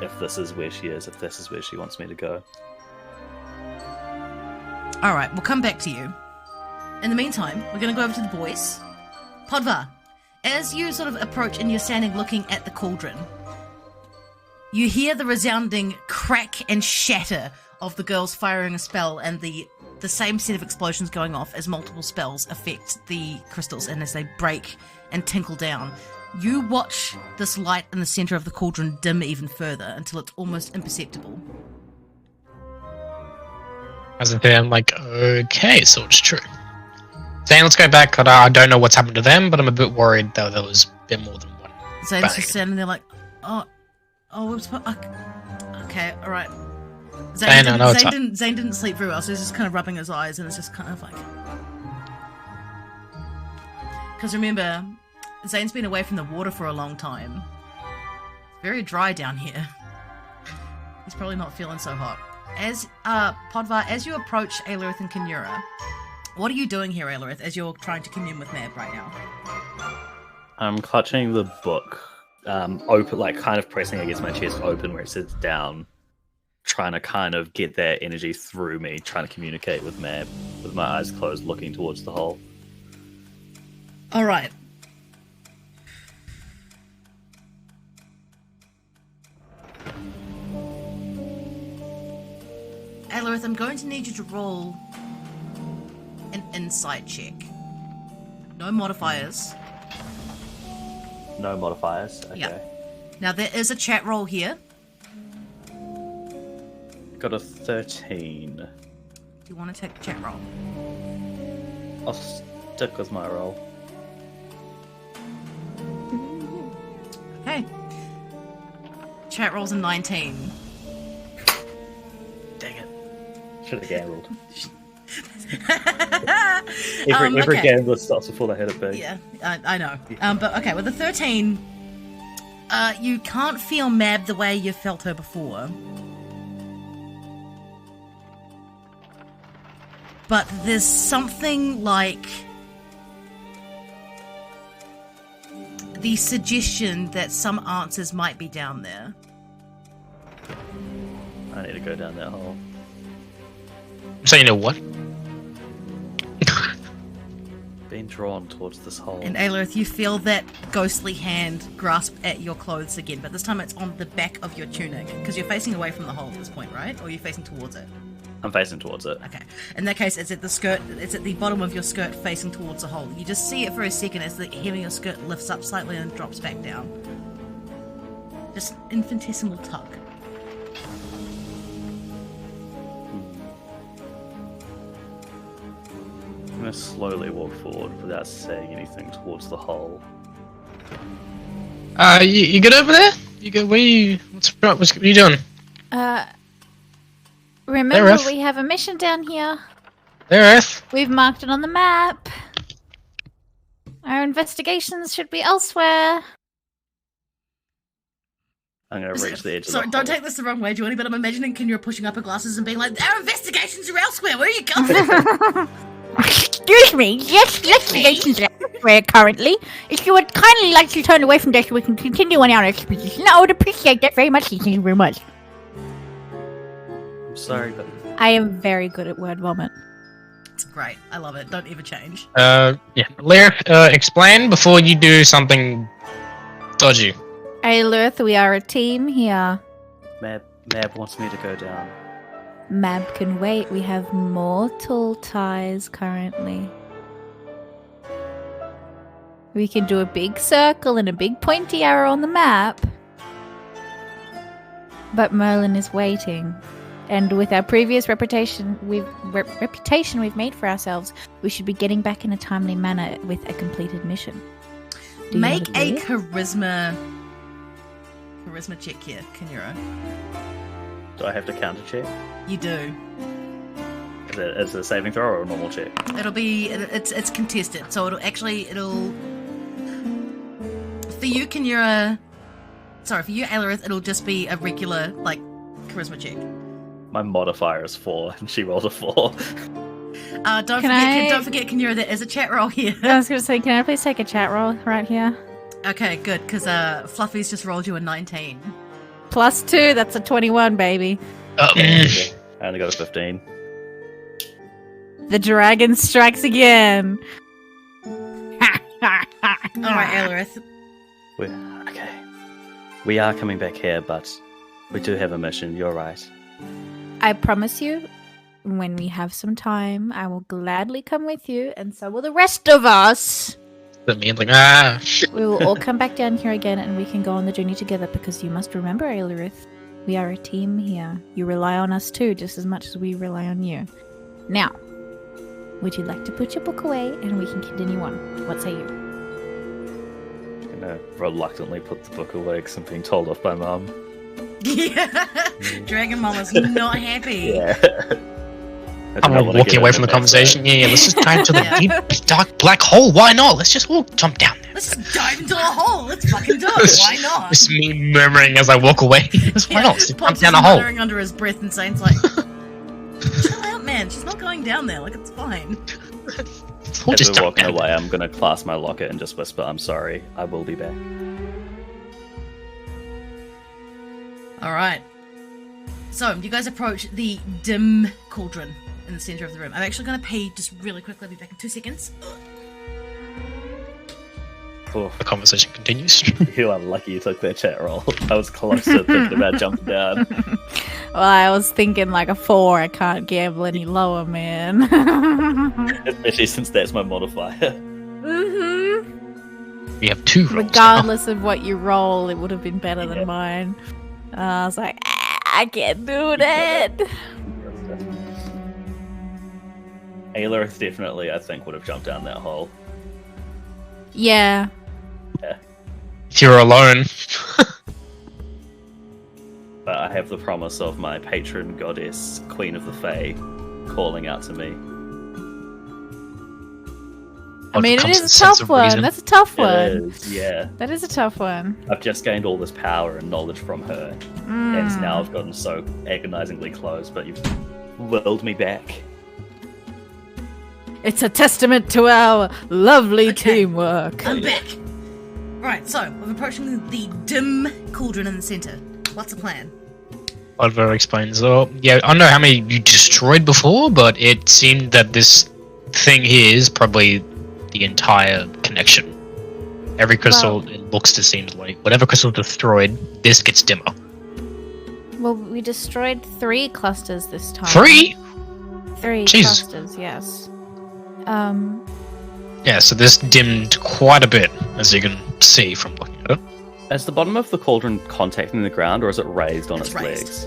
if this is where she is, if this is where she wants me to go. Alright, we'll come back to you. In the meantime, we're gonna go over to the boys. Podvar, as you sort of approach and you're standing looking at the cauldron, you hear the resounding crack and shatter of the girls firing a spell and the same set of explosions going off as multiple spells affect the crystals, and as they break and tinkle down, you watch this light in the center of the cauldron dim even further until it's almost imperceptible. As I say, I'm like, okay, so it's true. Zane, let's go back. I don't know what's happened to them, but I'm a bit worried that there was a bit more than one. Zane's just standing there like, okay, alright. Zane didn't sleep very well, so he's just kind of rubbing his eyes, and it's just kind of like... Because remember, Zane's been away from the water for a long time. It's very dry down here. He's probably not feeling so hot. As, Podvar, as you approach Aelorith and Kinura, what are you doing here, Aelorith, as you're trying to commune with Mab right now? I'm clutching the book, open, like kind of pressing against my chest open where it sits down, trying to kind of get that energy through me, trying to communicate with Mab with my eyes closed, looking towards the hole. All right. Alarith, I'm going to need you to roll an insight check. No modifiers. No modifiers. Okay. Yeah. Now there is a chat roll here. Got a 13. Do you want to take the chat roll? I'll stick with my roll. Okay. Chat roll's a 19. Dang it. Should have gambled. Every Okay. gambler starts before they hit it big. Yeah, I know. But okay, with the 13, you can't feel Mab the way you felt her before. But there's something like the suggestion that some answers might be down there. I need to go down that hole. So you know what? Being drawn towards this hole. And Aelirith, you feel that ghostly hand grasp at your clothes again, but this time it's on the back of your tunic, because you're facing away from the hole at this point, right? Or are you facing towards it? I'm facing towards it. Okay. In that case, it's at the skirt. It's at the bottom of your skirt, facing towards the hole. You just see it for a second as the hem of your skirt lifts up slightly and drops back down. Just infinitesimal tug. I'm going to slowly walk forward without saying anything towards the hole. You good over there? You good? What are you doing? Remember, Earth. we have a mission down here. There, Earth. We've marked it on the map. Our investigations should be elsewhere. I'm going to reach the edge of Sorry, the don't hole. take this the wrong way, Johnny, but I'm imagining Kinyra pushing up her glasses and being like, "Our investigations are elsewhere. Where are you going?" Excuse me, yes, investigations are elsewhere currently. If you would kindly like to turn away from this, we can continue on our expedition. I would appreciate that very much. Thank you very much. I'm sorry, but I am very good at word vomit. It's great. I love it. Don't ever change. Yeah. Lear, explain before you do something dodgy. Aelirth, we are a team here. Mab wants me to go down. Mab can wait. We have mortal ties currently. We can do a big circle and a big pointy arrow on the map. But Merlin is waiting. And with our previous reputation we've made for ourselves, we should be getting back in a timely manner with a completed mission. Do you Make not a agree? charisma check here, Kinyra. Do I have to counter check? You do. Is it a saving throw or a normal check? It's contested, so it'll for you, Kinyra. Sorry, for you, Aelirith, it'll just be a regular charisma check. My modifier is 4, and she rolled a 4. Don't forget, Kinyra, there is a chat roll here. I was going to say, can I please take a chat roll right here? Okay, good, because Fluffy's just rolled you a 19. +2, that's a 21, baby. I only got a 15. The dragon strikes again. Alright, Aelirith. Okay. We are coming back here, but we do have a mission. You're right. I promise you, when we have some time, I will gladly come with you, and so will the rest of us. That means We will all come back down here again, and we can go on the journey together, because you must remember, Aelirith, we are a team here. You rely on us too, just as much as we rely on you. Now, would you like to put your book away, and we can continue on? What say you? I'm gonna reluctantly put the book away because I'm being told off by Mum. Yeah, Dragon Mama's not happy. Yeah. I'm walking away from the conversation. Yeah, let's just dive into the Yeah. deep, dark, black hole. Why not? Let's just all jump down there. Let's just dive into a hole. Let's fucking do it. Why not? It's me murmuring as I walk away. Why not? Let's just jump Pops down is a hole. muttering under his breath and saying, chill out, man. She's not going down there. It's fine. We'll As just we're jump walking down. away, I'm gonna clasp my locket and just whisper, "I'm sorry. I will be back." All right. So, you guys approach the dim cauldron in the center of the room. I'm actually going to pee just really quickly. I'll be back in 2 seconds. The conversation continues. You are lucky you took that chat roll. I was close to thinking about jumping down. Well, I was thinking like a 4. I can't gamble any lower, man. Especially since that's my modifier. We have 2 rolls now. Regardless of what you roll, it would have been better than mine. I was like, I can't do that. Ayla definitely, I think, would have jumped down that hole. Yeah. If you're alone. But I have the promise of my patron goddess, Queen of the Fae, calling out to me. I mean, it is a tough one. That's a tough one. It is, yeah. That is a tough one. I've just gained all this power and knowledge from her, and now I've gotten so agonizingly close, but you've willed me back. It's a testament to our lovely teamwork. I'm back. Right, so we're approaching the dim cauldron in the center. What's the plan? Oliver explains, I don't know how many you destroyed before, but it seemed that this thing here is probably the entire connection. Every crystal, it looks to seem like whatever crystal destroyed, this gets dimmer. Well, we destroyed 3 clusters this time. 3? 3 Jesus. clusters, yes. Yeah, so this dimmed quite a bit, as you can see from looking at it. Is the bottom of the cauldron contacting the ground, or is it raised on its raised. legs?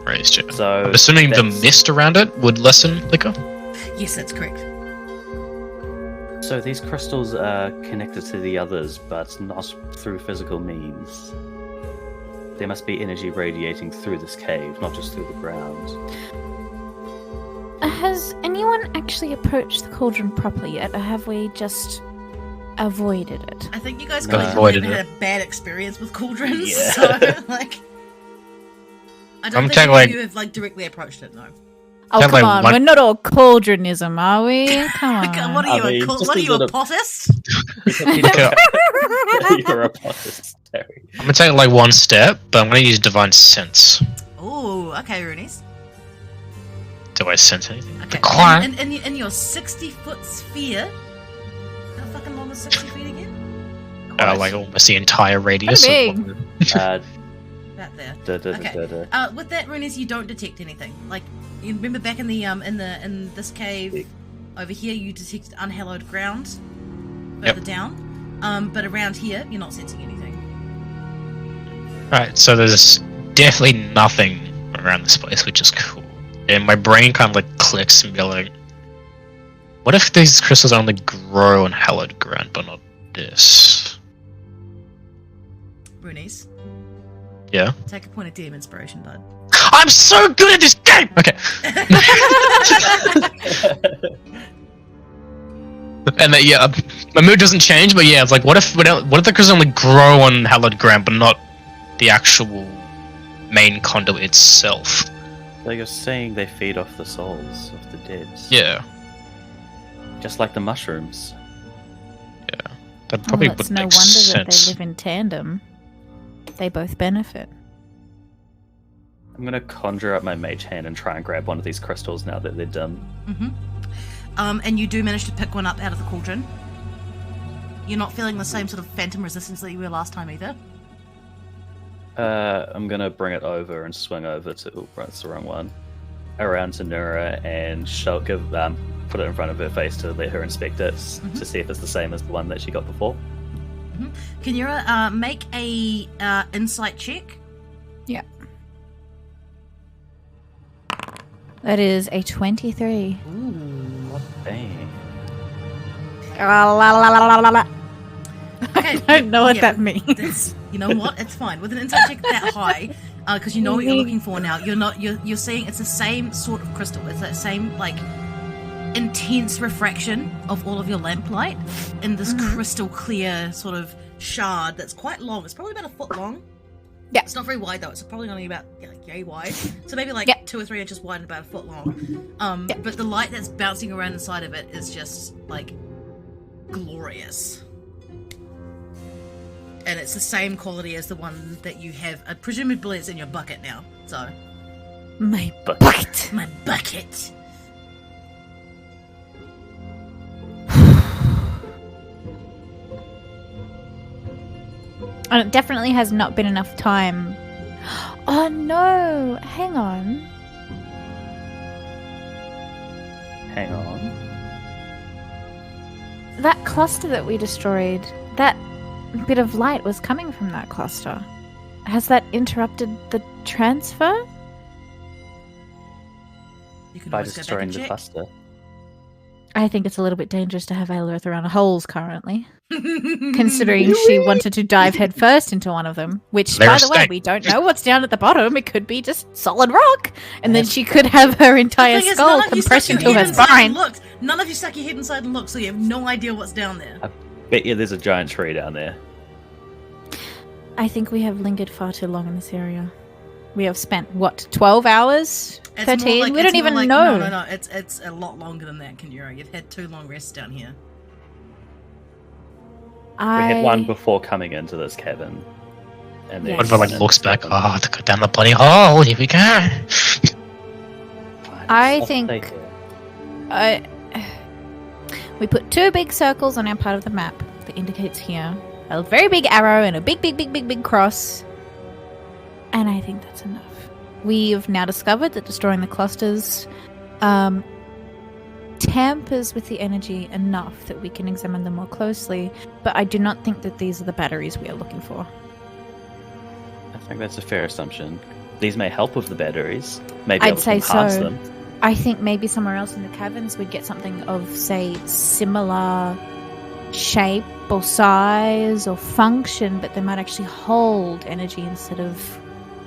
Raised, yeah. So I'm assuming the that's- mist around it would lessen liquor. Yes, that's correct. So these crystals are connected to the others, but not through physical means. There must be energy radiating through this cave, not just through the ground. Has anyone actually approached the cauldron properly yet, or have we just avoided it? I think you guys No. collectively Avoided had a bad experience with cauldrons, Yeah. so like, I don't I'm think taking, any of like- you have like directly approached it. No. Oh, Sounds come like on. one- We're not all cauldronism, are we? Come on. What are you? I mean, What just are a you? A little- potus? You're a polysterry. I'm gonna take like one step, but I'm gonna use Divine Sense. Oh, okay, Roonies. Do I sense anything? Okay. The choir? In your 60-foot sphere, how fucking long is 60 feet again? Like almost the entire radius. Pretty of- About there. Okay. With that, Roonies, you don't detect anything. Like, you remember back in the in this cave over here, you detected unhallowed ground further down. But around here, you're not sensing anything. Right, so there's definitely nothing around this place, which is cool. And my brain kind of like clicks and be like, what if these crystals only grow on hallowed ground, but not this? Roonies, Yeah. take a point of DM inspiration, bud. I'm so good at this game! Okay. And then, yeah, my mood doesn't change, but yeah, it's like, what if the crystals only grow on hallowed ground, but not the actual main conduit itself? So you're saying they feed off the souls of the dead? Yeah. Just like the mushrooms. That probably Well, it's would no make wonder that sense. they live in tandem. They both benefit. I'm gonna conjure up my mage hand and try and grab one of these crystals now that they're dim. And you do manage to pick one up out of the cauldron. You're not feeling the same sort of phantom resistance that you were last time either. I'm gonna bring it over and swing over to. Oh, that's the wrong one. Around to Nura and put it in front of her face to let her inspect it to see if it's the same as the one that she got before. Can you make a insight check? Yeah. That is a 23. Dang. Okay, I don't know what yeah, that means. You know what? It's fine. With an insight check that high, because you know what you're looking for now. You're seeing it's the same sort of crystal. It's that same like intense refraction of all of your lamplight in this crystal clear sort of shard that's quite long. It's probably about a foot long. Yeah. It's not very wide though. It's probably only about yay wide. So maybe like 2 or 3 inches wide and about a foot long. But the light that's bouncing around inside of it is just like glorious. And it's the same quality as the one that you have. Presumably it's in your bucket now. So My bucket. my bucket. And it definitely has not been enough time. Oh no! Hang on. Hang on. That cluster that we destroyed, that bit of light was coming from that cluster. Has that interrupted the transfer? You can By always go back destroying and the check. cluster. I think it's a little bit dangerous to have Aelirith around holes currently, considering she wanted to dive headfirst into one of them. Which, by the way, Mistake. we don't know what's down at the bottom. It could be just solid rock, and then she could have her entire The thing is, skull none of you compressed stuck your into her head inside and spine. looked. None of you stuck your head inside and looked, so you have no idea what's down there. Bet you there's a giant tree down there. I think we have lingered far too long in this area. We have spent, what, 12 hours? It's 13? more like- We it's don't more even like- know. No. It's a lot longer than that, Kendura. You've had 2 long rests down here. We had one before coming into this cabin. And then Yes. Podva like looks back. Oh, to go down the bloody hole. Here we go. Fine, I I'll think- stay here. We put 2 big circles on our part of the map that indicates here. A very big arrow and a big cross. And I think that's enough. We've now discovered that destroying the clusters tampers with the energy enough that we can examine them more closely, but I do not think that these are the batteries we are looking for. I think that's a fair assumption. These may help with the batteries. Maybe I'd able to say enhance so. them. I think maybe somewhere else in the caverns we'd get something of, say, similar shape or size or function, but they might actually hold energy instead of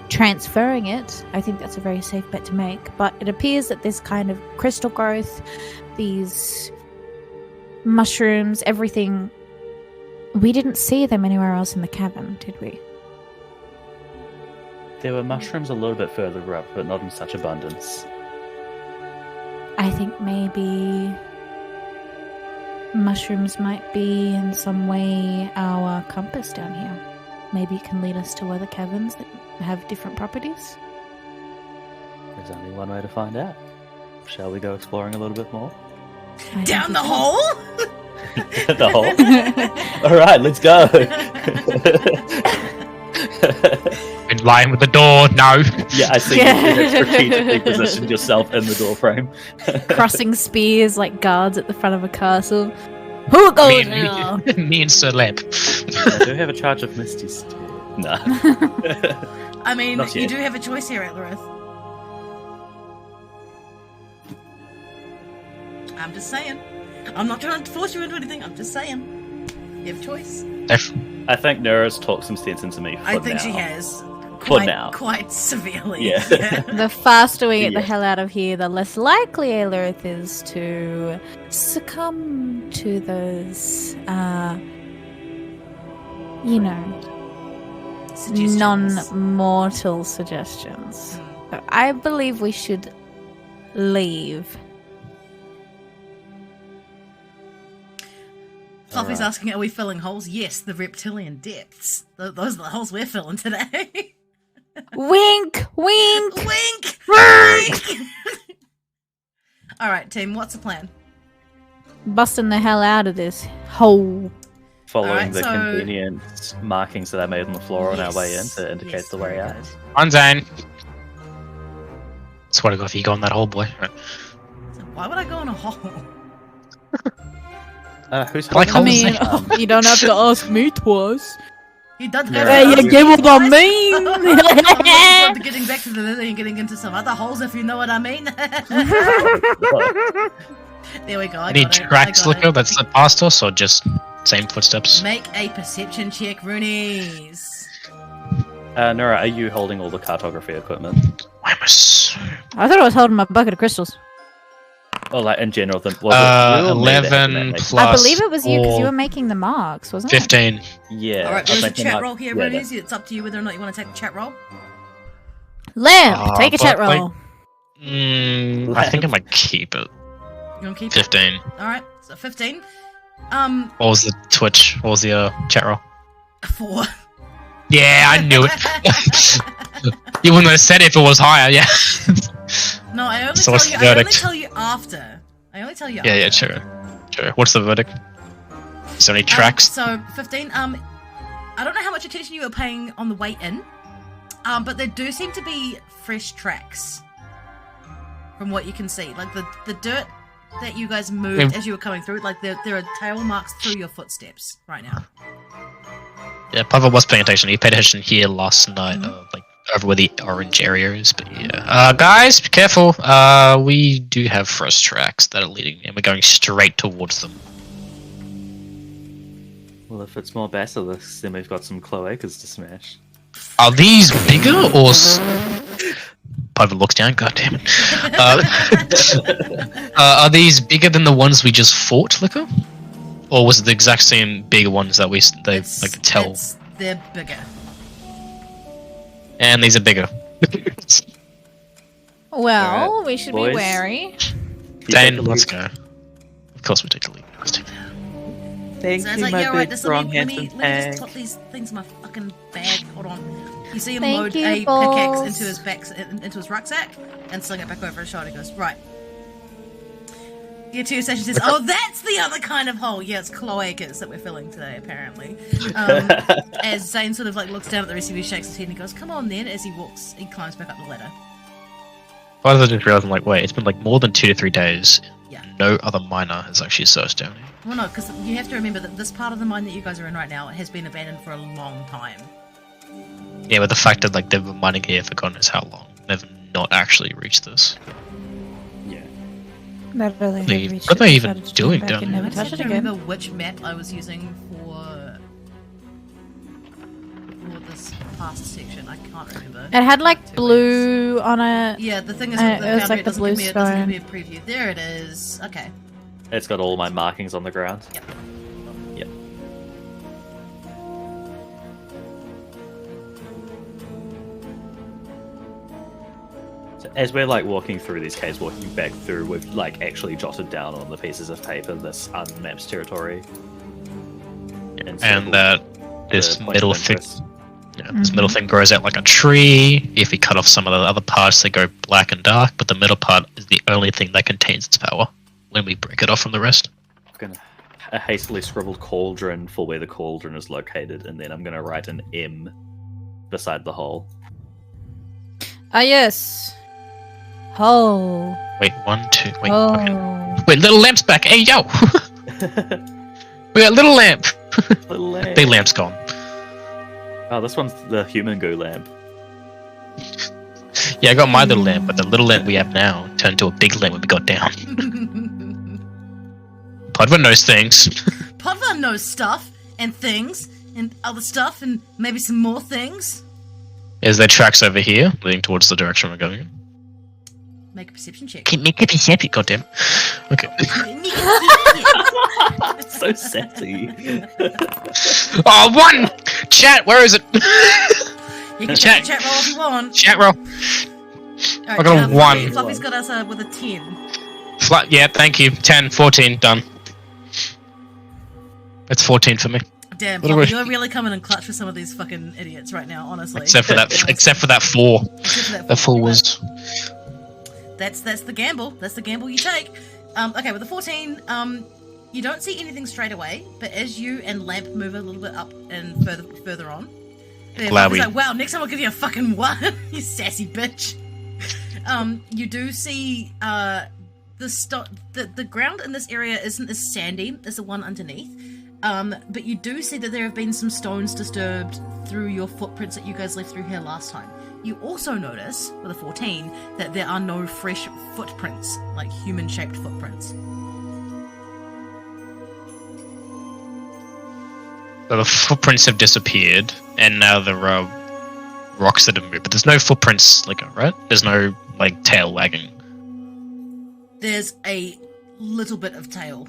transferring it. I think that's a very safe bet to make. But it appears that this kind of crystal growth, these mushrooms, everything, we didn't see them anywhere else in the cavern, did we? There were mushrooms a little bit further up, but not in such abundance. I think maybe mushrooms might be in some way our compass down here. Maybe it can lead us to other caverns that have different properties. There's only one way to find out. Shall we go exploring a little bit more? I Down think the we hole? The hole? Alright, let's go! In line with the door. No. Yeah, I see Yeah. you strategically positioned yourself in the doorframe. can. Crossing spears like guards at the front of a castle. Who goes Me, now? me and Sir Lamp. I do have a charge of Misty Step. Nah. I mean, Not you yet. do have a choice here, Aelirith. I'm just saying. I'm not trying to force you into anything. I'm just saying. You have a choice. I think Nura's talked some sense into me for I think now. she has. For now. Quite severely. Yeah. The faster we get the Yeah. hell out of here, the less likely Aelirith is to succumb to those, Suggestions. non-mortal suggestions. So I believe we should leave. Fluffy's Alright. asking, are we filling holes? Yes, the reptilian depths. Those are the holes we're filling today. Wink, wink. Wink! Wink! Alright, team, what's the plan? Busting the hell out of this hole. Following Alright, the so- convenient markings that I made on the floor on our way in to indicate Yes, the way very out. good. On Zane. Swear to God, if you go in that hole, boy. So why would I go in a hole? Who's Like holding holes. this? You don't have to ask me twice. He does Yeah. have Hey, you get what I mean? mean. Getting back to the lily and getting into some other holes, if you know what I mean. There we go. I Any got it. I tracks got liquor it. that's past us, or just same footsteps? Make a perception check, Roonies. Nura, are you holding all the cartography equipment? I'm a s- I thought I was holding my bucket of crystals. Or like in general, was it you or me that had 11 that plus I believe it was you because you 4, were making the marks, wasn't it? 15. Yeah. Alright, I there's a think it chat might- roll here, yeah, Roonies. It's up to you whether or not you want to take the chat roll. Lamp, take a chat but, like, roll. I think I might keep it. You want to keep it? 15. Alright, so 15. What was the Twitch? What was the chat roll? 4. Yeah, I knew it. You wouldn't have said it if it was higher, yeah. No, I only So tell what's you. the I only verdict? tell you after. I only tell you. Yeah, after. yeah, sure. Sure. What's the verdict? Is there any tracks? So 15. I don't know how much attention you were paying on the way in, but there do seem to be fresh tracks from what you can see. Like the dirt that you guys moved as you were coming through, like there are tail marks through your footsteps right now. Yeah, Papa was paying attention. He paid attention here last night, like over where the orange area is. But yeah, guys, be careful. We do have fresh tracks that are leading, and we're going straight towards them. Well, if it's more basilisks, then we've got some cloacas to smash. Are these bigger or? Papa looks down. God damn it! Are these bigger than the ones we just fought, Liquor? Or was it the exact same bigger ones that they could tell? They're bigger. And these are bigger. Well, Alright, we should boys. be wary. You take Dane, the let's lead. go. Of course we take the lead. Let's take that. Thank So it's you, like, my yeah, right, big, just strong, let me handsome just tank. put these things in my fucking bag. Hold on. You see him Thank load you, a balls. pickaxe into his rucksack and sling it back over his shoulder. He goes, right. Your 2 station says, oh, that's the other kind of hole. Yeah, it's cloacas that we're filling today, apparently. As Zane sort of like looks down at the rest of you, shakes his head and he goes, come on then, as he climbs back up the ladder. Why did I just realize, I'm like, wait, it's been like more than 2 to 3 days. Yeah. No other miner has actually searched down here. Well, no, because you have to remember that this part of the mine that you guys are in right now has been abandoned for a long time. Yeah, but the fact that like they've been mining here for God knows how long, they've not actually reached this. Yeah. What are they even doing down and here? never I touch just it have to again. remember which map I was using for this past section. I can't remember. It had like blue on it. Yeah, the thing is, It with the was boundary, like it the doesn't blue give me, it doesn't give stone. me a preview. There it is. Okay. It's got all my markings on the ground. Yep. Yep. So as we're like walking through these caves, walking back through, we've like actually jotted down on the pieces of paper this unmapped territory. And that this the point middle of thing, interest. this middle thing grows out like a tree. If we cut off some of the other parts, they go black and dark. But the middle part is the only thing that contains its power. When we break it off from the rest. I'm gonna a hastily scribbled cauldron for where the cauldron is located, and then I'm gonna write an M beside the hole. Ah, yes. Oh. Wait, 1, 2. Wait, Oh. okay. Wait, little lamp's back. Hey, yo! We got little lamp. Little lamp. Big lamp's gone. Oh, this one's the human goo lamp. Yeah, I got my little lamp, but the little lamp we have now turned to a big lamp when we got down. Podva knows things. Podva knows stuff and things and other stuff and maybe some more things. Is there tracks over here leading towards the direction we're going in? Make a perception check. Can make a perception, goddamn. Okay. So sassy. Oh, 1! Chat, where is it? You can Chat. chat roll if you want. Chat roll. Alright, I got a 1. Fluffy's got us with a 10. Flat, yeah, thank you. 10, 14, done. It's 14 for me. Damn, What do Fluffy, we- you're really coming in clutch with some of these fucking idiots right now, honestly. Except for that 4. Except for that That 4 was... That's the gamble. That's the gamble you take. Okay, with the 14, you don't see anything straight away, but as you and Lamp move a little bit up and further on, Glad Fluffy's we- like, wow, next time I'll give you a fucking 1, you sassy bitch. You do see the ground in this area isn't as sandy as the one underneath, but you do see that there have been some stones disturbed through your footprints that you guys left through here last time. You also notice, with a 14, that there are no fresh footprints, like human-shaped footprints. So the footprints have disappeared, and now there are rocks that have moved, but there's no footprints, like, right? There's no, like, tail wagging. There's a little bit of tail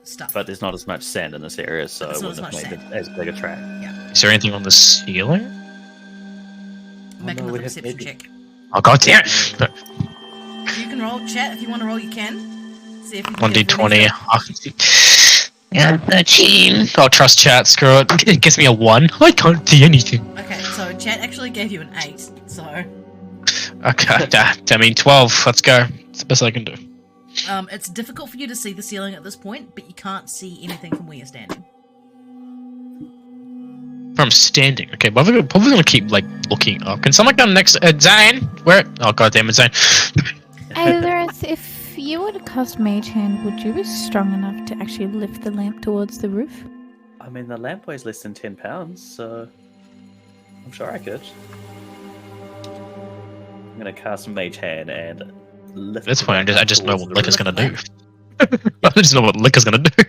stuff. But there's not as much sand in this area, so There's it not as wouldn't have much made it as big a track. Is there anything on the ceiling? Make no, we another have perception maybe- check. Oh, god damn it! You can roll, chat, if you want to roll, you can. See if you can 1d20. Yeah, 13. I'll trust chat, screw it. It gives me a 1. I can't see anything. Okay, so chat actually gave you an 8, so... Okay, I mean 12. Let's go. It's the best I can do. It's difficult for you to see the ceiling at this point, but you can't see anything from where you're standing. From standing. Okay, but we're probably gonna keep like looking up. Can someone come next? Zane, where? Oh god damn it, Zane. Aelorith, if you were to cast Mage Hand, would you be strong enough to actually lift the lamp towards the roof? I mean, the lamp weighs less than 10 pounds, so I'm sure I could. I'm gonna cast Mage Hand and lift. That's the fine. lamp I just know towards what the Liquor's roof. gonna do. I just know what Liquor's gonna do.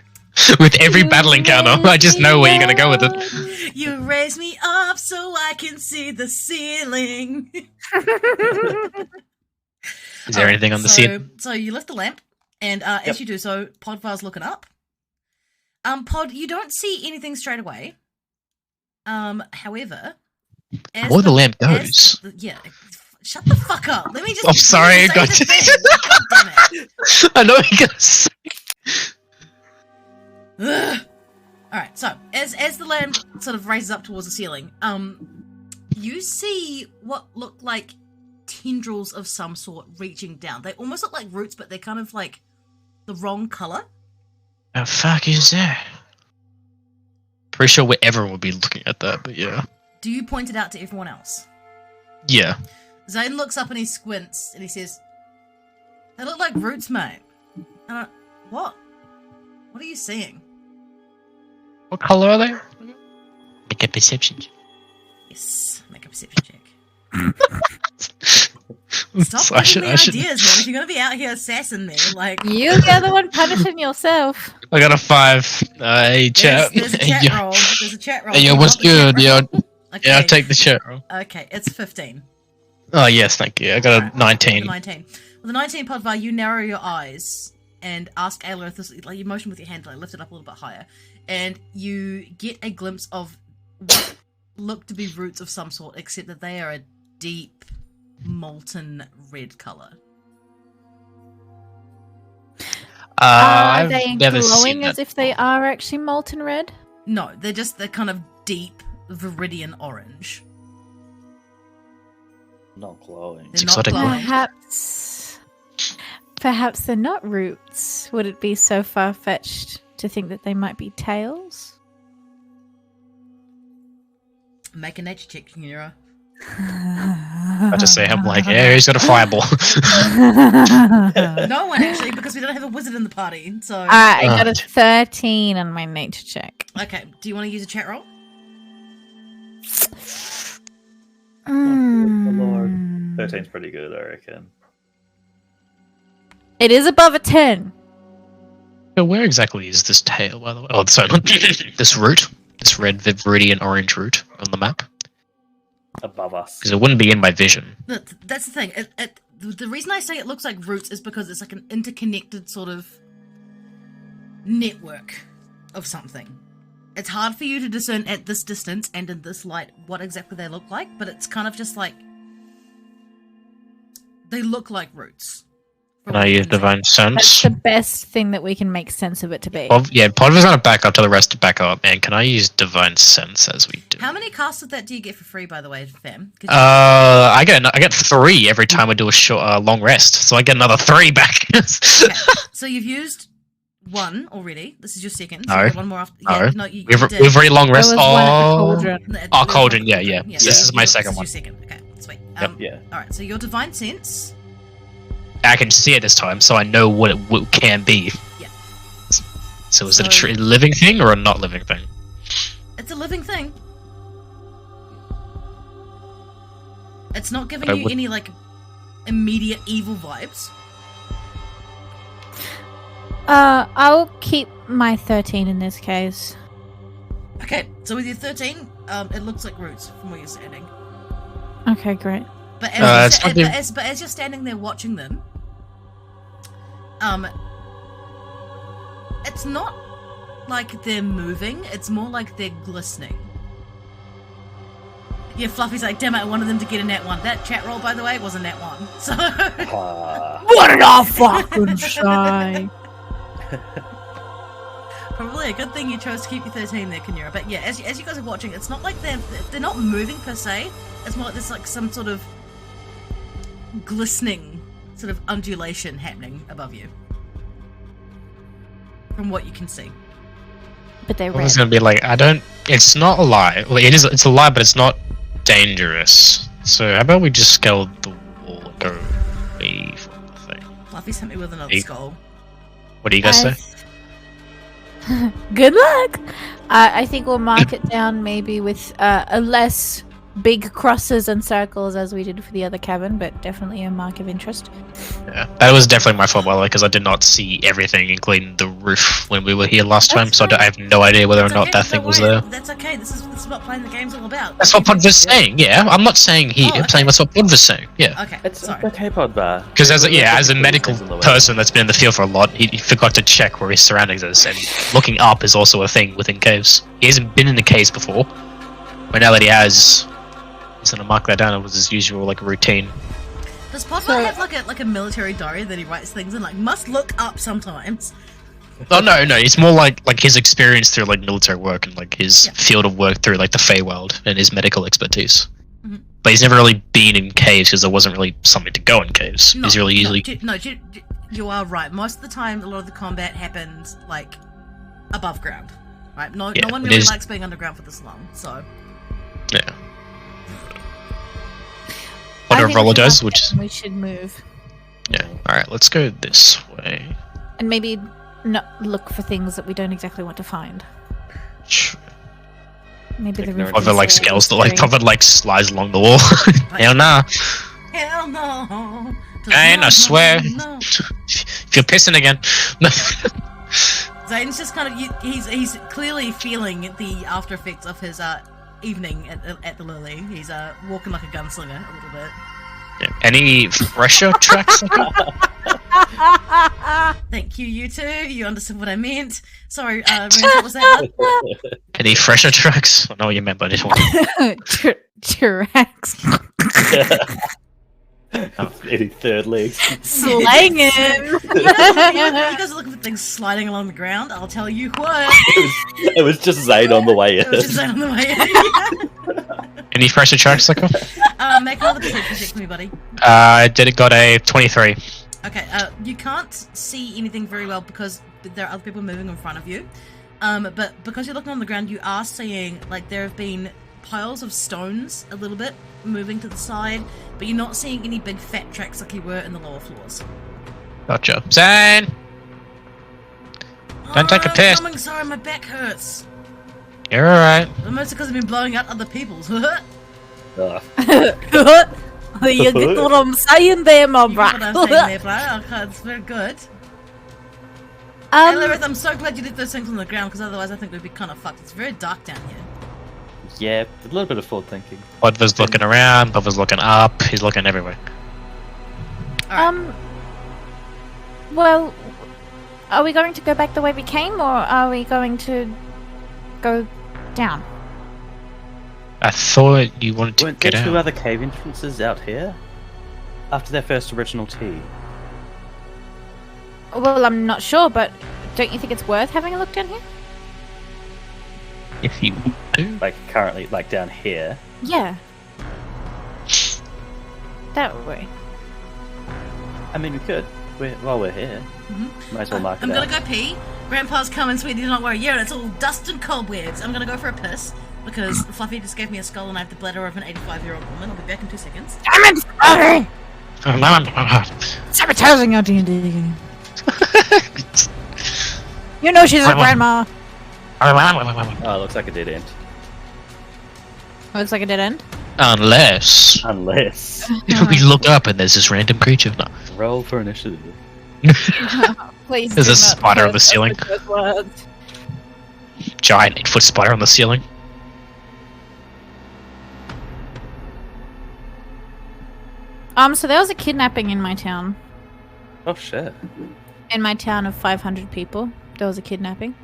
With every battle encounter, I just know where you're gonna go with it. You raise me up so I can see the ceiling. Is there anything on the ceiling? So you lift the lamp, and as you do so, Podvar's looking up. Pod, you don't see anything straight away. However, as Where the lamp goes. Shut the fuck up. Let me just. I'm sorry, say God the thing. God damn it. I know you're gonna say. Ugh. All right. So as the lamp sort of raises up towards the ceiling, you see what look like tendrils of some sort reaching down. They almost look like roots, but they're kind of like the wrong color. The fuck is that? Pretty sure everyone would be looking at that, but yeah. Do you point it out to everyone else? Yeah. Zane looks up and he squints and he says, "They look like roots, mate." What? What are you seeing? What color are they? Make a perception check. Yes, make a perception check. Stop giving me ideas, man. If you're gonna be out here assassin me, like You're the one punishing yourself. I got a 5. Hey, chat. There's a chat roll. There's a chat roll. Hey, yo, what's good? Yeah, Okay. yeah, I'll take the chat roll. Okay, it's 15. Oh yes, thank you. I got a 19. 19. With the 19, Podvar, you narrow your eyes and ask Aelorith this, like you motion with your hand, like lift it up a little bit higher, and you get a glimpse of what look to be roots of some sort, except that they are a deep, molten red color. Are I've they never seen glowing that. as if they are actually molten red? No, they're kind of deep viridian orange. Not glowing. They're It's not exotic. glowing. Perhaps they're not roots. Would it be so far-fetched to think that they might be tails? Make a nature check, Nira. I just say I'm like, yeah, he's got a fireball. No one actually, because we don't have a wizard in the party. So I got a 13 on my nature check. okay, do you want to use a chat roll? Oh, Lord. 13's pretty good, I reckon. It is above a 10. So where exactly is this tail, by the way? Oh, sorry, this root, this red viridian orange root on the map, Above us. because it wouldn't be in my vision. That's the thing. The reason I say it looks like roots is because it's like an interconnected sort of network of something. It's hard for you to discern at this distance and in this light what exactly they look like, but it's kind of just like they look like roots. Can I use divine That's sense? the best thing that we can make sense of it to be. Yeah, Podvar's gonna back up to the rest to back up, and can I use divine sense as we do? How many casts of that do you get for free, by the way, fam? I get 3 every time I do a short, long rest, so I get another 3 back. Okay, so you've used 1 already. This is your second. So No. you get 1 more after. Yeah, no, you we've did. very long rest. There was one at the cauldron. Oh, cauldron, yeah. Yeah, This is my second This one. is your second. Okay, sweet. Yep. Yeah. All right. So your divine sense. I can see it this time, so I know what it can be. Yeah. So is it So- a living thing or a not living thing? It's a living thing. It's not giving But you would- any like immediate evil vibes. I'll keep my 13 in this case. Okay, so with your 13, it looks like roots from where you're standing. Okay, great. But it's not as you're standing there watching them, it's not like they're moving. It's more like they're glistening. Yeah, Fluffy's like, damn it, I wanted them to get a nat 1. That chat roll, by the way, was a nat 1. So What did I fucking say? probably a good thing you chose to keep your 13 there, Kanyura. But yeah, as you guys are watching, it's not like they're not moving per se. It's more like there's like some sort of glistening sort of undulation happening above you. From what you can see. But they're I red. was gonna be like, I don't. It's not a lie. Well, it is. It's a lie, but it's not dangerous. So how about we just scale the wall and go away from the thing? Fluffy's hit me with another Hey. skull. What do you guys say? Good luck. I think we'll mark it down maybe with a less big crosses and circles as we did for the other cabin, but definitely a mark of interest. Yeah, that was definitely my fault, by the way, because I did not see everything, including the roof, when we were here last time. So I have no idea whether or It's not okay, that don't thing was worry, there. That's okay. This is what playing the game's all about. That's what Pod was saying. Yeah, I'm not saying he. Oh, I'm saying that's what Pod was saying. Yeah. Okay, It's sorry. okay, Podbar. Because as a medical Things in the way. person that's been in the field for a lot, he forgot to check where his surroundings is, and looking up is also a thing within caves. He hasn't been in the caves before, but now that he has, he's gonna mark that down. It was his usual like routine. Does Podbar have like a military diary that he writes things in? Like, must look up sometimes. Oh no, it's more like his experience through like military work and like his Yeah. field of work through like the Feywild and his medical expertise. Mhm. But he's never really been in caves because there wasn't really something to go in caves. He's really easily. You are right. Most of the time, a lot of the combat happens like above ground, right? No Yeah, one it really is- likes being underground for this long. So Yeah. I What a think roller we should does, mark which it and we should move yeah. All right, let's go this way. and maybe not look for things that we don't exactly want to find. Maybe the Ignore roof. it. Other like is, scales that like very- probably like slides along the wall. Hell nah. hell no. And I swear, No. if you're pissing again. Zane's just kind of he's clearly feeling the after effects of his evening at the Lily. He's walking like a gunslinger a little bit. Yeah. Any fresher tracks? Thank you, you two. You understood what I meant. Sorry, Rens, what was that? Any fresher tracks? I know what you meant, but I just want. T-Rex. Any third legs. Slanging. You guys are looking for things sliding along the ground. I'll tell you what. It was just Zane on the way in. It was just on the way. Any fresher tracks, like? Make another perception check for me, buddy. Did it got a 23. Okay, you can't see anything very well because there are other people moving in front of you. But because you're looking on the ground, you are seeing, like, there have been piles of stones a little bit moving to the side, but you're not seeing any big fat tracks like you were in the lower floors. Gotcha. Zane! Don't take a I'm test. coming, sorry, my back hurts. You're alright. Mostly because I've been blowing out other people's. You Ugh. You get what I'm saying there, my get what I'm bro. saying there, bro. Okay, it's very good. Hey, Lilith, I'm so glad you did those things on the ground, because otherwise I think we'd be kind of fucked. It's very dark down here. Yeah, a little bit of forward thinking. Podva's looking around, Podva's looking up, he's looking everywhere. Alright. Well, are we going to go back the way we came, or are we going to go down? I thought you wanted to Weren't there get two out. other cave entrances out here? After their first original tea. Well, I'm not sure, but don't you think it's worth having a look down here? If you do. Like, currently, like, down here. Yeah. That way. I mean, we could. While we're here. Mhm. Might as well mark I'm it gonna out. go pee. Grandpa's coming, sweetie, do not worry. Yeah, it's all dust and cobwebs. I'm gonna go for a piss, because Fluffy just gave me a skull and I have the bladder of an 85-year-old woman. I'll be back in 2 seconds. Damn it! Sabotaging our D&D. You know she's a grandma. Oh, it looks like a dead end. Looks like a dead end. Unless Unless. we look up and there's this random creature. No. Roll for initiative. Please. There's do a not spider on the curse us ceiling. with those words. Giant 8-foot spider on the ceiling. So there was a kidnapping in my town. Oh, shit. In my town of 500 people, there was a kidnapping.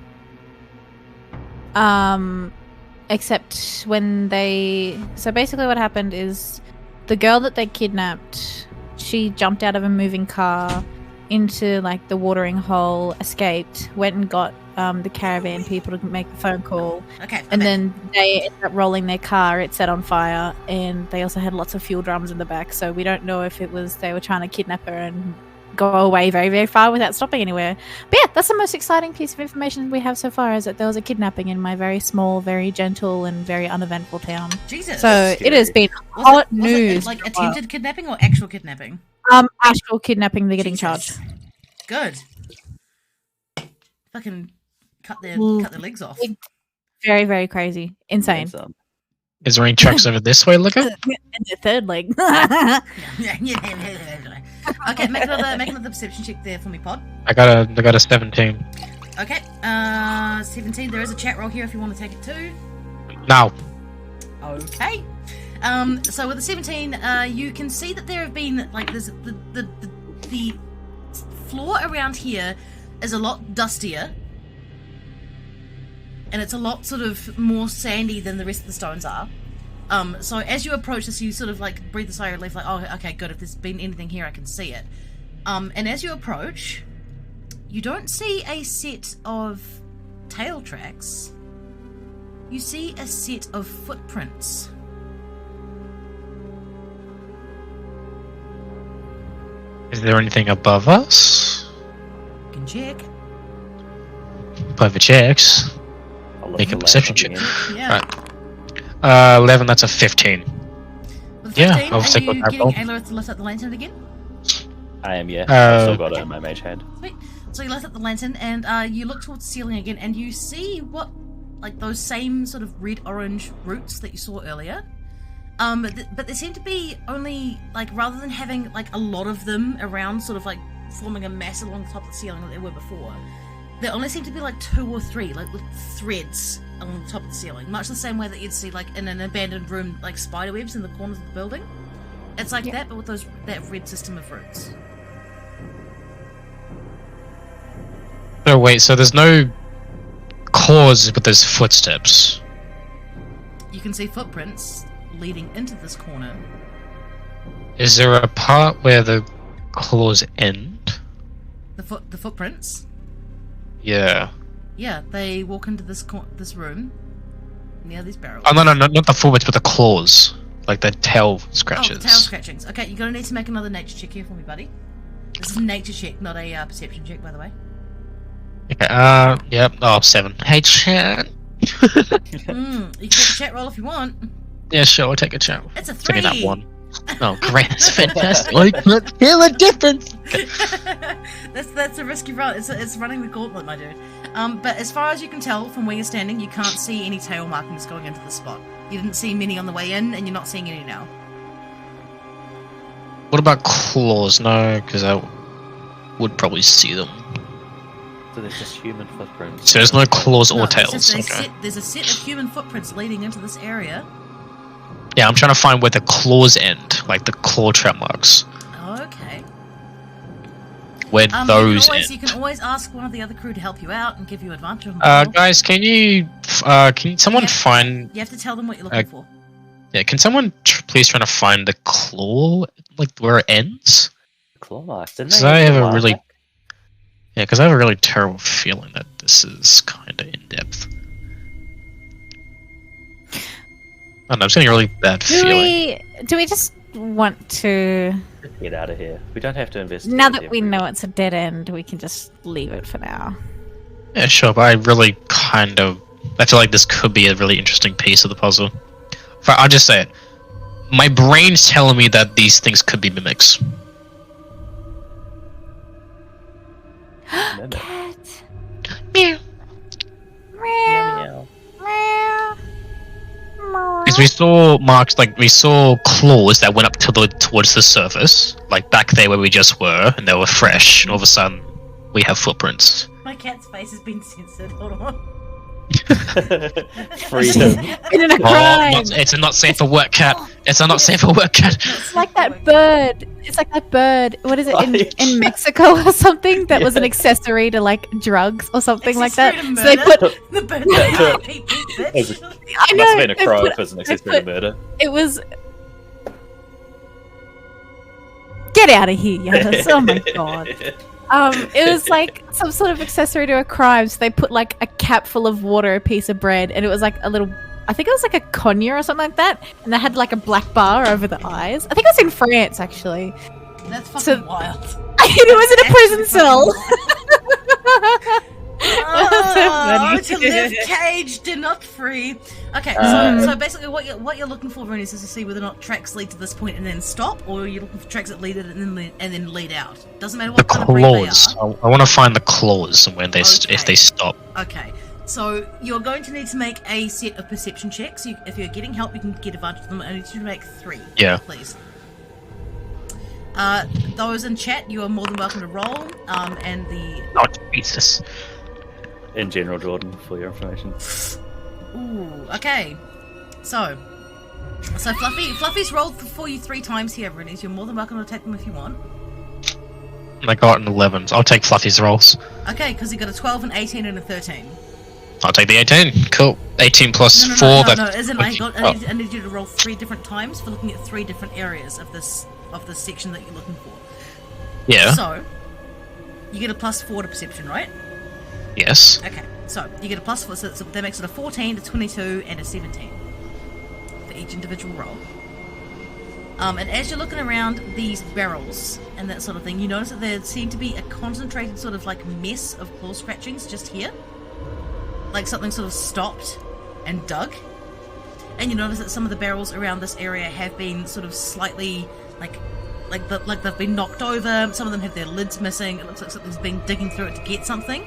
Except when they... So basically what happened is the girl that they kidnapped, she jumped out of a moving car into, like, the watering hole, escaped, went and got the caravan people to make the phone call. Okay. And okay. then they ended up rolling their car, it set on fire, and they also had lots of fuel drums in the back, so we don't know if it was they were trying to kidnap her and go away very, very far without stopping anywhere. But yeah, that's the most exciting piece of information we have so far, is that there was a kidnapping in my very small, very gentle, and very uneventful town. Jesus. So it has been Was hot it news. like attempted kidnapping or actual kidnapping? Actual kidnapping, they're getting Jesus. charged. Good. Fucking cut their legs off. Very, very crazy. Insane. Is there any trucks over this way looking? And the third leg. Okay, make another perception check there for me, Pod. I got a 17. Okay, 17. There is a chat roll here if you want to take it too. No. Okay. So with the 17, you can see that there have been like there's the floor around here is a lot dustier, and it's a lot sort of more sandy than the rest of the stones are. So as you approach this, you sort of like breathe a sigh of relief, like, oh, okay, good. If there's been anything here, I can see it. And as you approach, you don't see a set of tail tracks. You see a set of footprints. Is there anything above us? You can check. Above the checks. Make a perception check. Yeah. Right. 11, that's a 15. With Yeah, 15, I'll are stick you with that getting roll. Ayla to lift up the lantern again? I am, yeah. I've still got it in my mage hand. Sweet. So you light up the lantern and you look towards the ceiling again and you see what, like those same sort of red-orange roots that you saw earlier. But there seem to be only, like, rather than having, like, a lot of them around, sort of, like, forming a mass along the top of the ceiling like there were before, there only seem to be, like, 2 or 3, like, with threads along the top of the ceiling. Much the same way that you'd see, like, in an abandoned room, like, spider webs in the corners of the building. It's like that, but with that red system of roots. Oh, wait, so there's no claws with those footsteps. You can see footprints leading into this corner. Is there a part where the claws end? The footprints? Yeah. Yeah, they walk into this room near these barrels. Oh, no, not the footprints, but the claws. Like the tail scratches. Oh, the tail scratchings. Okay, you're gonna need to make another nature check here for me, buddy. This is a nature check, not a perception check, by the way. Okay, yep, 7. Hey, chat. You can take a chat roll if you want. Yeah, sure, I'll take a chat. It's a 3! Give me that 1. Oh, great, that's fantastic. I can't feel a difference. That's a risky run. It's running the gauntlet, my dude. But as far as you can tell from where you're standing, you can't see any tail markings going into the spot. You didn't see many on the way in, and you're not seeing any now. What about claws? No, because I would probably see them. So there's just human footprints. So there's no claws or No, tails. there's a set of human footprints leading into this area. Yeah, I'm trying to find where the claws end, like the claw trap marks. Okay. Where those you end. can always ask one of the other crew to help you out and give you advantage on the roll. Guys, can someone find? You have to tell them what you're looking for. Yeah, can someone please try to find the claw, like where it ends? Claw marks, didn't Because they? I have a really, because I have a really terrible feeling that this is kind of in depth. I don't know, I'm just getting a really bad feeling. Do we just want to... Get out of here. We don't have to investigate. Now that we know it's a dead end, we can just leave it for now. Yeah, sure, but I really I feel like this could be a really interesting piece of the puzzle. I'll just say it. My brain's telling me that these things could be mimics. Cat. Meow. Meow. Meow. Because we saw marks, like we saw claws that went up towards the surface, like back there where we just were, and they were fresh. And all of a sudden, we have footprints. My cat's face has been censored. Hold on. Freedom. In a crime. It's a not safe for work cat. It's a not safe for work cat. It's like that bird. It's like that bird. What is it in Mexico or something? That was an accessory to like drugs or something like that. Accessory to So they murder? put. The bird. Yeah. Beep, beep, bitch. I It know. must have been a they crow put- if it was an they accessory to put- murder. It was. Get out of here, Yannis. Oh my god. It was like some sort of accessory to a crime. So they put like a cap full of water, a piece of bread, and it was like a little. I think it was like a cognac or something like that, and they had like a black bar over the eyes. I think it was in France actually. That's fucking So- wild. It was in a prison cell. Oh, to live caged and not free. Okay, so basically what you're looking for, Rooney, is to see whether or not tracks lead to this point and then stop, or you're looking for tracks that lead it and then lead out. Doesn't matter what The kind of breed they claws. are. I want to find the claws and when they if they stop. Okay, so you're going to need to make a set of perception checks. If you're getting help, you can get advantage of them. I need you to make 3. Yeah. Please. Those in chat, you are more than welcome to roll. And the Oh Jesus! In general, Jordan, for your information. ooh, okay. So Fluffy's rolled for you 3 times here, Rennies. You're more than welcome to take them if you want. I got an 11. I'll take Fluffy's rolls. Okay, because you got a 12, an 18, and a 13. I'll take the 18. Cool. 18 plus No, 4. no, isn't. I need you to roll 3 different times for looking at 3 different areas of this section that you're looking for. Yeah. So you get a +4 to perception, right? Yes. Okay. So you get a +4, so that makes it a 14, a 22, and a 17 for each individual roll. And as you're looking around these barrels and that sort of thing, you notice that there seem to be a concentrated sort of like mess of claw scratchings just here. Like something sort of stopped and dug. And you notice that some of the barrels around this area have been sort of slightly like they've been knocked over. Some of them have their lids missing. It looks like something's been digging through it to get something.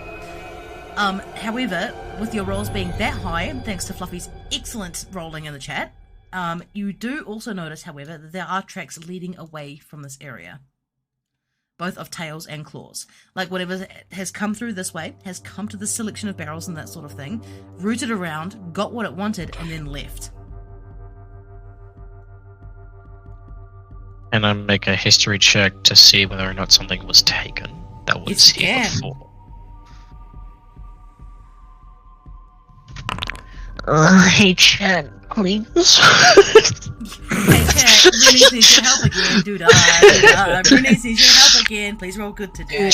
However, with your rolls being that high, thanks to Fluffy's excellent rolling in the chat, you do also notice, however, that there are tracks leading away from this area. Both of tails and claws. Like whatever has come through this way, has come to this selection of barrels and that sort of thing, rooted around, got what it wanted, and then left. And I make a history check to see whether or not something was taken that was here before. Hey, chat, please. Hey, chat, Rooney needs your help again, dude. Rooney needs your help again. Please roll good today.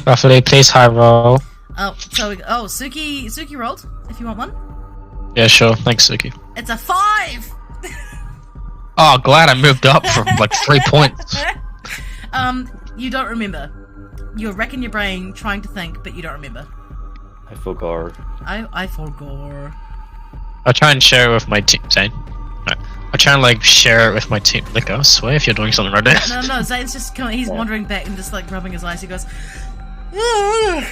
Roughly, please high roll. Suki rolled, if you want one. Yeah, sure. Thanks, Suki. It's a 5! Oh, glad I moved up from like 3 points. You don't remember. You're racking your brain trying to think, but you don't remember. I forgot. I forgot. I'll try and share it with my team, Zane. No. I'll try and like share it with my team. Like, I swear if you're doing something right now. No, Zane's just he's wandering back and just like rubbing his eyes. He goes, "Ugh."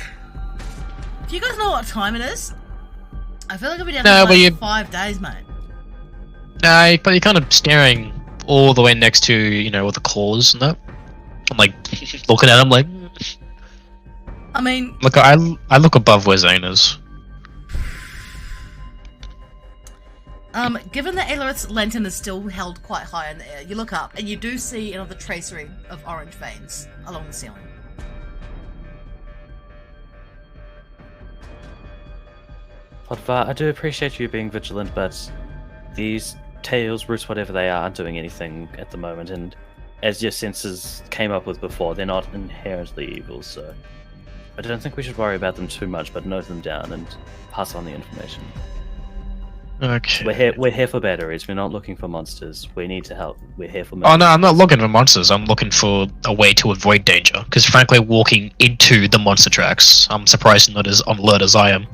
Do you guys know what time it is? I feel like I've been down for 5 days, mate. No, but you're kind of staring all the way next to, all the claws and that. I'm like, looking at him like... I mean... Look, I look above where Zane is. Given that Aelorith's lantern is still held quite high in the air, you look up and you do see another tracery of orange veins along the ceiling. Podvar, I do appreciate you being vigilant, but these tails, roots, whatever they aren't doing anything at the moment, and as your senses came up with before, they're not inherently evil, so I don't think we should worry about them too much, but note them down and pass on the information. Okay. We're here for batteries. We're not looking for monsters. We need to help. We're here for. Oh no, I'm not looking for monsters. I'm looking for a way to avoid danger. Because frankly, walking into the monster tracks, I'm surprised you're not as alert as I am.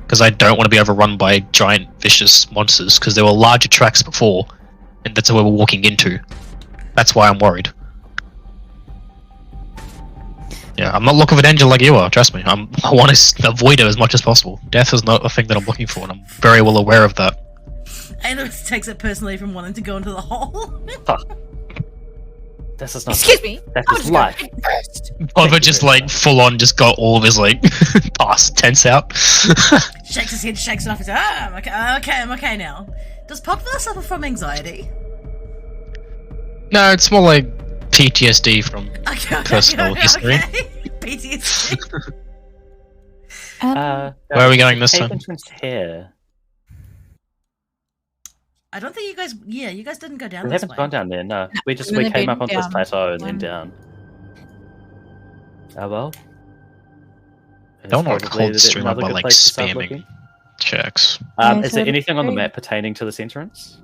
Because I don't want to be overrun by giant, vicious monsters. Because there were larger tracks before, and that's where we're walking into. That's why I'm worried. Yeah, I'm not looking for danger like you are, trust me. I want to avoid it as much as possible. Death is not a thing that I'm looking for, and I'm very well aware of that. Aelorith takes it personally from wanting to go into the hole. This is not... Excuse me. That is life. Oliver just like full on just got all of his like past tense out. Shakes his head, shakes it off, and says, I'm okay now. Does Poplar suffer from anxiety? No, it's more like PTSD from personal history. PTSD. Where are we going this time? Here. I don't think you guys... Yeah, you guys didn't go down We this haven't way. gone down there, no. We we've came been up onto this down plateau and then one. down. Oh well. I don't know what Probably cold stream another by good like place to start spamming looking. checks. Yeah, Is so there it'll anything on the be- map pertaining to this entrance?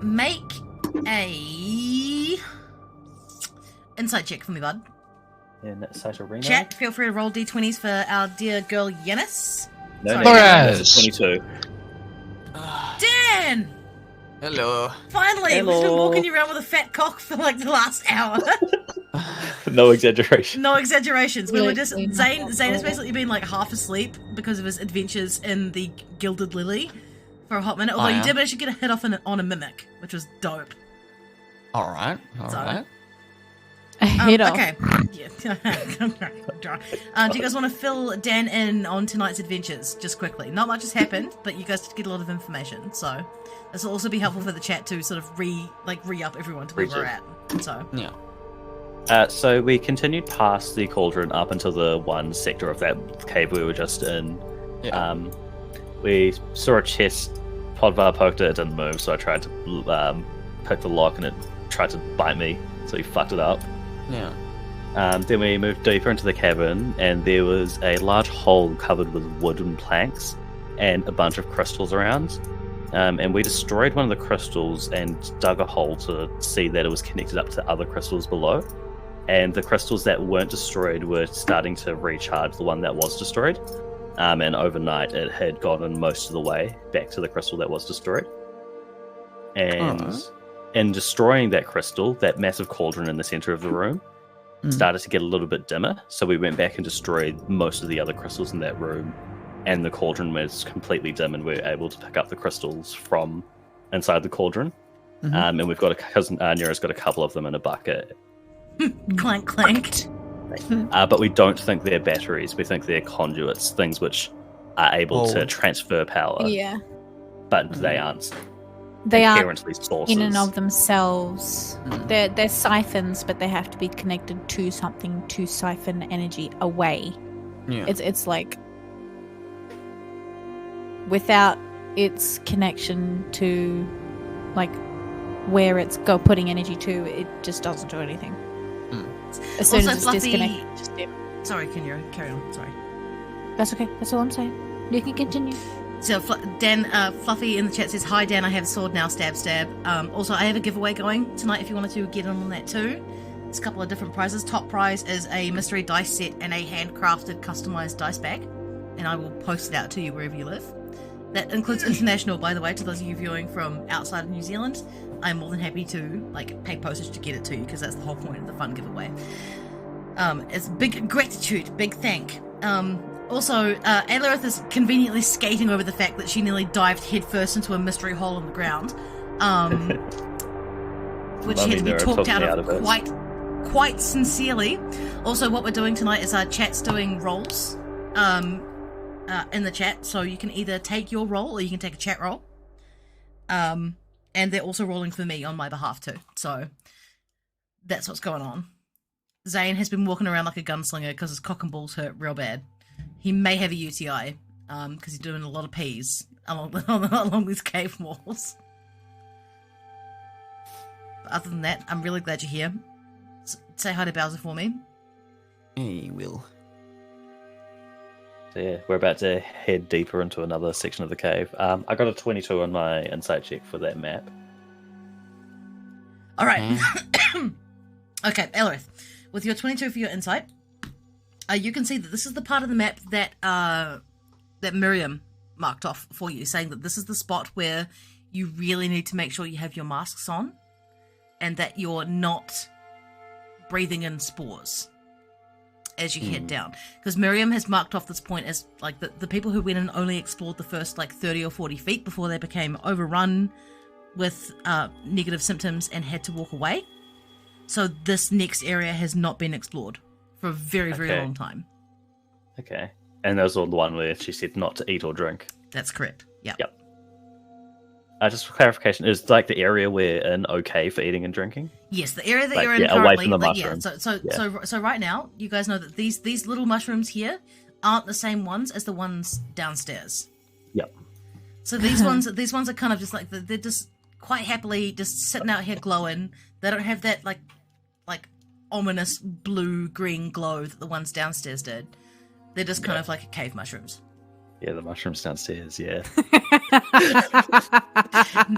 Make a insight check for me, bud. In Site Arena? Chat, feel free to roll d20s for our dear girl Yanis. No, Sorry. Whereas- that's 22. Dan! Hello. Finally! We've been walking you around with a fat cock for like the last hour. No exaggeration. No exaggerations. We were just Literally Zane not has at all. basically been like half asleep because of his adventures in the Gilded Lily for a hot minute. Although Oh, you yeah? did manage to get a hit off on a mimic, which was dope. All right. All So- right. Hit off. Okay. Yeah. Do you guys want to fill Dan in on tonight's adventures just quickly? Not much has happened, but you guys did get a lot of information, so this will also be helpful for the chat to sort of re-up everyone to where we're at. So Yeah. So we continued past the cauldron up until the one sector of that cave we were just in. Yeah. We saw a chest. Podvar poked it, it didn't move, so I tried to pick the lock and it tried to bite me, so he fucked it up. Yeah. Then we moved deeper into the cavern, and there was a large hole covered with wooden planks and a bunch of crystals around. And we destroyed one of the crystals and dug a hole to see that it was connected up to other crystals below. And the crystals that weren't destroyed were starting to recharge the one that was destroyed. And overnight, it had gotten most of the way back to the crystal that was destroyed. And Alright. in destroying that crystal, that massive cauldron in the center of the room started to get a little bit dimmer. So we went back and destroyed most of the other crystals in that room. And the cauldron was completely dim, and we were able to pick up the crystals from inside the cauldron. And we've got a cousin, Nera's got a couple of them in a bucket. clank clank. But we don't think they're batteries. We think they're conduits, things which are able to transfer power, Yeah. but they aren't They are inherently sources. in and of themselves. Mm. They're siphons, but they have to be connected to something to siphon energy away. Yeah. It's like without its connection to like where it's putting energy to, it just doesn't do anything. As soon Also, as it's Fluffy- disconnected, it's just dim. Sorry, Kenya, carry on. Sorry. That's okay. That's all I'm saying. You can continue. So Dan, Fluffy in the chat says, "Hi Dan, I have a sword now. Stab, stab." Also, I have a giveaway going tonight. If you wanted to get in on that too, there's a couple of different prizes. Top prize is a mystery dice set and a handcrafted, customized dice bag, and I will post it out to you wherever you live. That includes international, by the way. To those of you viewing from outside of New Zealand, I'm more than happy to pay postage to get it to you because that's the whole point of the fun giveaway. It's big gratitude, big thank. Also, Alarith is conveniently skating over the fact that she nearly dived headfirst into a mystery hole in the ground, which had to be Nera talked took out me of it. quite sincerely. Also, what we're doing tonight is our chat's doing rolls in the chat, so you can either take your roll or you can take a chat roll. And they're also rolling for me on my behalf too. So that's what's going on. Zane has been walking around like a gunslinger because his cock and balls hurt real bad. He may have a UTI because he's doing a lot of peas along these cave walls. But other than that, I'm really glad you're here. Say hi to Bowser for me. Hey, Will. So yeah, we're about to head deeper into another section of the cave. I got a 22 on my insight check for that map. All right. Okay, Alarith, with your 22 for your insight, you can see that this is the part of the map that that Miriam marked off for you, saying that this is the spot where you really need to make sure you have your masks on and that you're not breathing in spores as you head down. Because Miriam has marked off this point as like the people who went and only explored the first 30 or 40 feet before they became overrun with negative symptoms and had to walk away. So this next area has not been explored for a very, very Okay. long time. Okay. And that was all the one where she said not to eat or drink. That's correct. Yeah. Yep. Just for clarification, is the area we're in okay for eating and drinking? Yes, the area that Like, you're in yeah, away currently. from the like, yeah. mushrooms. So right now, you guys know that these little mushrooms here aren't the same ones as the ones downstairs. Yep. So these ones are kind of just like they're just quite happily just sitting out here glowing. They don't have that like ominous blue green glow that the ones downstairs did. They're just kind of like cave mushrooms. Yeah, the mushrooms downstairs, yeah.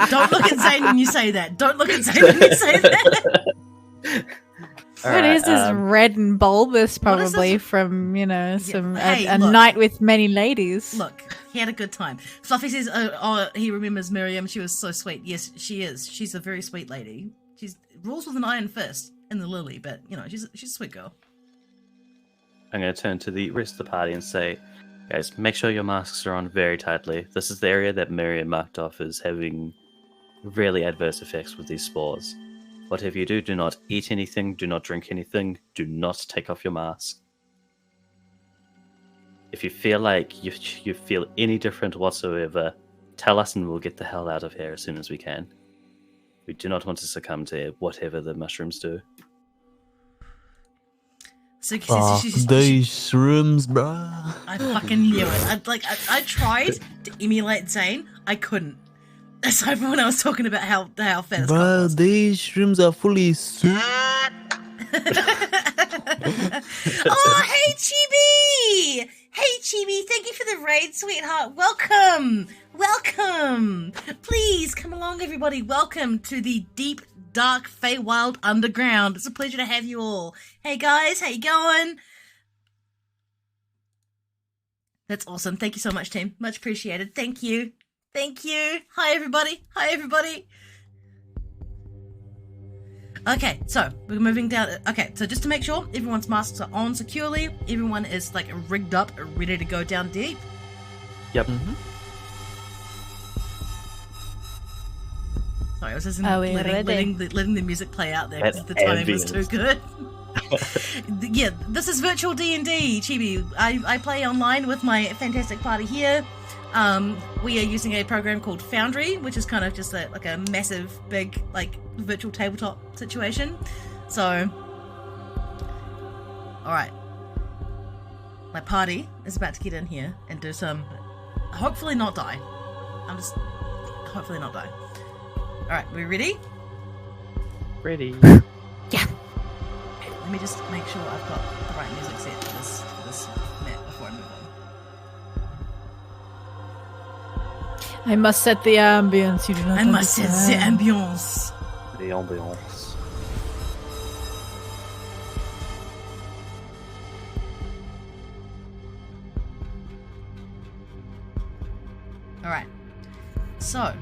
Don't look at Zane when you say that. Don't look at Zane when you say that. What is this red and bulbous? What is Probably this? from some Hey, a look. night with many ladies. Look, he had a good time. Fluffy says, he remembers Miriam. She was so sweet. Yes, she is. She's a very sweet lady. She's rules with an iron fist in the lily, but, she's a sweet girl. I'm going to turn to the rest of the party and say, guys, make sure your masks are on very tightly. This is the area that Miriam marked off as having really adverse effects with these spores. Whatever you do, do not eat anything, do not drink anything, do not take off your mask. If you feel like you feel any different whatsoever, tell us and we'll get the hell out of here as soon as we can. We do not want to succumb to whatever the mushrooms do. So These shrooms, bruh. I fucking knew it. I tried to emulate Zane. I couldn't. Aside from when I was talking about how fat his cock Bruh, was. these shrooms are fully sick. Oh, hey, Chibi! Hey, Chibi, thank you for the raid, sweetheart. Welcome! Welcome! Please, come along, everybody. Welcome to the deep, dark Feywild Underground. It's a pleasure to have you all. Hey, guys, how you going? That's awesome. Thank you so much, team. Much appreciated. Thank you. Thank you. Hi, everybody. Hi, everybody. Okay, so we're moving down. Okay, so just to make sure everyone's masks are on securely, everyone is like rigged up, ready to go down deep. Yep. Sorry, I was just Are we letting the music play out there because That the timing was too ambience. good. Yeah, this is virtual D&D, Chibi. I play online with my fantastic party here. We are using a program called Foundry, which is kind of just like a massive, big, virtual tabletop situation. So, alright. My party is about to get in here and do some... Hopefully not die. Hopefully not die. Alright, we ready? Ready. Okay, let me just make sure I've got the right music set for this map before I move on. I must set the ambience. You do not I must set the understand. ambiance. The ambiance. Alright. So,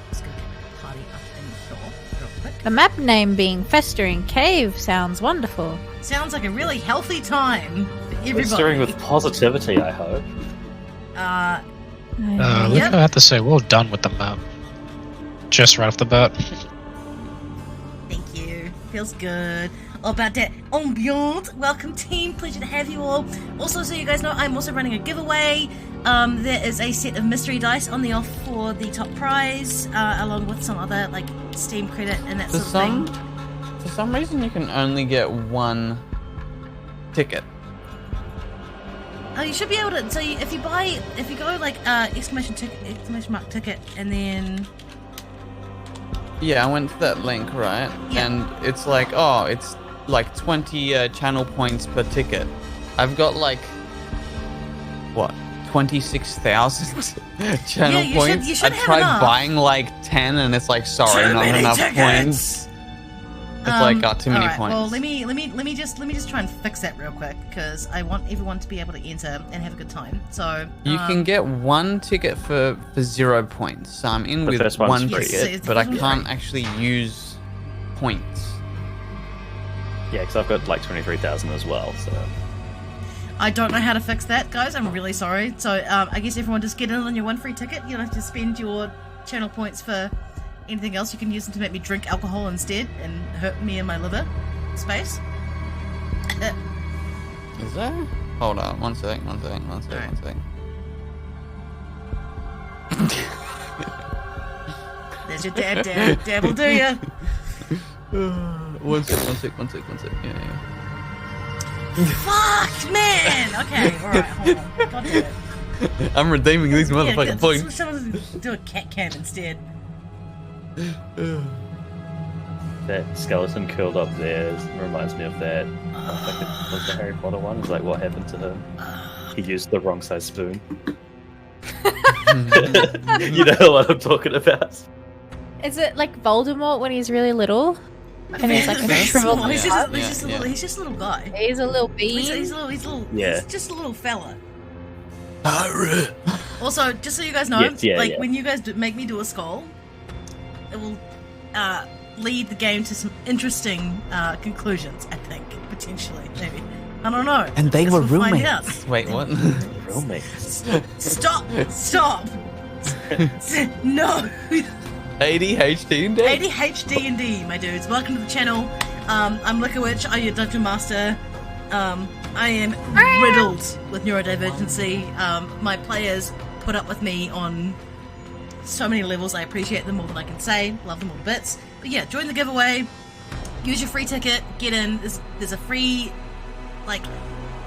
let's go get the party up in the door real quick. The map name being Festering Cave sounds wonderful. Sounds like a really healthy time for We're everybody. stirring with positivity, I hope. Look, Yep. I have to say, well done with the map. Just right off the bat. Thank you. Feels good. All about that ambiance. Welcome, team. Pleasure to have you all. Also, so you guys know, I'm also running a giveaway. There is a set of mystery dice on the off for the top prize, along with some other Steam credit and that sort of thing. For some reason, you can only get one ticket. Oh, you should be able to. So if you go exclamation mark ticket, and then Yeah, I went to that link, right? Yeah. And it's it's 20 channel points per ticket. I've got 26,000 channel Yeah, you points. should I have tried enough. buying 10 and it's sorry, Too not many enough tickets. points. It's too many alright, points. Well, let me just try and fix that real quick because I want everyone to be able to enter and have a good time. So You can get one ticket for 0 points. So I'm in The with first one's one free. Yes, ticket, it's the but I first can't one. actually use points. Yeah, because I've got 23,000 as well, so... I don't know how to fix that, guys. I'm really sorry. So I guess everyone just get in on your one free ticket. You don't have to spend your channel points for anything else. You can use them to make me drink alcohol instead and hurt me in my liver space. Is there? Hold on, one second. There's your dab. Dab will do ya. One sec. Yeah. Fuck, man. Okay, alright, hold on. God damn it. I'm redeeming these motherfucking Yeah, points. someone do a cat cam instead. That skeleton curled up there reminds me of that. I think it was the Harry Potter one. It's what happened to him. He used the wrong size spoon. You know what I'm talking about. Is it like Voldemort when he's really little? And he's like a Very shriveled small. He's up? just a little guy. He's a little bean. He's just a little fella. Also, just so you guys know, when you guys make me do a skull, it will lead the game to some interesting conclusions, I think, potentially, maybe. I don't know. And they were We'll find out. roommates. Wait, what? Roommates. Stop! No! ADHD and D. ADHD&D, my dudes. Welcome to the channel. I'm Liquor Witch, I'm your Dungeon Master. I am riddled with neurodivergency. My players put up with me on so many levels. I appreciate them more than I can say. Love them all to bits. But yeah, join the giveaway. Use your free ticket. Get in. There's a free,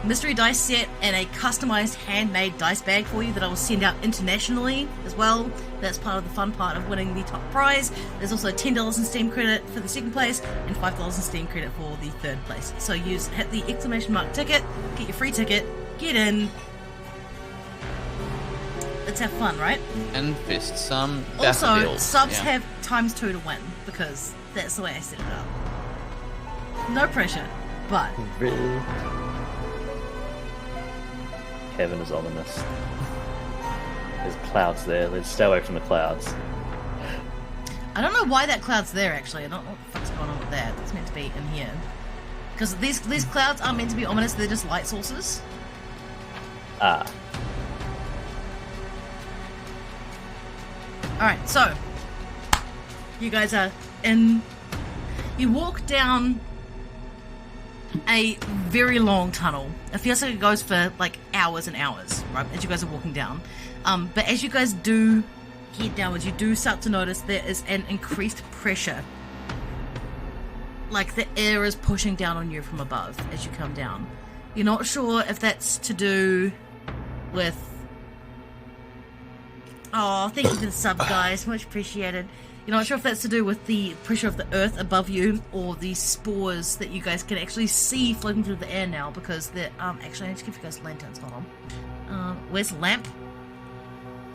mystery dice set and a customized handmade dice bag for you that I will send out internationally as well. That's part of the fun part of winning the top prize. There's also $10 in Steam credit for the second place and $5 in Steam credit for the third place. So hit the exclamation mark ticket, get your free ticket, get in. Let's have fun, right? And fist some Also, daffodils. subs have ×2 to win because that's the way I set it up. No pressure, but Really? Kevin is ominous. There's clouds there. Let's stay away from the clouds. I don't know why that cloud's there, actually. I don't know what the fuck's going on with that. It's meant to be in here. Because these clouds aren't meant to be ominous, they're just light sources. Ah. Alright, so. You guys are in... You walk down a very long tunnel. It feels like it goes for, hours and hours, right, as you guys are walking down. But as you guys do head downwards, you do start to notice there is an increased pressure. Like the air is pushing down on you from above as you come down. You're not sure if that's to do with... Oh, thank you for the sub, guys. Much appreciated. You're not sure if that's to do with the pressure of the earth above you or the spores that you guys can actually see floating through the air now because they're... actually, I need to give you guys lanterns. Hold on. Where's the lamp?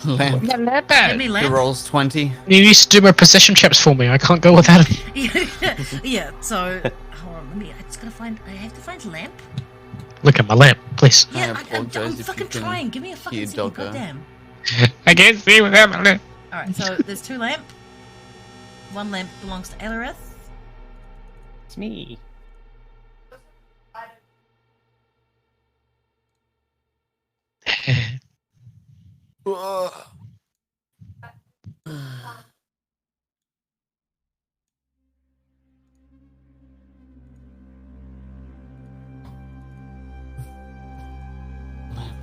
Lamp. Give me The lamp. roll's 20. You used to do my possession checks for me. I can't go without it. Yeah, so... Hold on, I have to find lamp. Look at my lamp, please. Yeah, I apologize I'm if fucking you can trying. Give me a fucking hear second, Dogger. goddamn. I can't see without my lamp. Alright, so there's 2 lamp. 1 lamp belongs to Alareth. It's me.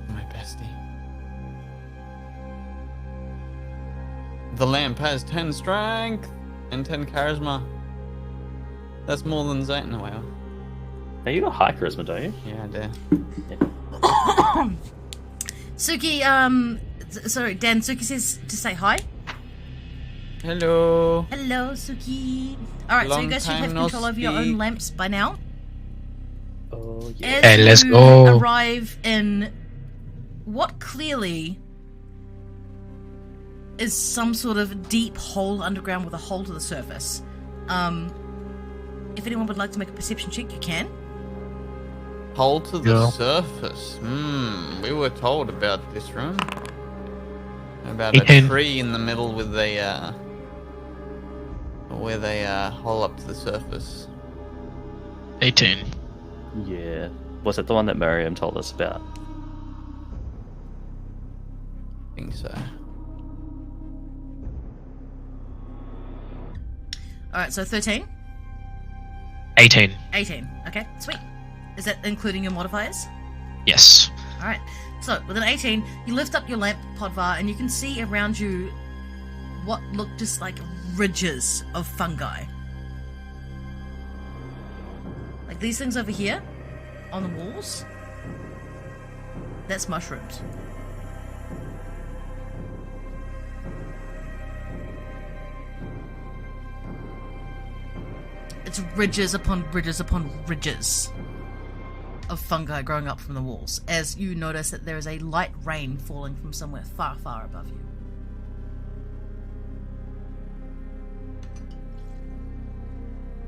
My bestie. The lamp has 10 strength and 10 charisma. That's more than Zayton. Wow. Now you got high charisma, don't you? Yeah, I do. Suki, sorry, Dan, Suki says to say hi. Hello. Hello, Suki. Alright, so you Long guys should have time no control over your own speak. lamps by now. Oh, yeah. As Hey, let's you go. arrive in what clearly is some sort of deep hole underground with a hole to the surface. If anyone would like to make a perception check, you can. Hole to the Yeah. surface. We were told about this room. About It a can- tree in the middle with a hole up to the surface. 18. Yeah. Was it the one that Miriam told us about? I think so. Alright, so 13. 18. 18. Okay, sweet. Is that including your modifiers? Yes. Alright, so with an 18, you lift up your lamp, Podvar, and you can see around you what look just like ridges of fungi. Like these things over here on the walls. That's mushrooms. It's ridges upon ridges upon ridges. of fungi growing up from the walls as you notice that there is a light rain falling from somewhere far, far above you.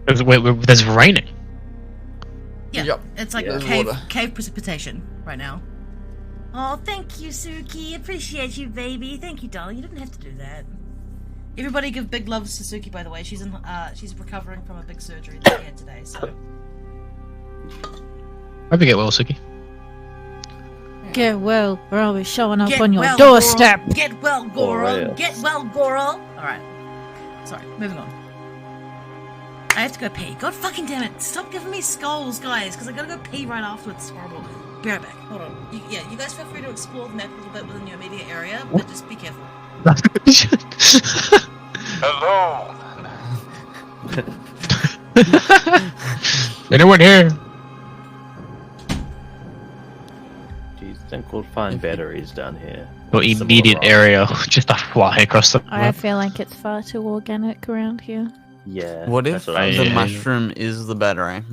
There's raining. Yeah, Yep. it's like There's cave water. precipitation right now. Oh, thank you, Suki. Appreciate you, baby. Thank you, darling. You didn't have to do that. Everybody give big loves to Suki, by the way. She's recovering from a big surgery that she had today, so... Hope you get well, Suki. Get well, or I'll be showing up Get on your well, doorstep. Goral. Get well, Goral. real. Get well, Goral. Alright. Sorry, moving on. I have to go pee. God fucking damn it. Stop giving me skulls, guys, because I gotta go pee right afterwards. It's horrible. Be right back. Hold on. You guys feel free to explore the map a little bit within your immediate area, but just be careful. Hello. Anyone here? Do you think we'll find batteries down here? Your Similar immediate rocks? area, just a fly across the I map. feel like it's far too organic around here. Yeah. What if that's what I was the thinking. mushroom is the battery?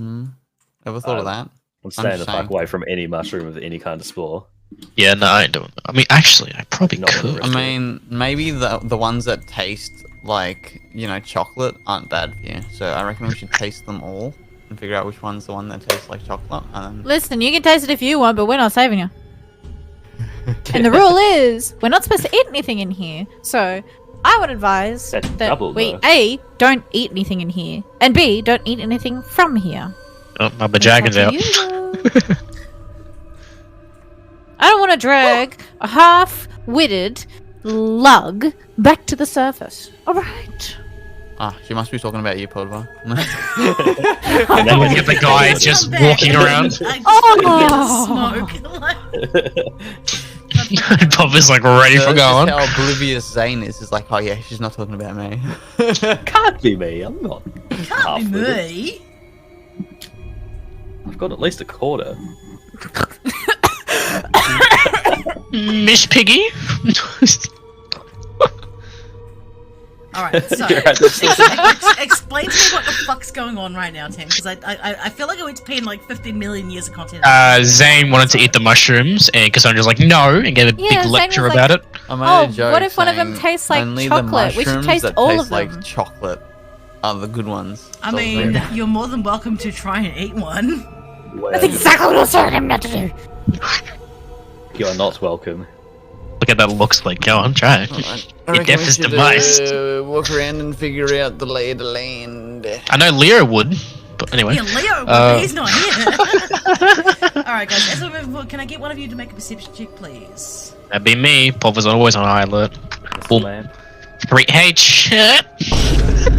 Ever thought of that? I'm staying the saying. fuck away from any mushroom with any kind of spore. Yeah, no, I ain't doing that. I mean, actually, I probably Not could. with I mean, maybe the ones that taste like, chocolate aren't bad for you. So I reckon we should taste them all and figure out which one's the one that tastes like chocolate. And then... Listen, you can taste it if you want, but we're not saving you. And the rule is, we're not supposed to eat anything in here. So, I would advise That's that double, we though. A, don't eat anything in here, and B, don't eat anything from here. Oh, my bajagon's out. It's up to you, though. I don't want to drag a half-witted lug back to the surface. Alright. Ah, she must be talking about you, Podva. And then Look at the guy Come just back. walking around. I Oh. smoke. Bob is like ready for That's going. just how oblivious Zane is. Is like, oh yeah, she's not talking about me. Can't be me. I'm not. Can't be half-witted. me. I've got at least a quarter. Miss Piggy. Alright, so You're right, that's explain to me what the fuck's going on right now, Tim, because I feel like I went to pay in like 15 million years of content. Zane wanted to eat the mushrooms, and Cassandra's like, no, and gave a Yeah, big Zane lecture was about it. I made Oh, a joke what if one of them saying tastes like only chocolate? The We should mushrooms taste that all taste of them. like chocolate are the good ones. I So mean, like- you're more than welcome to try and eat one. That's exactly what I was telling him not to do. You are not welcome. Look at that looks like. Yo, I'm trying. Alright, I It reckon deaf we is the should, most. walk around and figure out the lay of the land. I know Leo would, but anyway. Yeah, Leo, he's not here. Alright, guys, as we move forward, can I get one of you to make a perception check, please? That'd be me. Pop was always on high alert. Boom. Man. 3 H.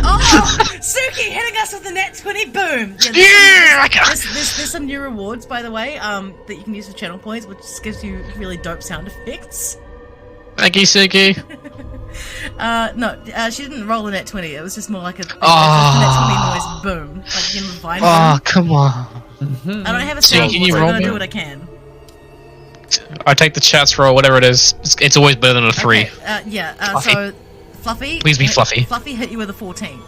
Oh! Suki hitting us with the nat 20, boom! Yeah, There's some new rewards, by the way, that you can use for channel points, which just gives you really dope sound effects. Thank you, Suki. No, she didn't roll a nat 20, it was just more like a Oh. nat 20 noise, boom. Like, you know, the vine Oh, boom. come on. I don't have a Suki, sound can board, you so I'm roll gonna me? do what I can. I take the chats roll, whatever it is. It's always better than a 3. Okay, Fluffy. so, Fluffy... Please be Fluffy. Fluffy hit you with a 14.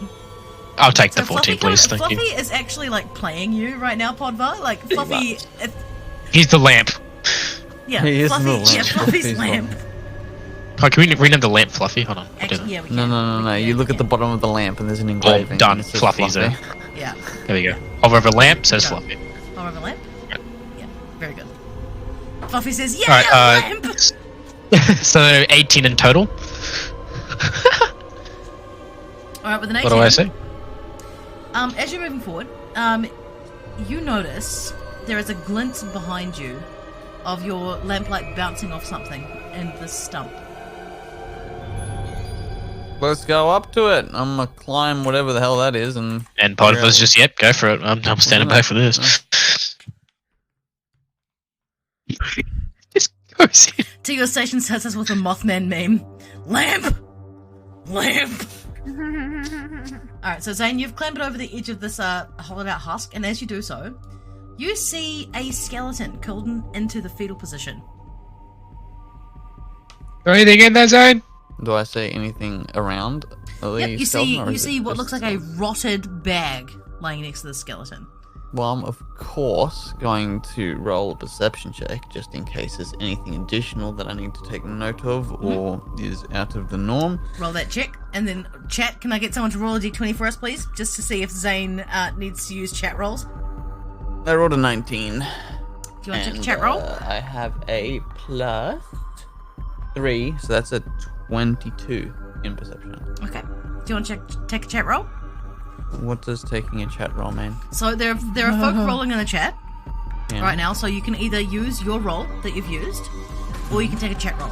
I'll take the So 14, Fluffy please. kinda- Thank Fluffy you. is actually, like, playing you right now, Podva. Like, Fluffy... He's the lamp. Yeah, He is Fluffy, the lamp. yeah, Fluffy's Fluffy's lamp. Oh, can we rename the lamp Fluffy? Hold on. I'll do Actually, that. yeah, we can. No. You look at the bottom of the lamp and there's an engraving. done. and it says Fluffy's Fluffy. Yeah. There we go. Hover over lamp, says Done. Fluffy. Oh, over lamp? Yeah, very good. Fluffy says, yeah, Alright, lamp! So 18 in total. Alright, with an 18. What do I say? As you're moving forward, you notice there is a glint behind you of your lamplight bouncing off something in this stump. Let's go up to it. I'm gonna climb whatever the hell that is and... And part of us just, yep, go for it. I'm standing by for this. Just goes in. To your station sets us with a Mothman meme. Lamp! Lamp! Alright, so Zane, you've clambered over the edge of this hollowed out husk, and as you do so, you see a skeleton curled into the fetal position. Anything in there, Zane? Do I see anything around? Yep, you see what looks like a rotted bag laying next to the skeleton. Well, I'm of course going to roll a perception check just in case there's anything additional that I need to take note of or is out of the norm. Roll that check, and then chat. Can I get someone to roll a d20 for us, please, just to see if Zane needs to use chat rolls? I rolled a 19. Do you want to check a chat roll? I have a plus 3, so that's a 22 in perception. Okay. Do you want to take a chat roll? What does taking a chat roll mean? So there are folk rolling in the chat Yeah. right now, so you can either use your roll that you've used, or you can take a chat roll.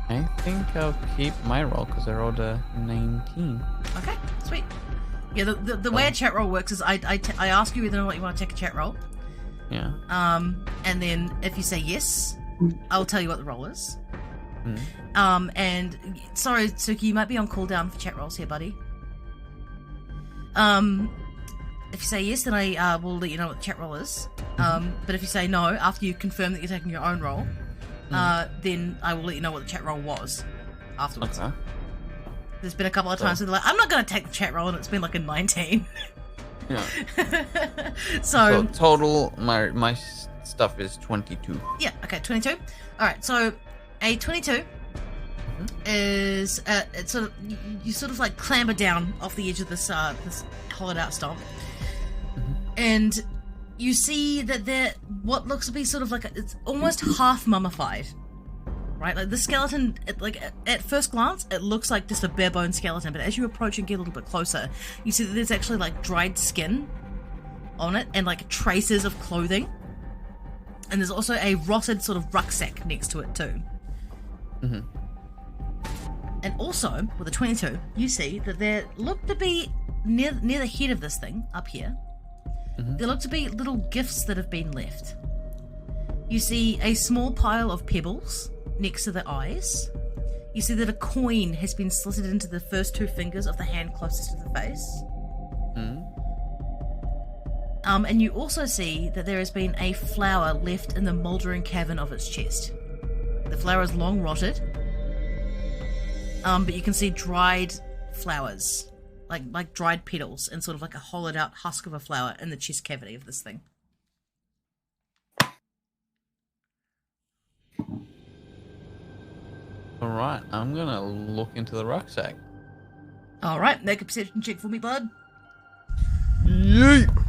I think I'll keep my roll because I rolled a 19. Okay, sweet. Yeah, the way a chat roll works is I ask you whether or not you want to take a chat roll. Yeah. And then if you say yes, I'll tell you what the roll is. And sorry, Suki, you might be on cooldown for chat rolls here, buddy. If you say yes, then I will let you know what the chat roll is. But if you say no, after you confirm that you're taking your own roll, then I will let you know what the chat roll was afterwards. Okay. There's been a couple of times where they're like, I'm not going to take the chat roll, and it's been like a 19. Yeah. So total, my stuff is 22. yeah, okay, 22. Alright, so a 22 is it's sort of you sort of like clamber down off the edge of this hollowed out stump, and you see that there what looks to be sort of like it's almost half mummified, right? Like the skeleton, at first glance, it looks like just a bare bone skeleton, but as you approach and get a little bit closer, you see that there's actually like dried skin on it and like traces of clothing, and there's also a rotted sort of rucksack next to it too. And also, with a 22, you see that there look to be, near the head of this thing, up here, there look to be little gifts that have been left. You see a small pile of pebbles next to the eyes. You see that a coin has been slitted into the first 2 fingers of the hand closest to the face. And you also see that there has been a flower left in the mouldering cavern of its chest. The flower is long rotted, but you can see dried flowers, like dried petals, and sort of like a hollowed out husk of a flower in the chest cavity of this thing. Alright, I'm gonna look into the rucksack. Alright, make a perception check for me, bud. Yeet!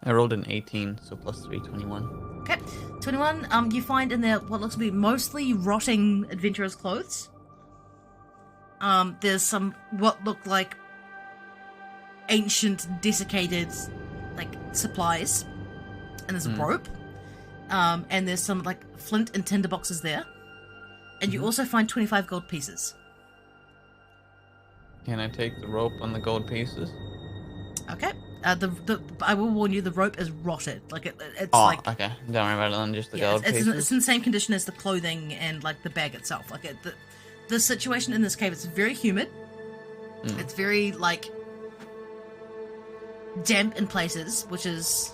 I rolled an 18, so plus 3, 21. Okay, 21, you find in there what looks to be mostly rotting adventurer's clothes. There's some, what look like ancient, desiccated, like, supplies. And there's a rope. And there's some, like, flint and tinder boxes there. And you also find 25 gold pieces. Can I take the rope on the gold pieces? Okay. I will warn you, the rope is rotted. Like, it's like... okay. Don't worry about it then, just the gold pieces. It's in the same condition as the clothing and, like, the bag itself. Like, the situation in this cave, it's very humid. It's very, like, damp in places, which is,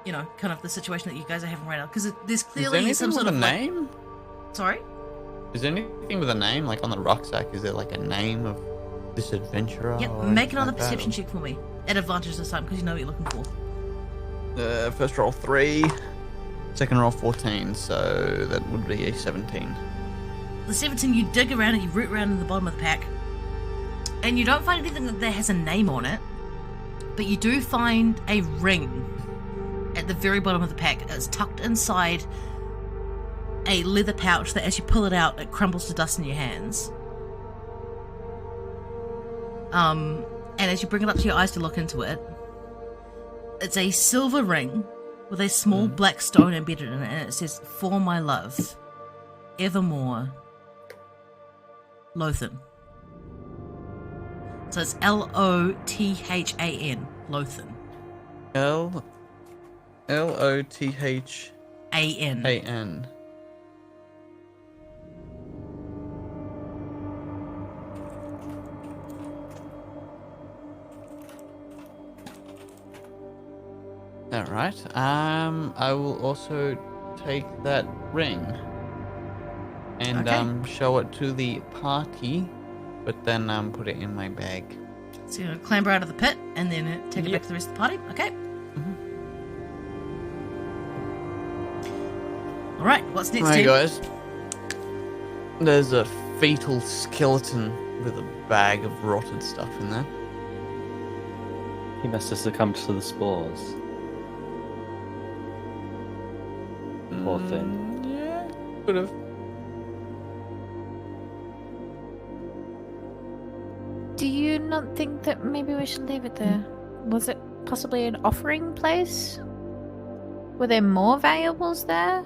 you know, kind of the situation that you guys are having right now. Because there's clearly some sort of name? Sorry? Is there anything with a name? Like on the rucksack, is there like a name of this adventurer? Yep, make another perception check for me. At advantage this time, because you know what you're looking for. First roll 3, second roll 14, so that would be a 17. The 17, you dig around and you root around in the bottom of the pack, and you don't find anything that has a name on it, but you do find a ring at the very bottom of the pack. It's tucked inside a leather pouch that as you pull it out, it crumbles to dust in your hands. And as you bring it up to your eyes to look into it, it's a silver ring with a small black stone embedded in it, and it says, "For my love, evermore, Lothan." So it's Lothan, Lothan. Lothan. Alright, I will also take that ring and Okay. show it to the party, but then put it in my bag. So you're going to clamber out of the pit and then take it back to the rest of the party? Okay. Alright, what's next, Hey team? guys. There's a fetal skeleton with a bag of rotted stuff in there. He must have succumbed to the spores. Poor thing. Yeah, could have. Do you not think that maybe we should leave it there? Was it possibly an offering place? Were there more valuables there?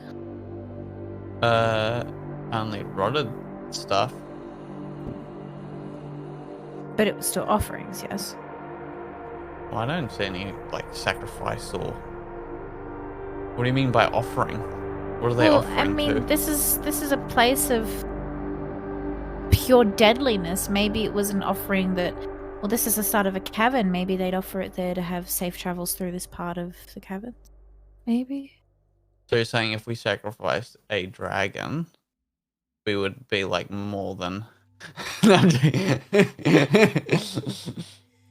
Only rotted stuff. But it was still offerings, yes. Well, I don't see any like sacrifice or. What do you mean by offering? What are they offering I mean, to? this is a place of pure deadliness. Maybe it was an offering that. Well, this is the start of a cavern. Maybe they'd offer it there to have safe travels through this part of the cavern. Maybe. So you're saying if we sacrificed a dragon, we would be like more than. No, I'm joking.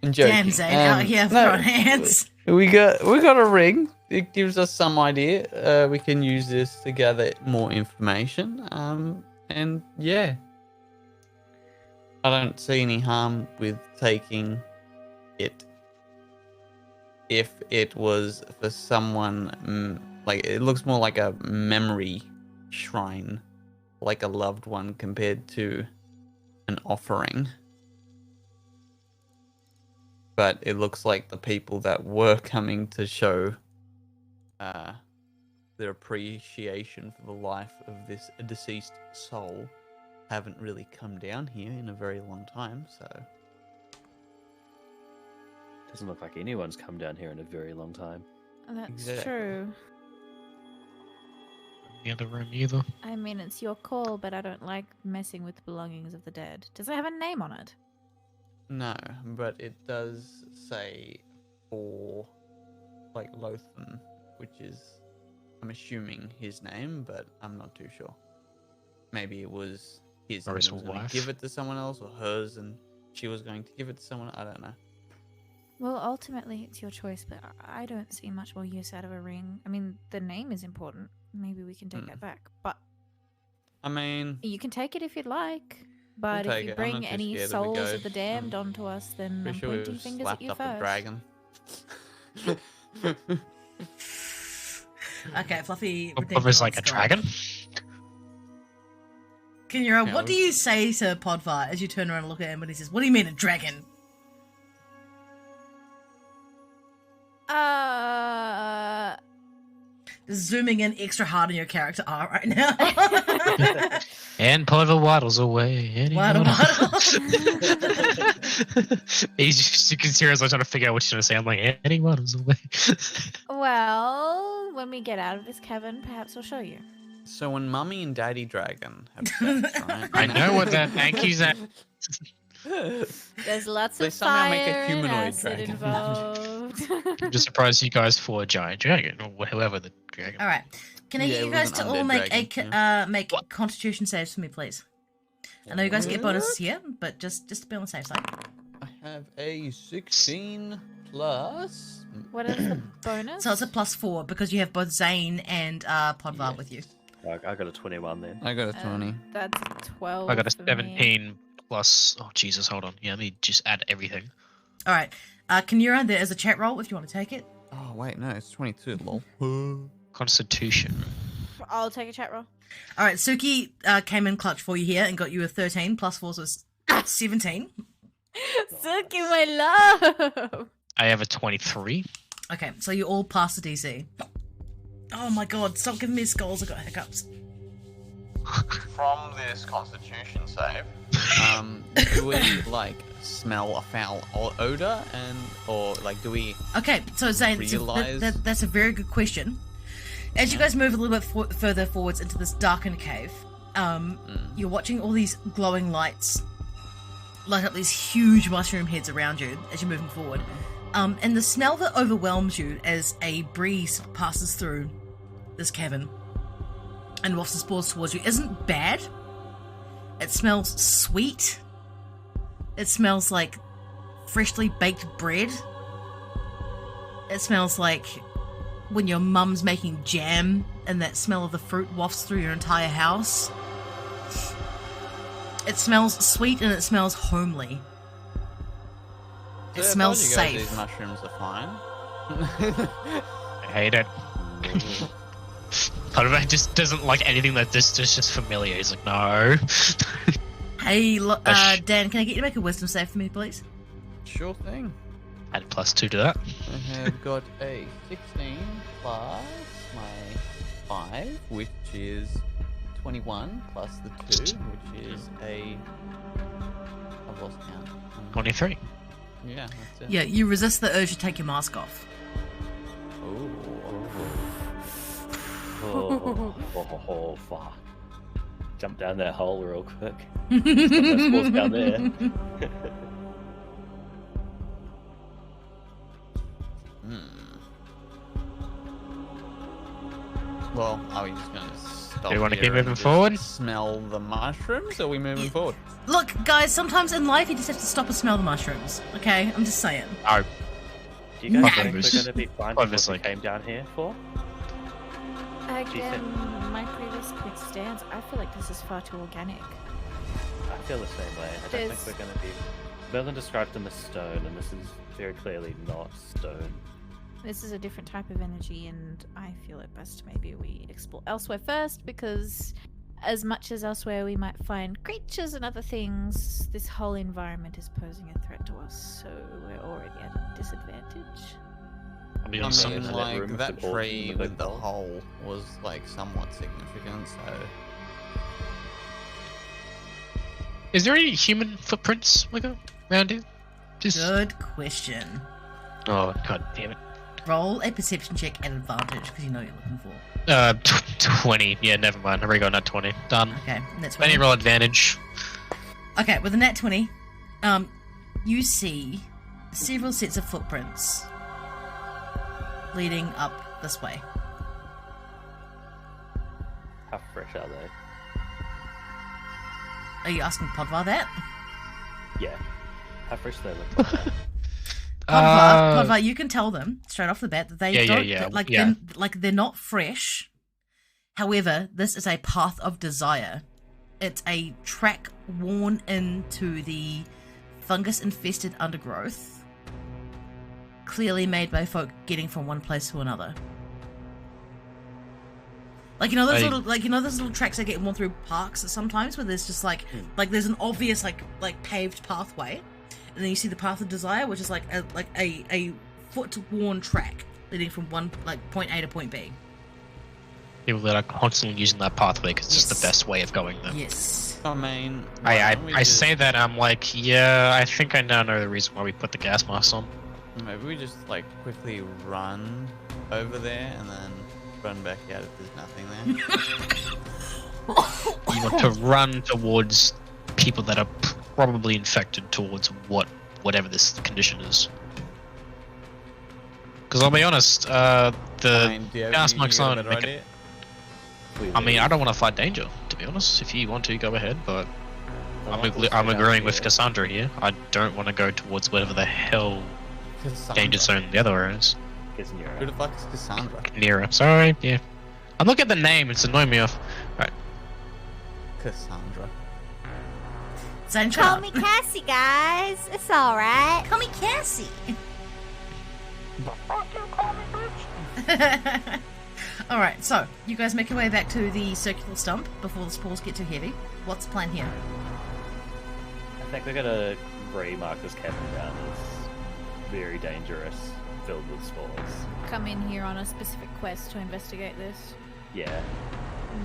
I'm joking. Damn, Zane, out here throwing hands. We got a ring. It gives us some idea. We can use this to gather more information. And yeah, I don't see any harm with taking it. If it was for someone, like it looks more like a memory shrine, like a loved one compared to an offering. But it looks like the people that were coming to show their appreciation for the life of this deceased soul haven't really come down here in a very long time, so... Doesn't look like anyone's come down here in a very long time. That's Exactly. true. The other room either. I mean, it's your call, but I don't like messing with the belongings of the dead. Does it have a name on it? No, but it does say for, like, Lothan, which is, I'm assuming his name, but I'm not too sure. Maybe it was his Or and his he was going to wife. give it to someone else, or hers and she was going to give it to someone, I don't know. Well, ultimately, it's your choice, but I don't see much more use out of a ring. I mean, the name is important. Maybe we can take that back. But I mean, you can take it if you'd like. But We'll if take you it. I'm bring not too any scared of a souls of ghost. the damned onto us, then pretty I'm sure pointing we've fingers at slapped you up first. a dragon. Okay, Fluffy. Of is like a dragon. Kinura, Yeah, what do you say to Podvar as you turn around and look at him and he says, "What do you mean a dragon?" Just zooming in extra hard on your character art right now. And Pulver waddles away. And he Waddle, waddles. He's just, you can see her as I'm trying to figure out what she's trying to say. I'm like, and he waddles away. Well, when we get out of this cavern, perhaps I'll show you. So when Mummy and Daddy Dragon have sex, right? I know what that Yankees at. There's lots They of somehow fire make a and humanoid acid dragon. involved. I'm just surprised you guys fought a giant dragon or whoever the dragon. All right. Can I Yeah, get it you was guys an to all undead make dragon, make Constitution saves for me, please? I know you guys get bonuses here, but just to be on the safe side. I have a 16 plus. What is the bonus? So it's a +4 because you have both Zane and Podvar Yes. with you. I got a 21 then. I got a 20. That's 12. I got a for me. 17 plus. Oh Jesus, hold on. Yeah, let me just add everything. All right. Kinura, there is a chat roll if you want to take it. Oh wait, no, it's 22. Lol. Constitution. I'll take a chat roll. All right. Suki came in clutch for you here and got you a 13 +4, so it's 17. Suki, my love. I have a 23. Okay, so you all pass the DC. Oh my god, stop giving me skulls, I got hiccups. From this Constitution save, do we like smell a foul odor or like do we? Okay, so Zane, Realize- that's a very good question. As you guys move a little bit further forwards into this darkened cave, you're watching all these glowing lights light up these huge mushroom heads around you as you're moving forward. And the smell that overwhelms you as a breeze passes through this cavern and wafts the spores towards you isn't bad. It smells sweet. It smells like freshly baked bread. It smells like when your mum's making jam and that smell of the fruit wafts through your entire house. It smells sweet and it smells homely. It smells safe. These mushrooms are fine. I hate it. Part of it just doesn't like anything that this is just familiar. He's like, no. Hey, Dan, can I get you to make a wisdom save for me, please? Sure thing. Add +2 to that. I have got a 16 plus my 5, which is 21, plus the 2, which is I've lost count. 23. Yeah, that's it. Yeah, you resist the urge to take your mask off. Oh, fuck. Jump down that hole real quick. Let's walk down there. Well, are we just gonna stop? Do you want to here keep and moving just forward? Smell the mushrooms, or are we moving forward? Look, guys, sometimes in life you just have to stop and smell the mushrooms. Okay, I'm just saying. Oh, Do you guys Nah. think we're going to be fine with what Obviously. we came down here for? Again, my previous quick stance, I feel like this is far too organic. I feel the same way. I don't think we're going to be... Merlin described them as stone, and this is very clearly not stone. This is a different type of energy, and I feel it best maybe we explore elsewhere first, because as much as elsewhere we might find creatures and other things, this whole environment is posing a threat to us, so we're already at a disadvantage. I'll be I honest. mean, that like, room that with the ball tree in the with the ball. hole was, like, somewhat significant, so... Is there any human footprints around here? Just... Good question. Oh, god damn it. Roll a perception check at advantage, because you know what you're looking for. 20. Yeah, never mind. I've already got nat 20. Done. Okay, that's Any roll advantage. Okay, with a nat 20, you see several sets of footprints leading up this way. How fresh are they? Are you asking Podvar that? Yeah. How fresh do they look like? Podvar, you can tell them straight off the bat that they yeah. they're not fresh. However, this is a path of desire. It's a track worn into the fungus-infested undergrowth, clearly made by folk getting from one place to another. Like, you know those little tracks that get worn through parks sometimes, where there's just like there's an obvious like paved pathway, and then you see the path of desire, which is like a foot-worn track leading from one point A to point B. People that are constantly using that pathway because it's just the best way of going there. Yes. I mean... I say that, I'm like, yeah, I think I now know the reason why we put the gas mask on. Maybe we just, like, quickly run over there and then run back out if there's nothing there. You want to run towards people that are probably infected towards whatever this condition is. Because I'll be honest, the gas mask's not gonna make it. I mean, I don't want to fight danger, to be honest. If you want to, go ahead, but I'm agreeing with Cassandra here. I don't want to go towards whatever the hell danger zone the other is. Who the fuck is Cassandra? Nira. Sorry, yeah. I'm looking at the name, it's annoying me off. Right. Cassandra. Call me Cassie, guys. It's alright. Call me Cassie. Alright, so, you guys make your way back to the circular stump before the spores get too heavy. What's the plan here? I think we're going to remark this cabin down as very dangerous, filled with spores. Come in here on a specific quest to investigate this, Yeah.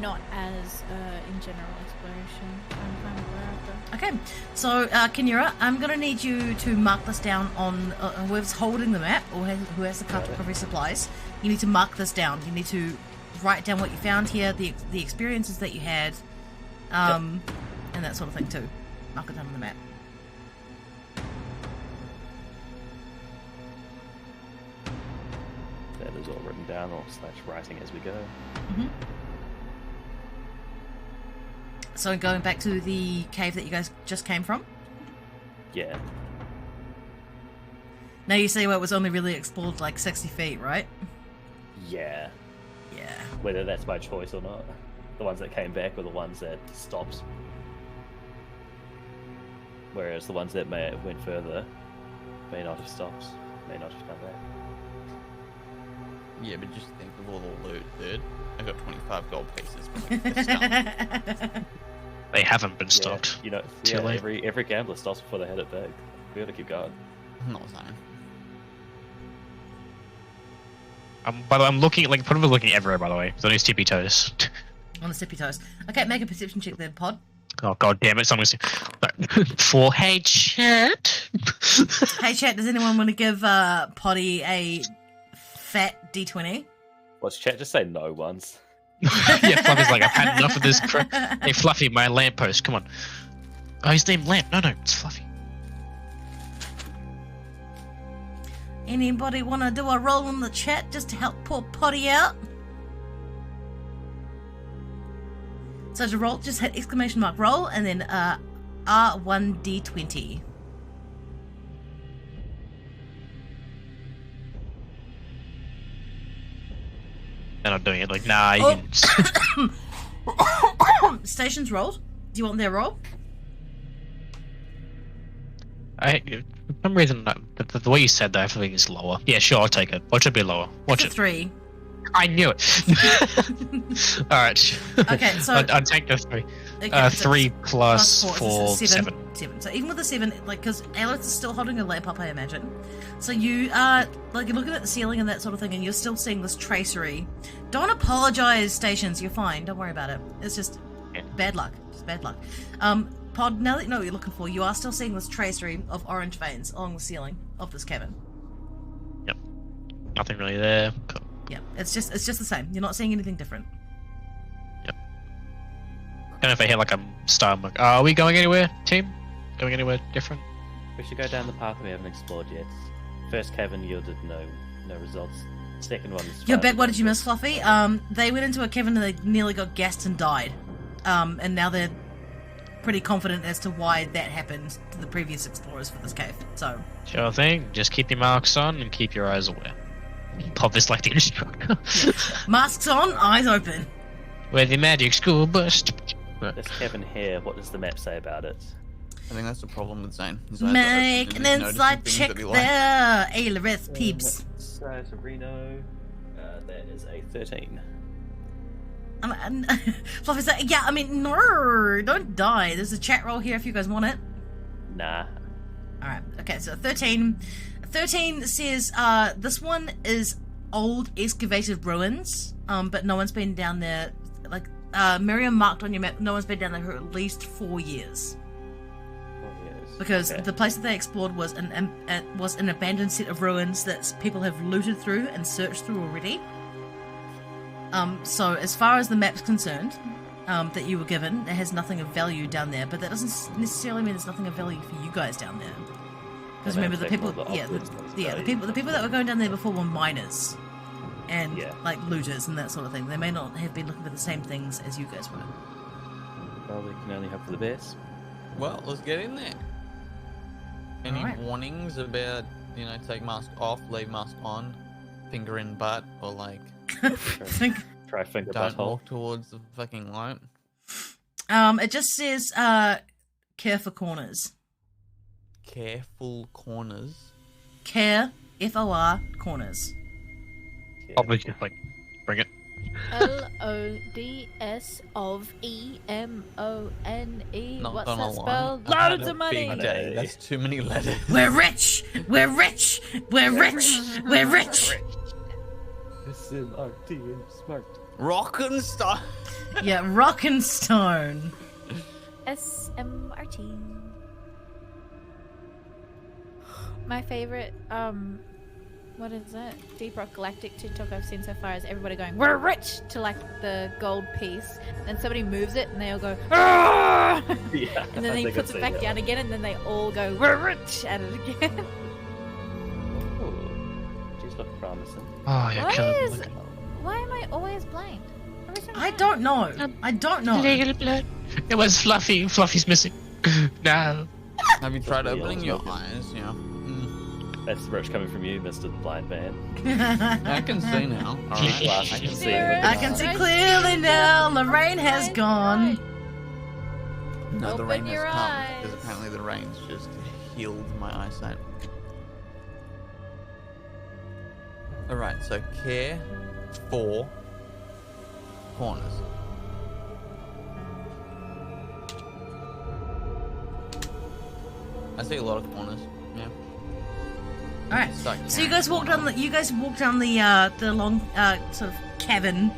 not as in general exploration. I'm kind of aware of that. Okay, so Kinura, I'm going to need you to mark this down on whoever's holding the map or who has the cartography supplies. You need to mark this down. You need to write down what you found here, the experiences that you had, and that sort of thing too. Mark it down on the map. That is all written down or / writing as we go. Mm-hmm. So going back to the cave that you guys just came from? Yeah. Now you say it was only really explored like 60 feet, right? Yeah. Yeah. Whether that's my choice or not. The ones that came back were the ones that stopped. Whereas the ones that went further may not have stopped, may not have come back. Yeah, but just think of all the loot, dude. I got 25 gold pieces. But they're stuck. They haven't been stopped. You know, Too late. every gambler stops before they hit it big. We gotta keep going. I'm not saying. By the way, I'm looking, like, probably looking everywhere, by the way. So I need tippy toes. On the tippy toes. Okay, make a perception check there, Pod. Oh, god damn it, someone's... For hey, chat. Hey chat, does anyone want to give Poddy a fat D20? What's chat? Just say no once. Yeah, Fluffy's like, I've had enough of this crap. Hey, Fluffy, my lamppost, come on. Oh, his name Lamp. No, it's Fluffy. Anybody want to do a roll in the chat just to help poor Poddy out? So to roll, just hit exclamation mark roll and then R1D20. They're not doing it. Like, nah, you can... Stations rolled. Do you want their roll? For some reason, the way you said that, I think is lower. Yeah, sure, I'll take it. Watch it be lower. Watch It's it. a 3. I knew it. Alright. Okay, so... I'll take the 3. Okay, 3 plus 4, so 7. 7. So even with the 7, like, because Alex is still holding a lamp up, I imagine. So you are, like, you're looking at the ceiling and that sort of thing, and you're still seeing this tracery. Don't apologize, Stations. You're fine. Don't worry about it. It's just bad luck. Just bad luck. Pod, now that you know what you're looking for, you are still seeing this tracery of orange veins along the ceiling of this cabin. Yep. Nothing really there. Cool. Yeah, it's just the same. You're not seeing anything different. Yep. And if I hear like a star, I'm like, are we going anywhere, team? Going anywhere different? We should go down the path we haven't explored yet. First cavern yielded no results. Second one is... Your bet, what did you miss, Fluffy? They went into a cavern and they nearly got gassed and died. And now they're pretty confident as to why that happened to the previous explorers for this cave. So Sure thing. Just keep your marks on and keep your eyes aware. Pop this like the instructor. masks on, eyes open. Where the magic school bust. This cavern here, what does the map say about it? I think that's the problem with Zane. Make an inside check there, Ailerith peeps. So Reno, that is a 13. Fluffy's like, yeah, I mean, no, don't die. There's a chat roll here if you guys want it. Nah. Alright, okay, so 13. 13 says, this one is old excavated ruins, but no one's been down there, like, Miriam marked on your map, no one's been down there for at least 4 years. 4 years. Because Okay. the place that they explored was an abandoned set of ruins that people have looted through and searched through already. So as far as the map's concerned, that you were given, it has nothing of value down there, but that doesn't necessarily mean there's nothing of value for you guys down there. Because remember, the people, the people that were going down there before were miners and like looters and that sort of thing. They may not have been looking for the same things as you guys were. Well, we can only hope for the best. Well, let's get in there. Any Alright. warnings about, take mask off, leave mask on, finger in butt, or like Try finger don't butthole. walk towards the fucking light? It just says care for corners. Careful corners. Care, F-O-R, corners. Probably just like, bring it. LODS of EMONE. Not What's gonna that lie, spell? I've had Loads a of money. big day. That's too many letters. We're rich! We're rich! We're rich! We're rich! SMRT smart. Rock and stuff. Yeah, rock and stone. SMRT. My favorite, what is it? Deep Rock Galactic TikTok I've seen so far is everybody going, "We're rich!" to like the gold piece. Then somebody moves it and they all go, "Arrgh!" Yeah. And then I he think puts I've it seen back that down one. again and then they all go, "We're rich!" at it again. Ooh. She's looking promising. Oh, yeah, Why kill it. is- Why am I always blind? Every single I time. don't know. I don't know. Little blood. It was Fluffy. Fluffy's missing. No. Have you tried Just opening wheels your looking. eyes? That's the rush coming from you, Mr. Blind Man. I can see now. All right. Glasses I you can see. see. I can see clearly now. Lorraine has gone. No, the Open rain has your come eyes. because apparently the rain's just healed my eyesight. All right, so care 4 corners. I see a lot of corners. Yeah. All right. Start So you carrying guys walk someone down the long sort of cavern,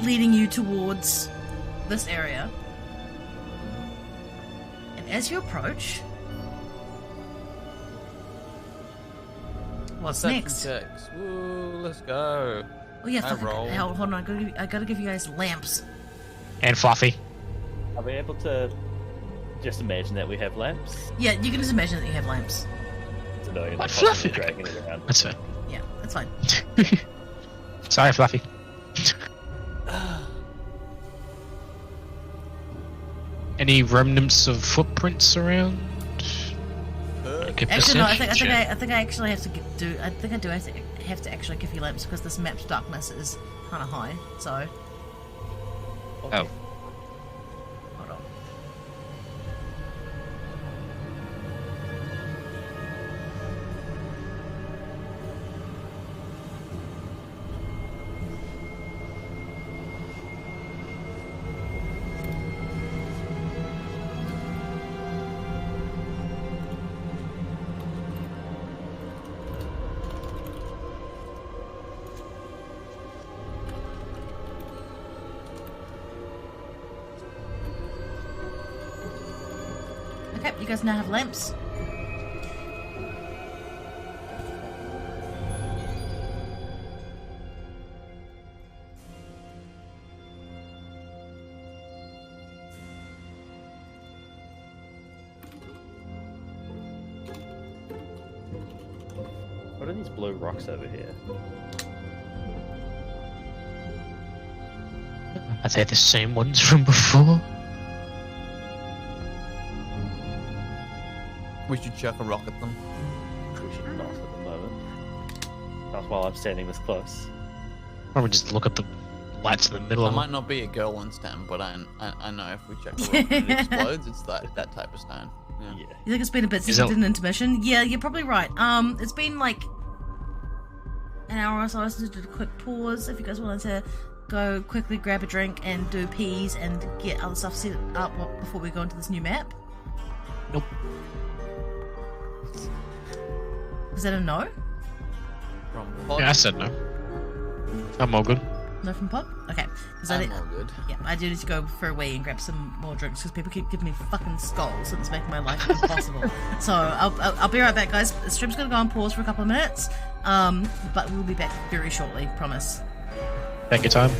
leading you towards this area. And as you approach, what's Perception next? checks. Woo, let's go. Oh yeah, I rolled. hold on. I gotta give you guys lamps. And Fluffy. Are we able to just imagine that we have lamps? Yeah, you can just imagine that you have lamps. It's annoying. What, Like, constantly Fluffy? dragging it around. That's it. Yeah, that's fine. Sorry, Fluffy. Any remnants of footprints around? Okay, Actually, no. I think perception check. I think I actually have to do. I think I do have to actually give you lamps because this map's darkness is kind of high. So Oh, hold on. Okay, you guys now have lamps. What are these blue rocks over here? are they the same ones from before? We should chuck a rock at them. We should not at the moment. Not while I'm standing this close. Or just look at the lights in the middle I of might them. not be a girl on stem, but I know if we chuck a rock and it explodes, it's that type of stone. Yeah. Yeah. You think it's been a bit since Is we it- did an intermission? Yeah, you're probably right. It's been like an hour or so. I just did a quick pause. If you guys wanted to go quickly grab a drink and do peas and get other stuff set up before we go into this new map. Nope. Is that a no? From pod, Yeah, I said no. I'm all good. No from Pod? Okay. Because I'm all good. yeah, I do need to go for a wee and grab some more drinks because people keep giving me fucking skulls and it's making my life impossible. So I'll be right back, guys. The stream's gonna go on pause for a couple of minutes, but we'll be back very shortly. Promise. Take your time.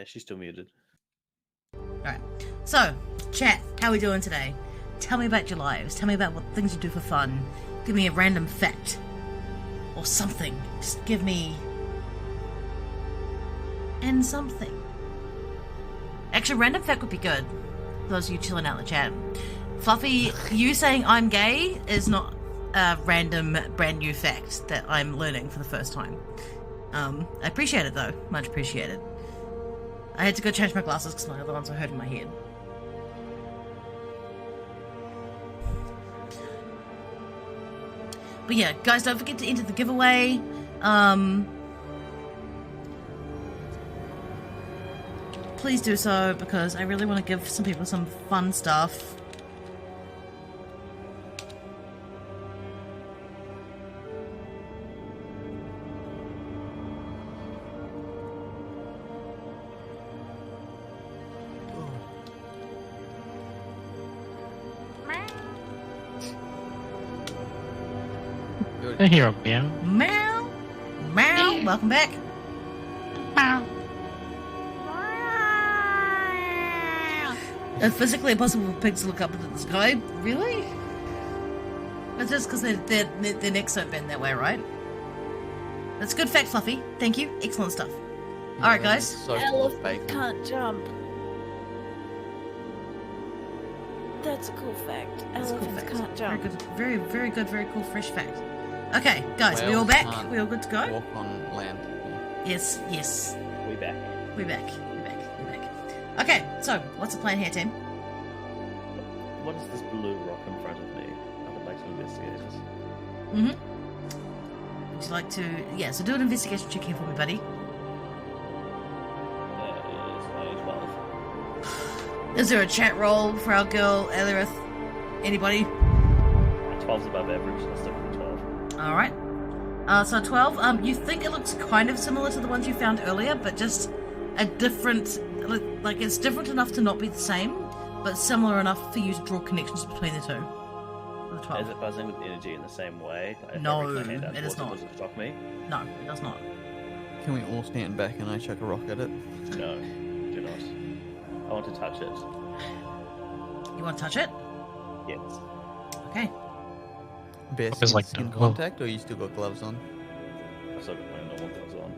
She's still muted. Alright. So, chat, how are we doing today? Tell me about your lives. Tell me about what things you do for fun. Give me a random fact. Or something. Just give me... and something. Actually, random fact would be good. Those of you chilling out in the chat. Fluffy, you saying I'm gay is not a random brand new fact that I'm learning for the first time. I appreciate it though. Much appreciated. I had to go change my glasses because my other ones were hurting my head. But yeah, guys, don't forget to enter the giveaway. Please do so, because I really want to give some people some fun stuff. I hear a meow. Meow! Meow! Welcome back. Meow. It's physically impossible for pigs to look up into the sky. Really? That's just because their necks don't bend that way, right? That's a good fact, Fluffy. Thank you. Excellent stuff. Alright, guys. So full of bacon. Can't jump. That's a cool fact. That's a cool Elephants fact. can't jump. Very good. Very, very good. Very cool, fresh fact. Okay, guys, we all Whales back? can't We all good to go? Walk on land. Yeah. Yes, yes. We back. We're back. We're back. We're back. Okay, so what's the plan here, Tim? What is this blue rock in front of me? I would like to investigate this. Would you like to... yeah, so do an investigation check here for me, buddy. So 12. Is there a chat roll for our girl, Elirith? Anybody? 12's above average, so I'll stick with 12. Alright. So 12, you think it looks kind of similar to the ones you found earlier, but just a different... like, it's different enough to not be the same, but similar enough for you to draw connections between the two. The 12. Is it buzzing with energy in the same way? Like, if No, I reach my hand out it is towards not. Does it shock me? No, it does not. Can we all stand back and I chuck a rock at it? No, do not. I want to touch it. You want to touch it? Yes. Okay. Bare It's like skin no. contact, or you still got gloves on? I've still got my normal gloves on.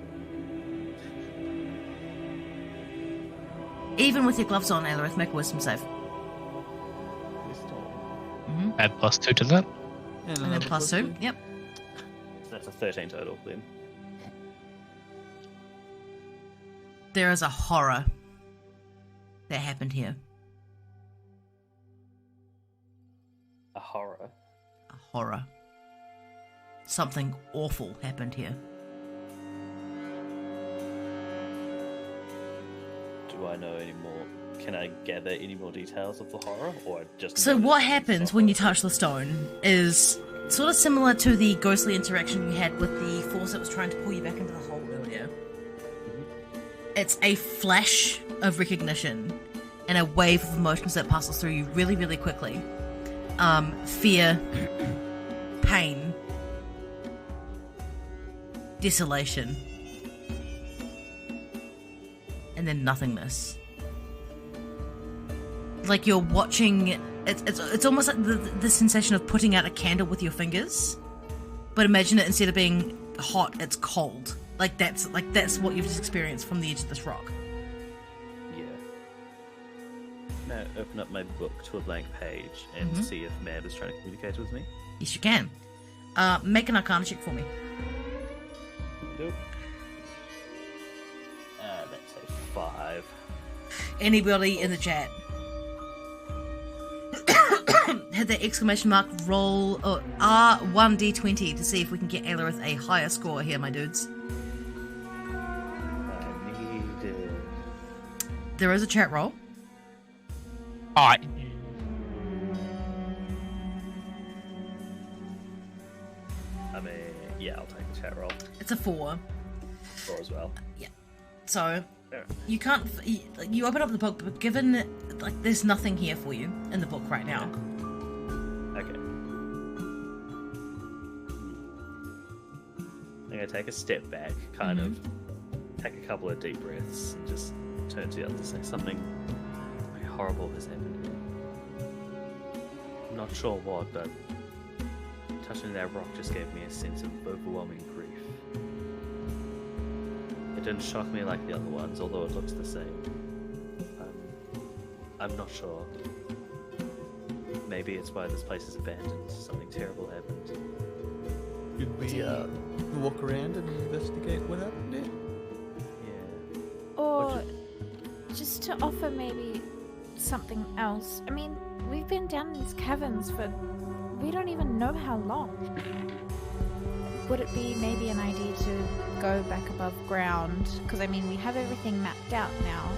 Even with your gloves on, Elirith, make a wisdom save. Wisdom. Add +2 to that. And then another +2. Yep. So that's a 13 total then. There is a horror that happened here. A horror. A horror. Something awful happened here. Do I know any more? Can I gather any more details of the horror, or just? So know what that it's happens a when you horror? touch the stone is sort of similar to the ghostly interaction you had with the force that was trying to pull you back into the hole earlier. It's a flash of recognition and a wave of emotions that passes through you really, really quickly. Fear, pain, desolation, and then nothingness. Like you're watching. It's almost like the sensation of putting out a candle with your fingers, but imagine it, instead of being hot, it's cold. Like that's what you've just experienced from the edge of this rock. Yeah. Now open up my book to a blank page and see if Mad is trying to communicate with me. Yes, you can. Make an Arcana check for me. Nope. That's a 5. Anybody in the chat had that exclamation mark roll R1d20 to see if we can get Elirith a higher score here, my dudes. I need it. There is a chat roll. Alright. I mean, yeah, I'll take the chat roll. It's a 4. 4 as well. So There. you can't. You open up the book, but given like there's nothing here for you in the book right now. Okay. I'm gonna take a step back, kind of take a couple of deep breaths, and just turn to the others and say something very horrible has happened here. I'm not sure what, but touching that rock just gave me a sense of overwhelming grief. It didn't shock me like the other ones, although it looks the same. I'm not sure. Maybe it's why this place is abandoned. Something terrible happened. Should we walk around and investigate what happened there? Yeah. Or just to offer maybe something else. I mean, we've been down in these caverns for we don't even know how long. Would it be maybe an idea to go back above ground? Because I mean, we have everything mapped out now.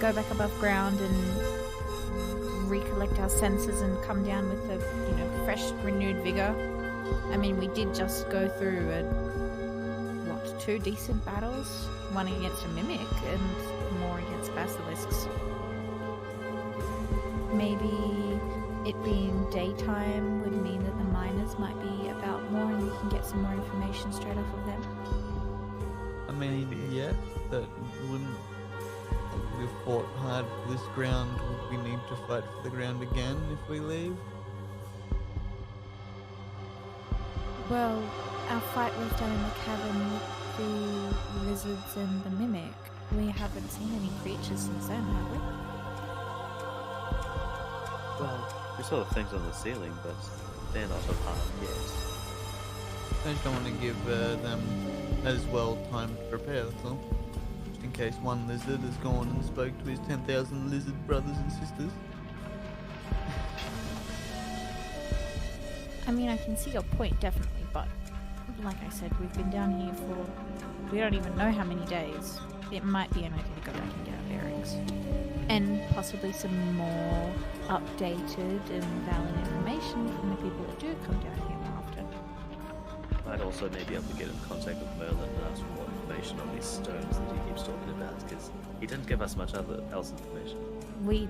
Go back above ground and recollect our senses and come down with a, fresh, renewed vigor. I mean, we did just go through 2 decent battles, one against a mimic and more against basilisks. Maybe it being daytime would mean that the miners might be about more and we can get some more information straight off of them. I mean, yeah, that wouldn't. We've fought hard for this ground. Would we need to fight for the ground again if we leave? Well, our fight was done in the cavern with the lizards and the mimic. We haven't seen any creatures since then, have we? Well, we saw the things on the ceiling, but they're not of harm yet. I just don't want to give them as well time to prepare, that's all. Just in case one lizard has gone and spoke to his 10,000 lizard brothers and sisters. I mean, I can see your point, definitely, but like I said, we've been down here for we don't even know how many days. It might be an idea to go back and get our bearings. And possibly some more updated and valid information from the people that do come down here more often. Might also maybe able to get in contact with Merlin and ask for more information on these stones that he keeps talking about, because he didn't give us much else information. We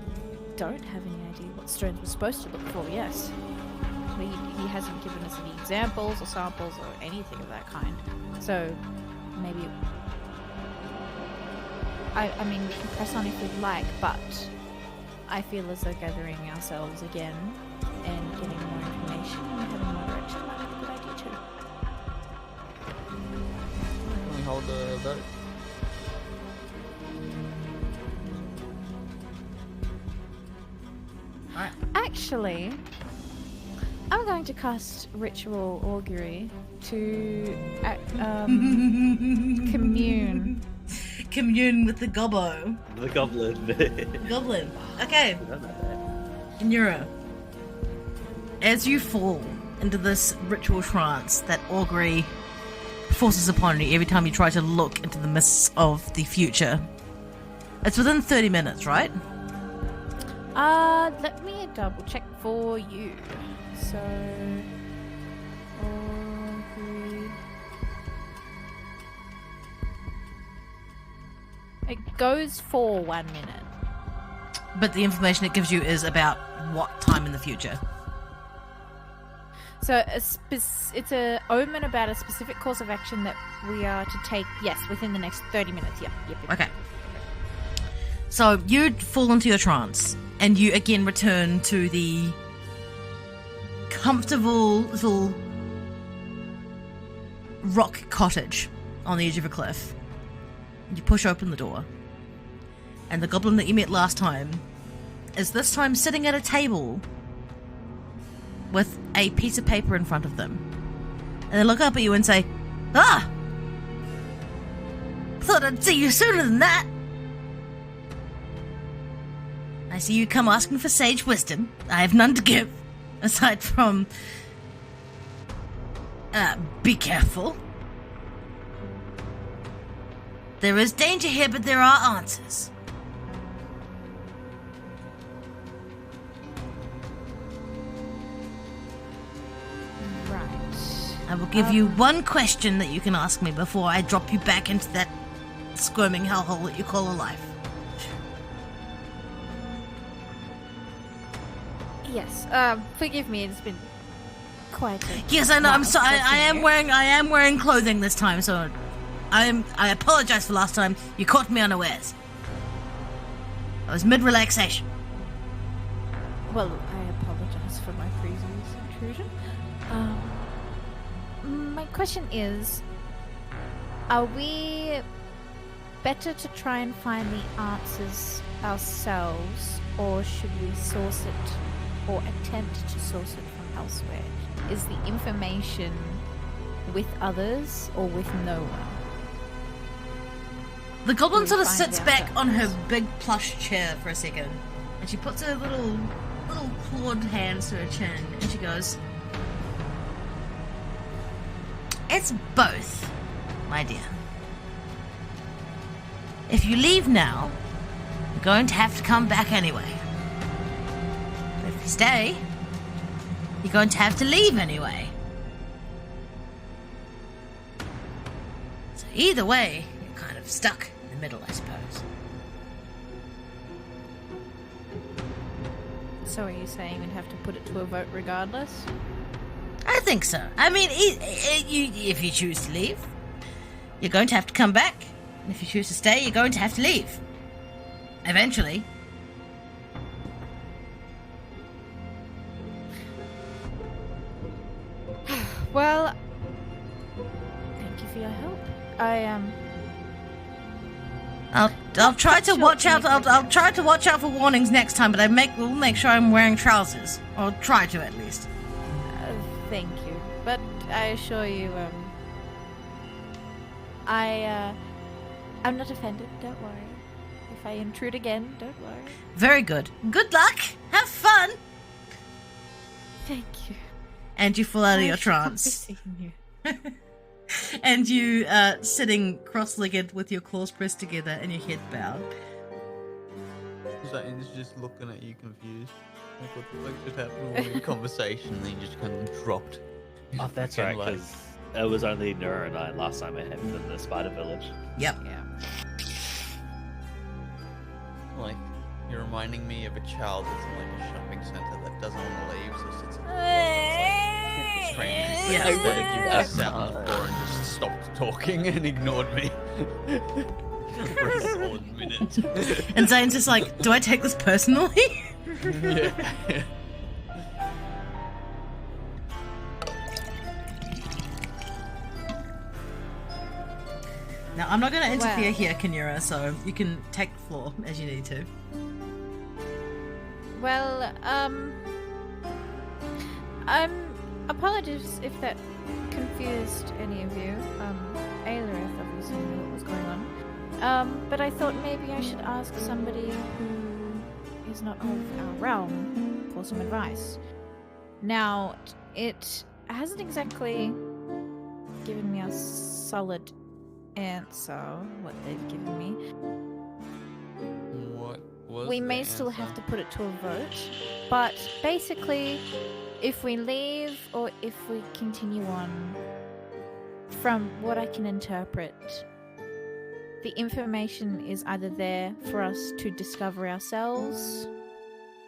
don't have any idea what stones we're supposed to look for, yes. He hasn't given us any examples or samples or anything of that kind. So, maybe... I mean, we can press on if we'd like, but I feel as though gathering ourselves again and getting more information and having more direction might be a good idea too. Can we hold the vote? Actually, I'm going to cast Ritual Augury to commune. Commune with the gobbo. The goblin. Goblin. Okay. Nura, as you fall into this ritual trance that augury forces upon you every time you try to look into the mists of the future, it's within 30 minutes, right? Let me double check for you. So, augury. It goes for 1 minute. But the information it gives you is about what time in the future? So it's a omen about a specific course of action that we are to take, yes, within the next 30 minutes. Yep. Okay. So you fall into your trance, and you again return to the comfortable little rock cottage on the edge of a cliff. You push open the door, and the goblin that you met last time is this time sitting at a table with a piece of paper in front of them. And they look up at you and say, "Ah! Thought I'd see you sooner than that. I see you come asking for sage wisdom. I have none to give, aside from, be careful. There is danger here, but there are answers. Right. I will give you one question that you can ask me before I drop you back into that squirming hellhole that you call a life." Yes. Forgive me. It's been quite. Yes, I know. I'm sorry. I am wearing clothing this time, so I apologize for last time. You caught me unawares. I was mid-relaxation. Well, I apologize for my previous intrusion. My question is, are we better to try and find the answers ourselves, or should we source it or attempt to source it from elsewhere? Is the information with others or with no one? The goblin We sort of find sits out back on her ourselves. big plush chair for a second, and she puts her little clawed hands to her chin, and she goes, "It's both, my dear. If you leave now, you're going to have to come back anyway. But if you stay, you're going to have to leave anyway. So either way, you're kind of stuck in the middle, I suppose." So are you saying we'd have to put it to a vote regardless? I think so. I mean, if you choose to leave, you're going to have to come back. And if you choose to stay, you're going to have to leave. Eventually. Well, thank you for your help. I'll try to Sure, watch out. make I'll try to watch out for warnings next time. But we'll make sure I'm wearing trousers, or try to at least. Thank you. But I assure you, I'm not offended, don't worry. If I intrude again, don't worry. Very good. Good luck. Have fun. Thank you. And you fall out of your I shall be trance. seeing you. And you sitting cross-legged with your claws pressed together and your head bowed. Zane's just looking at you confused. Like, what the fuck just happened in conversation, and then you just kind of dropped. Oh, that's Fucking right, like- because it was only Nura and I last time I had in the Spider Village. Yep. Yeah. Like, you're reminding me of a child that's in like a shopping centre that doesn't want to leave, so sits in Yeah. yeah. Instead, sat on the floor and just stopped talking and ignored me for a solid minute. And Zane's just like, do I take this personally? Yeah. Now, I'm not going to interfere Well. here, Kinura, so you can take the floor as you need to. Well, apologies if that confused any of you. Aelirith obviously knew what was going on. But I thought maybe I should ask somebody who is not of our realm for some advice. Now, it hasn't exactly given me a solid answer, what they've given me. What was We the may still answer? have to put it to a vote, but basically, if we leave or if we continue on, from what I can interpret, the information is either there for us to discover ourselves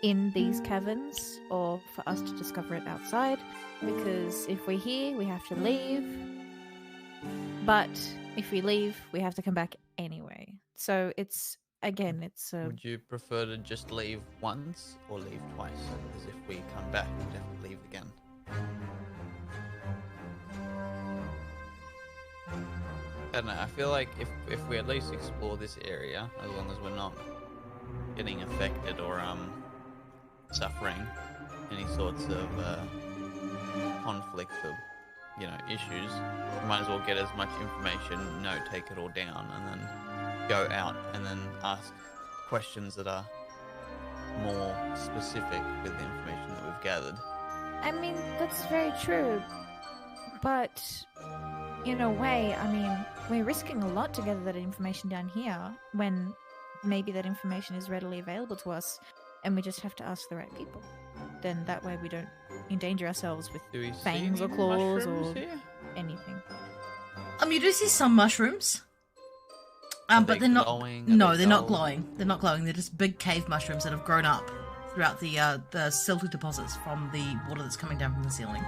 in these caverns or for us to discover it outside, because if we're here, we have to leave, but if we leave, we have to come back anyway. So it's a Would you prefer to just leave once or leave twice? Because if we come back, we'd have to leave again. I don't know, I feel like if we at least explore this area, as long as we're not getting affected or suffering any sorts of conflict or issues, we might as well get as much information, take it all down, and then go out and then ask questions that are more specific with the information that we've gathered. I mean, that's very true. But in a way, I mean, we're risking a lot to gather that information down here when maybe that information is readily available to us and we just have to ask the right people. Then that way we don't endanger ourselves with Do we see fangs or any claws mushrooms or here? anything. You do see some mushrooms. Are But they they're not. glowing? Are No, they they're not dull? glowing. They're not glowing. They're just big cave mushrooms that have grown up throughout the silty deposits from the water that's coming down from the ceiling.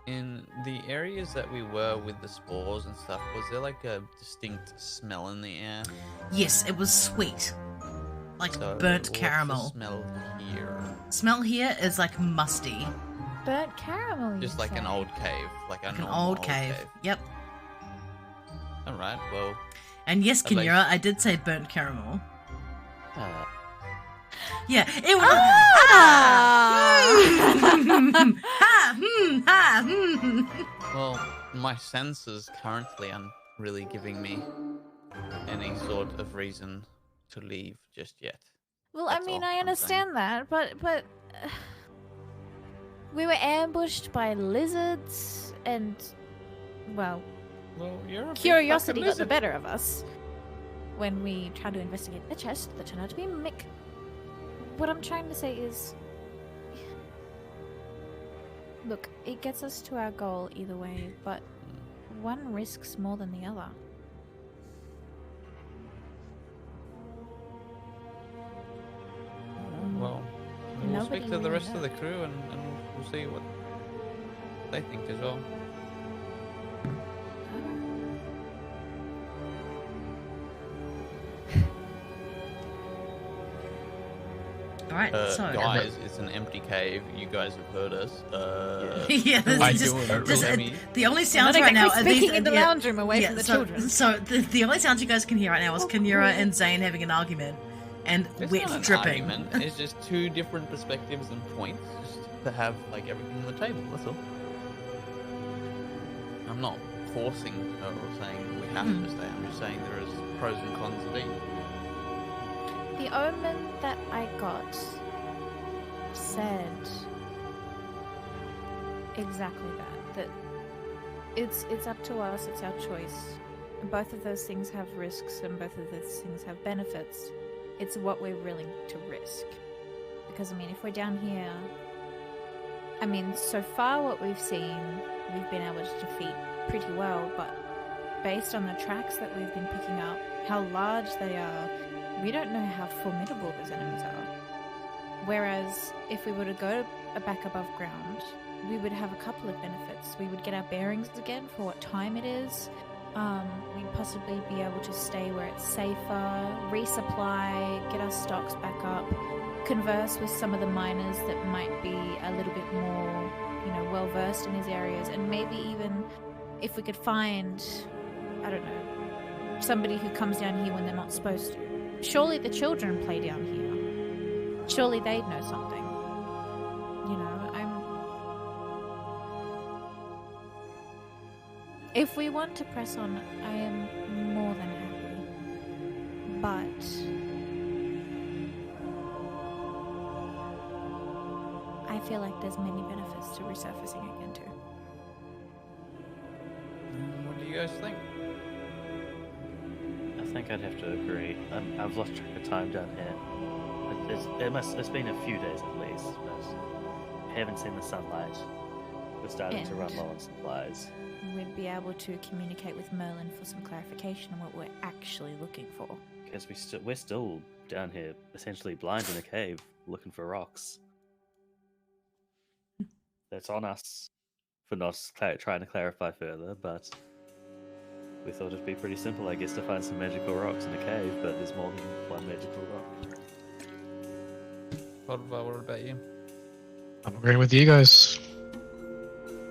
In the areas that we were with the spores and stuff, was there like a distinct smell in the air? Yes, it was sweet. like So, burnt what's the caramel. smell here? Smell here is like musty, Burnt caramel. Just like an old cave, like like an normal old cave. Yep. All right. Well, And yes, I'd like- Kinura, I did say burnt caramel. Ah, Yeah, it was. well, my senses currently aren't really giving me any sort of reason to leave just yet. Well, I That's mean, all I I'm understand that, but we were ambushed by lizards, and well, Well, you're a curiosity got the better of us when we tried to investigate a chest that turned out to be a mimic. What I'm trying to say is, look, it gets us to our goal either way, but one risks more than the other. Well, we'll Nobody speak to the really rest of the crew and we'll see what they think as well. All right, so Guys, it's an empty cave. You guys have heard us. yeah, this I is do just, it, just really. the only Not sounds right now are exactly these speaking in the yeah, lounge room away yeah, from the so, children. So the only sounds you guys can hear right now is Kinura and Zane having an argument, and It's wet not an dripping. argument. It's just two different perspectives and points, just to have like everything on the table. That's all. I'm not forcing her or saying we have to stay. I'm just saying there is pros and cons of each. The omen that I got said exactly that it's up to us, it's our choice. Both of those things have risks and both of those things have benefits. It's what we're willing to risk. Because I mean, if we're down here, I mean, so far what we've seen, we've been able to defeat pretty well, but based on the tracks that we've been picking up, how large they are, we don't know how formidable those enemies are. Whereas if we were to go back above ground, we would have a couple of benefits. We would get our bearings again for what time it is. We'd possibly be able to stay where it's safer, resupply, get our stocks back up, converse with some of the miners that might be a little bit more, well versed in these areas, and maybe even if we could find, I don't know, somebody who comes down here when they're not supposed to. Surely the children play down here. Surely they'd know something. If we want to press on, I am more than happy. But I feel like there's many benefits to resurfacing again too. What do you guys think? I think I'd have to agree. I've lost track of time down here. It's been a few days at least, but I haven't seen the sunlight. We're starting to run low on supplies. We'd be able to communicate with Merlin for some clarification on what we're actually looking for. Because we're still down here, essentially blind in a cave, looking for rocks. That's on us for not trying to clarify further, but we thought it'd be pretty simple, I guess, to find some magical rocks in a cave, but there's more than one magical rock. What about you? I'm agreeing with you guys.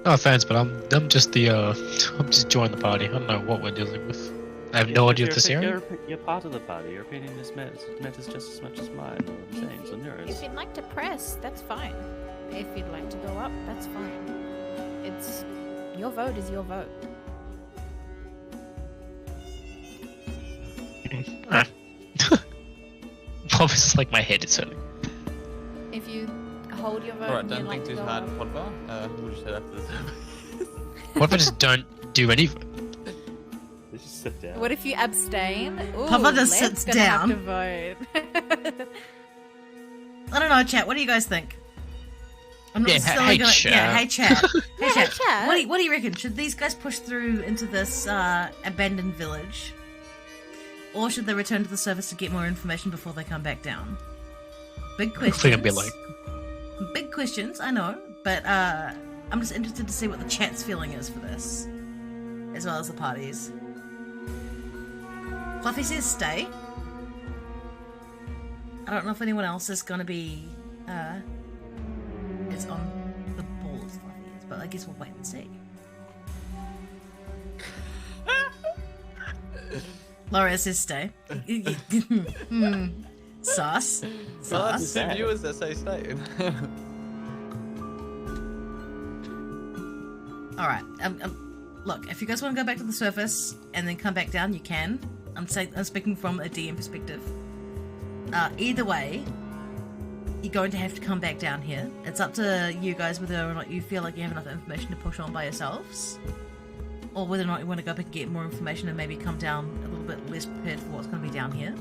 No offense, but I'm just I'm just joining the party. I don't know what we're dealing with. I have no idea of this area. You're part of the party. Your opinion matters just as much as mine, or the same, so yours. If you'd like to press, that's fine. If you'd like to go up, that's fine. It's your vote is your vote. Obviously, like my head is hurting. If you hold your vote, Alright, and don't you'd like think to too go hard, up, Podvar. We'll just head after this. What if I just don't do anything? Let's just sit down. what if you abstain? Ooh, Papa just Len's sits gonna down. Have to vote. I don't know, chat. What do you guys think? I'm Yeah, necessarily hey, chat. Yeah, hey chat. Hey Hey, chat. chat. What do you reckon? Should these guys push through into this abandoned village, or should they return to the surface to get more information before they come back down? Big questions. I think I'd be like, Big questions, I know, but I'm just interested to see what the chat's feeling is for this, as well as the parties. Fluffy says stay. I don't know if anyone else is gonna be is on the ball as fluffy is, but I guess we'll wait and see. Laura says stay. Sus. Well, that's Sus. the viewers that say stay. Alright, look, if you guys want to go back to the surface and then come back down, you can. I'm speaking from a DM perspective. Either way, you're going to have to come back down here. It's up to you guys whether or not you feel like you have enough information to push on by yourselves, or whether or not you want to go back and get more information and maybe come down a little bit less prepared for what's going to be down here.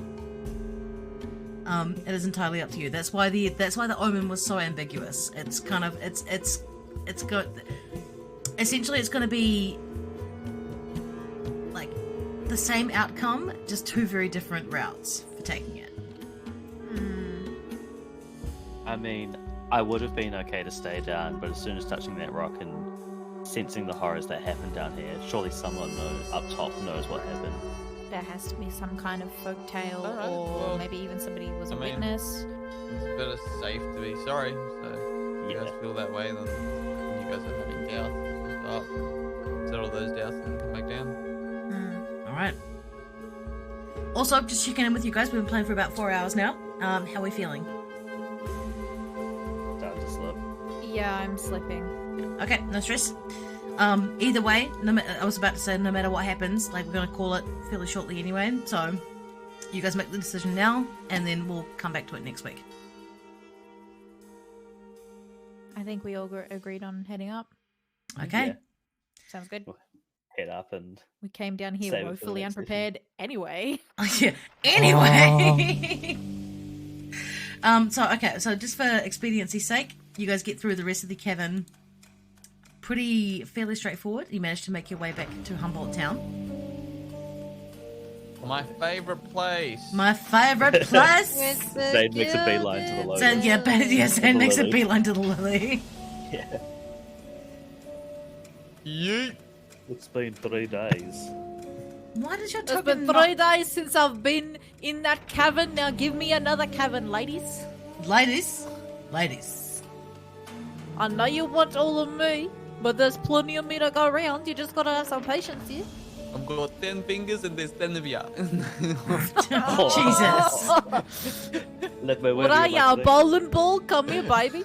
It is entirely up to you. That's why the omen was so ambiguous. It's kind of it's good. Essentially, it's going to be like the same outcome, just two very different routes for taking it. I mean, I would have been okay to stay down, but as soon as touching that rock and sensing the horrors that happen down here, surely someone up top knows what happened. There has to be some kind of folk tale, Alright, or well, maybe even somebody was a I mean- witness. It's better safe to be sorry. So if you guys feel that way, then you guys are having doubts. Just up, settle those doubts and come back down. Alright. Also, just checking in with you guys. We've been playing for about 4 hours now. How are we feeling? Starting to slip. Yeah, I'm slipping. Okay, no stress. Either way, I was about to say, no matter what happens, like, we're going to call it fairly shortly anyway, so you guys make the decision now, and then we'll come back to it next week. I think we all agreed on heading up. Okay? Yeah. Sounds good. Head up and We came down here Save it for the woefully next unprepared anyway. Yeah. Anyway! So just for expediency's sake, you guys get through the rest of the cavern fairly straightforward. You managed to make your way back to Humboldt Town. My favourite place. My favourite place! Zane makes a beeline to the logo. Zane makes a Lily. beeline to the lily. Yeah. Yeet. It's been 3 days. Why does your It's token been 3 days since I've been in that cavern. Now give me another cavern, ladies. Ladies. I know you want all of me, but there's plenty of me to go around. You just gotta have some patience here. I've got 10 fingers and there's 10 of ya. Jesus. Let me What are ya, a bowling ball? Come here, baby.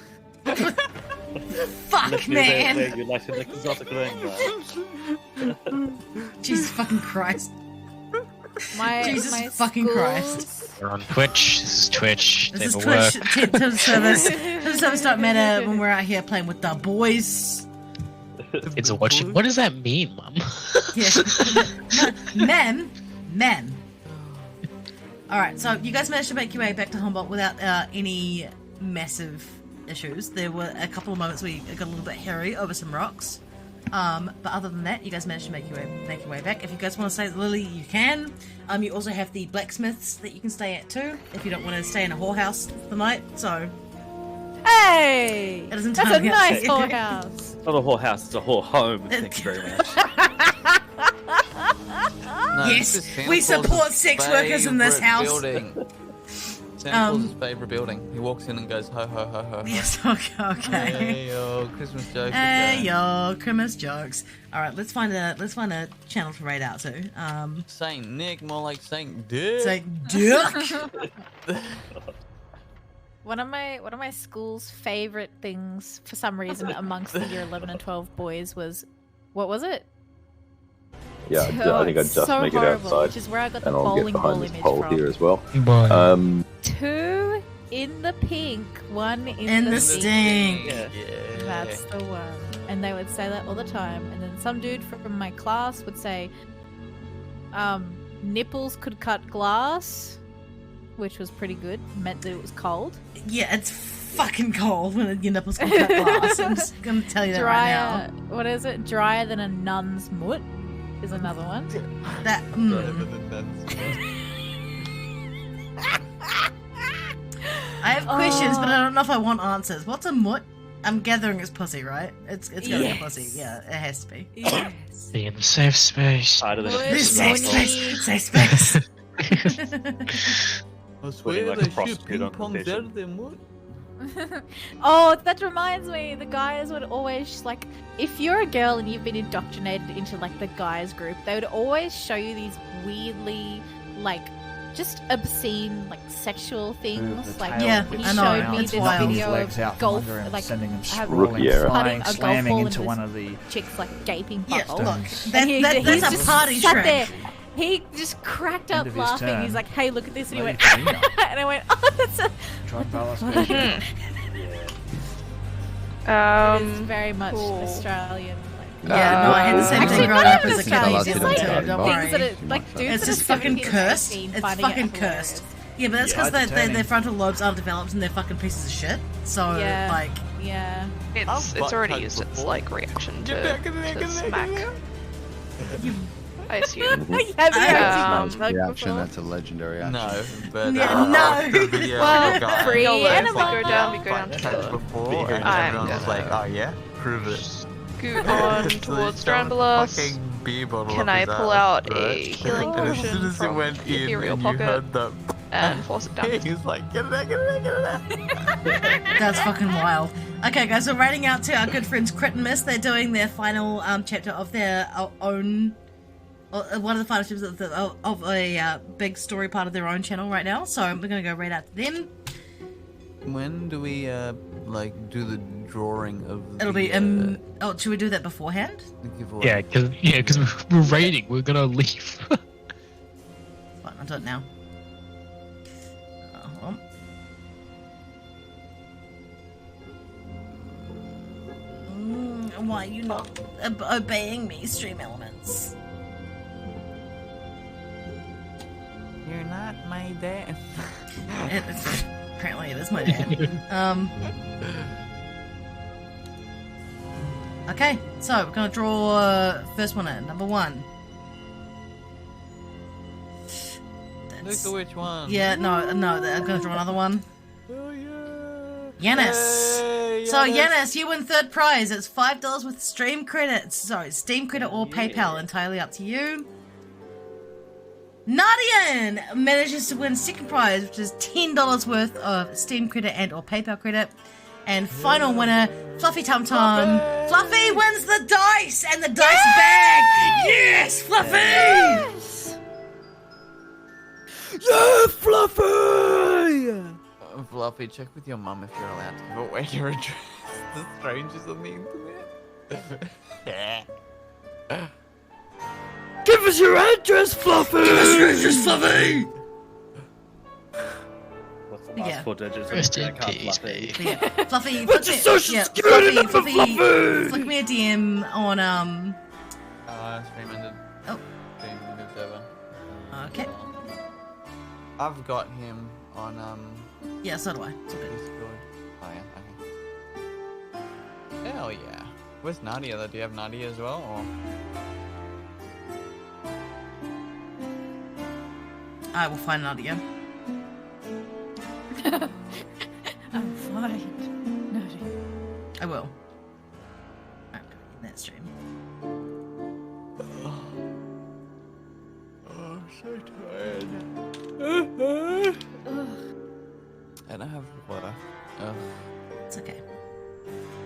Fuck, man. Where you like to lick exotic ring, right? Jesus fucking Christ. Jesus my fucking Christ. schools- We're on Twitch. This is Twitch. This is Never Twitch. work. Terms service don't matter when we're out here playing with the boys. It's a watch. What does that mean, Mum? Yeah. Men. Alright, so you guys managed to make your way back to Humboldt without any massive issues. There were a couple of moments where you got a little bit hairy over some rocks. But other than that, you guys managed to make your way back. If you guys want to stay at Lily, you can. You also have the blacksmiths that you can stay at too, if you don't want to stay in a whorehouse for the night. So Hey! it is That's a entirely up to nice you. whorehouse. It's not a whorehouse, it's a whore home. Thank you very much. No, Yes, this is we Santa support Claus's sex workers in this favourite house. Building. Santa Claus's favourite building. He walks in and goes ho ho ho ho. ho. Yes, okay. Hey yo, Christmas joke. Hey yo, Christmas jokes. All right, let's find a channel to raid out to. Saint Nick, more like Saint Dick. Say Duke. One of my school's favorite things, for some reason, amongst the year 11 and 12 boys was, what was it? Yeah, I think I just so make it horrible, outside, which is where I got the and I'll get bowling ball behind this image pole from. here as well. Boy. 2 in the pink, 1 in In the the stink. Yeah. That's the one. And they would say that all the time. And then some dude from my class would say, nipples could cut glass, which was pretty good. Meant that it was cold. Yeah, it's fucking cold when your nipples can cut glass. I'm just gonna tell you that right now. What is it? Drier than a nun's mutt is another one. That. I have questions, but I don't know if I want answers. What's a mutt? I'm gathering it's pussy, right? It's gotta be Yes. pussy. Yeah, it has to be. Yes. Be in the safe space. Harder than Would a This Money. safe space. Safe space. I swear like a they shoot prostitute ping on pongs confession. out of them wood. Oh, that reminds me. The guys would always like, if you're a girl and you've been indoctrinated into like the guys group, they would always show you these weirdly like just obscene like sexual things. Like Yeah, he I know, showed me it's this wild. video legs out of from golf, under him, like sending him have- sprawling, Yeah. putting flying, a golf slamming ball into into one his of the chicks like gaping Yeah, butthole. look, stones. that, And he- that, he's that's a just party sat trick. there. He just cracked End up of his laughing. term. He's like, "Hey, look at this!" And he Lady went, Farina. and I went, "Oh, that's a." Drug ballast. It is very much cool. Australian. Like, Yeah, no, I had the same Actually, thing growing not up even as a kid. Australian, It's just like like don't things that worry. are like dudes It's that just are fucking 17 and cursed. 18 It's finding it fucking hilarious. cursed. Yeah, but that's Yeah, because entertaining. their frontal lobes aren't developed and they're fucking pieces of shit. So, Yeah. like, Yeah. It's already butt used tugged its before. like reaction Get back in there, to get back smack. in there. I assume. Have you Um, actually done Reaction, before? that's a legendary action. No, but Yeah, no. the video Well, of the guy free Yo, if animal. we go down to touched Taylor. before, and I'm everyone was gonna- like, "Oh yeah, prove it." Scoot on So towards he shoved a Drambulas. fucking beer bottle Can up I his pull ass, out a right? healing And as potion soon as it from went the in, ethereal and you pocket? heard the, And force it down. he was like, "Get it out, get it out, get it out." that's fucking wild. Okay, guys, we're writing out to our good friends Crit and Miss. They're doing their final chapter of their own. One of the final chapters of a big story part of their own channel right now. So we're gonna go right out to them. When do we like do the drawing of? It'll be oh, should we do that beforehand? the giveaway? Yeah, because we're raiding. We're gonna leave. Fine, I'll do it now. Hold on. Why are you not obeying me, Stream Elements? You're not my dad. Apparently it is my dad. Okay, so we're gonna draw first one in, number 1. Look at which one. Yeah, no, I'm gonna draw another one. Oh yeah. Yanis. Hey, So Yanis, you win third prize. It's $5 with stream credits. Sorry, Steam credit or PayPal, entirely up to you. Nadian manages to win second prize, which is $10 worth of Steam credit and or PayPal credit. And final winner, Fluffy Tum Tum. Fluffy wins the dice and the dice bag. Yes, Fluffy. Yes! Yeah, Fluffy! Fluffy, check with your mum if you're allowed to give away your address to strangers on the internet. Give us your address, Fluffy! Give us your address, Fluffy! What's the last Yeah. 4 digits? Rest of in the card, peace, Fluffy? babe. Yeah, Fluffy, What's your social security number, Fluffy? flick me a DM on Stream ended. Oh. Stream moved over. Okay. I've got him on Yeah, so do I. It's all good. Discord. Oh yeah, okay. Hell yeah. Where's Nadia though? Do you have Nadia as well, or? I will find Nadia. I'm fine. No, I will. I'm in that stream. Oh, I'm so tired. And I have water. Ugh. It's okay.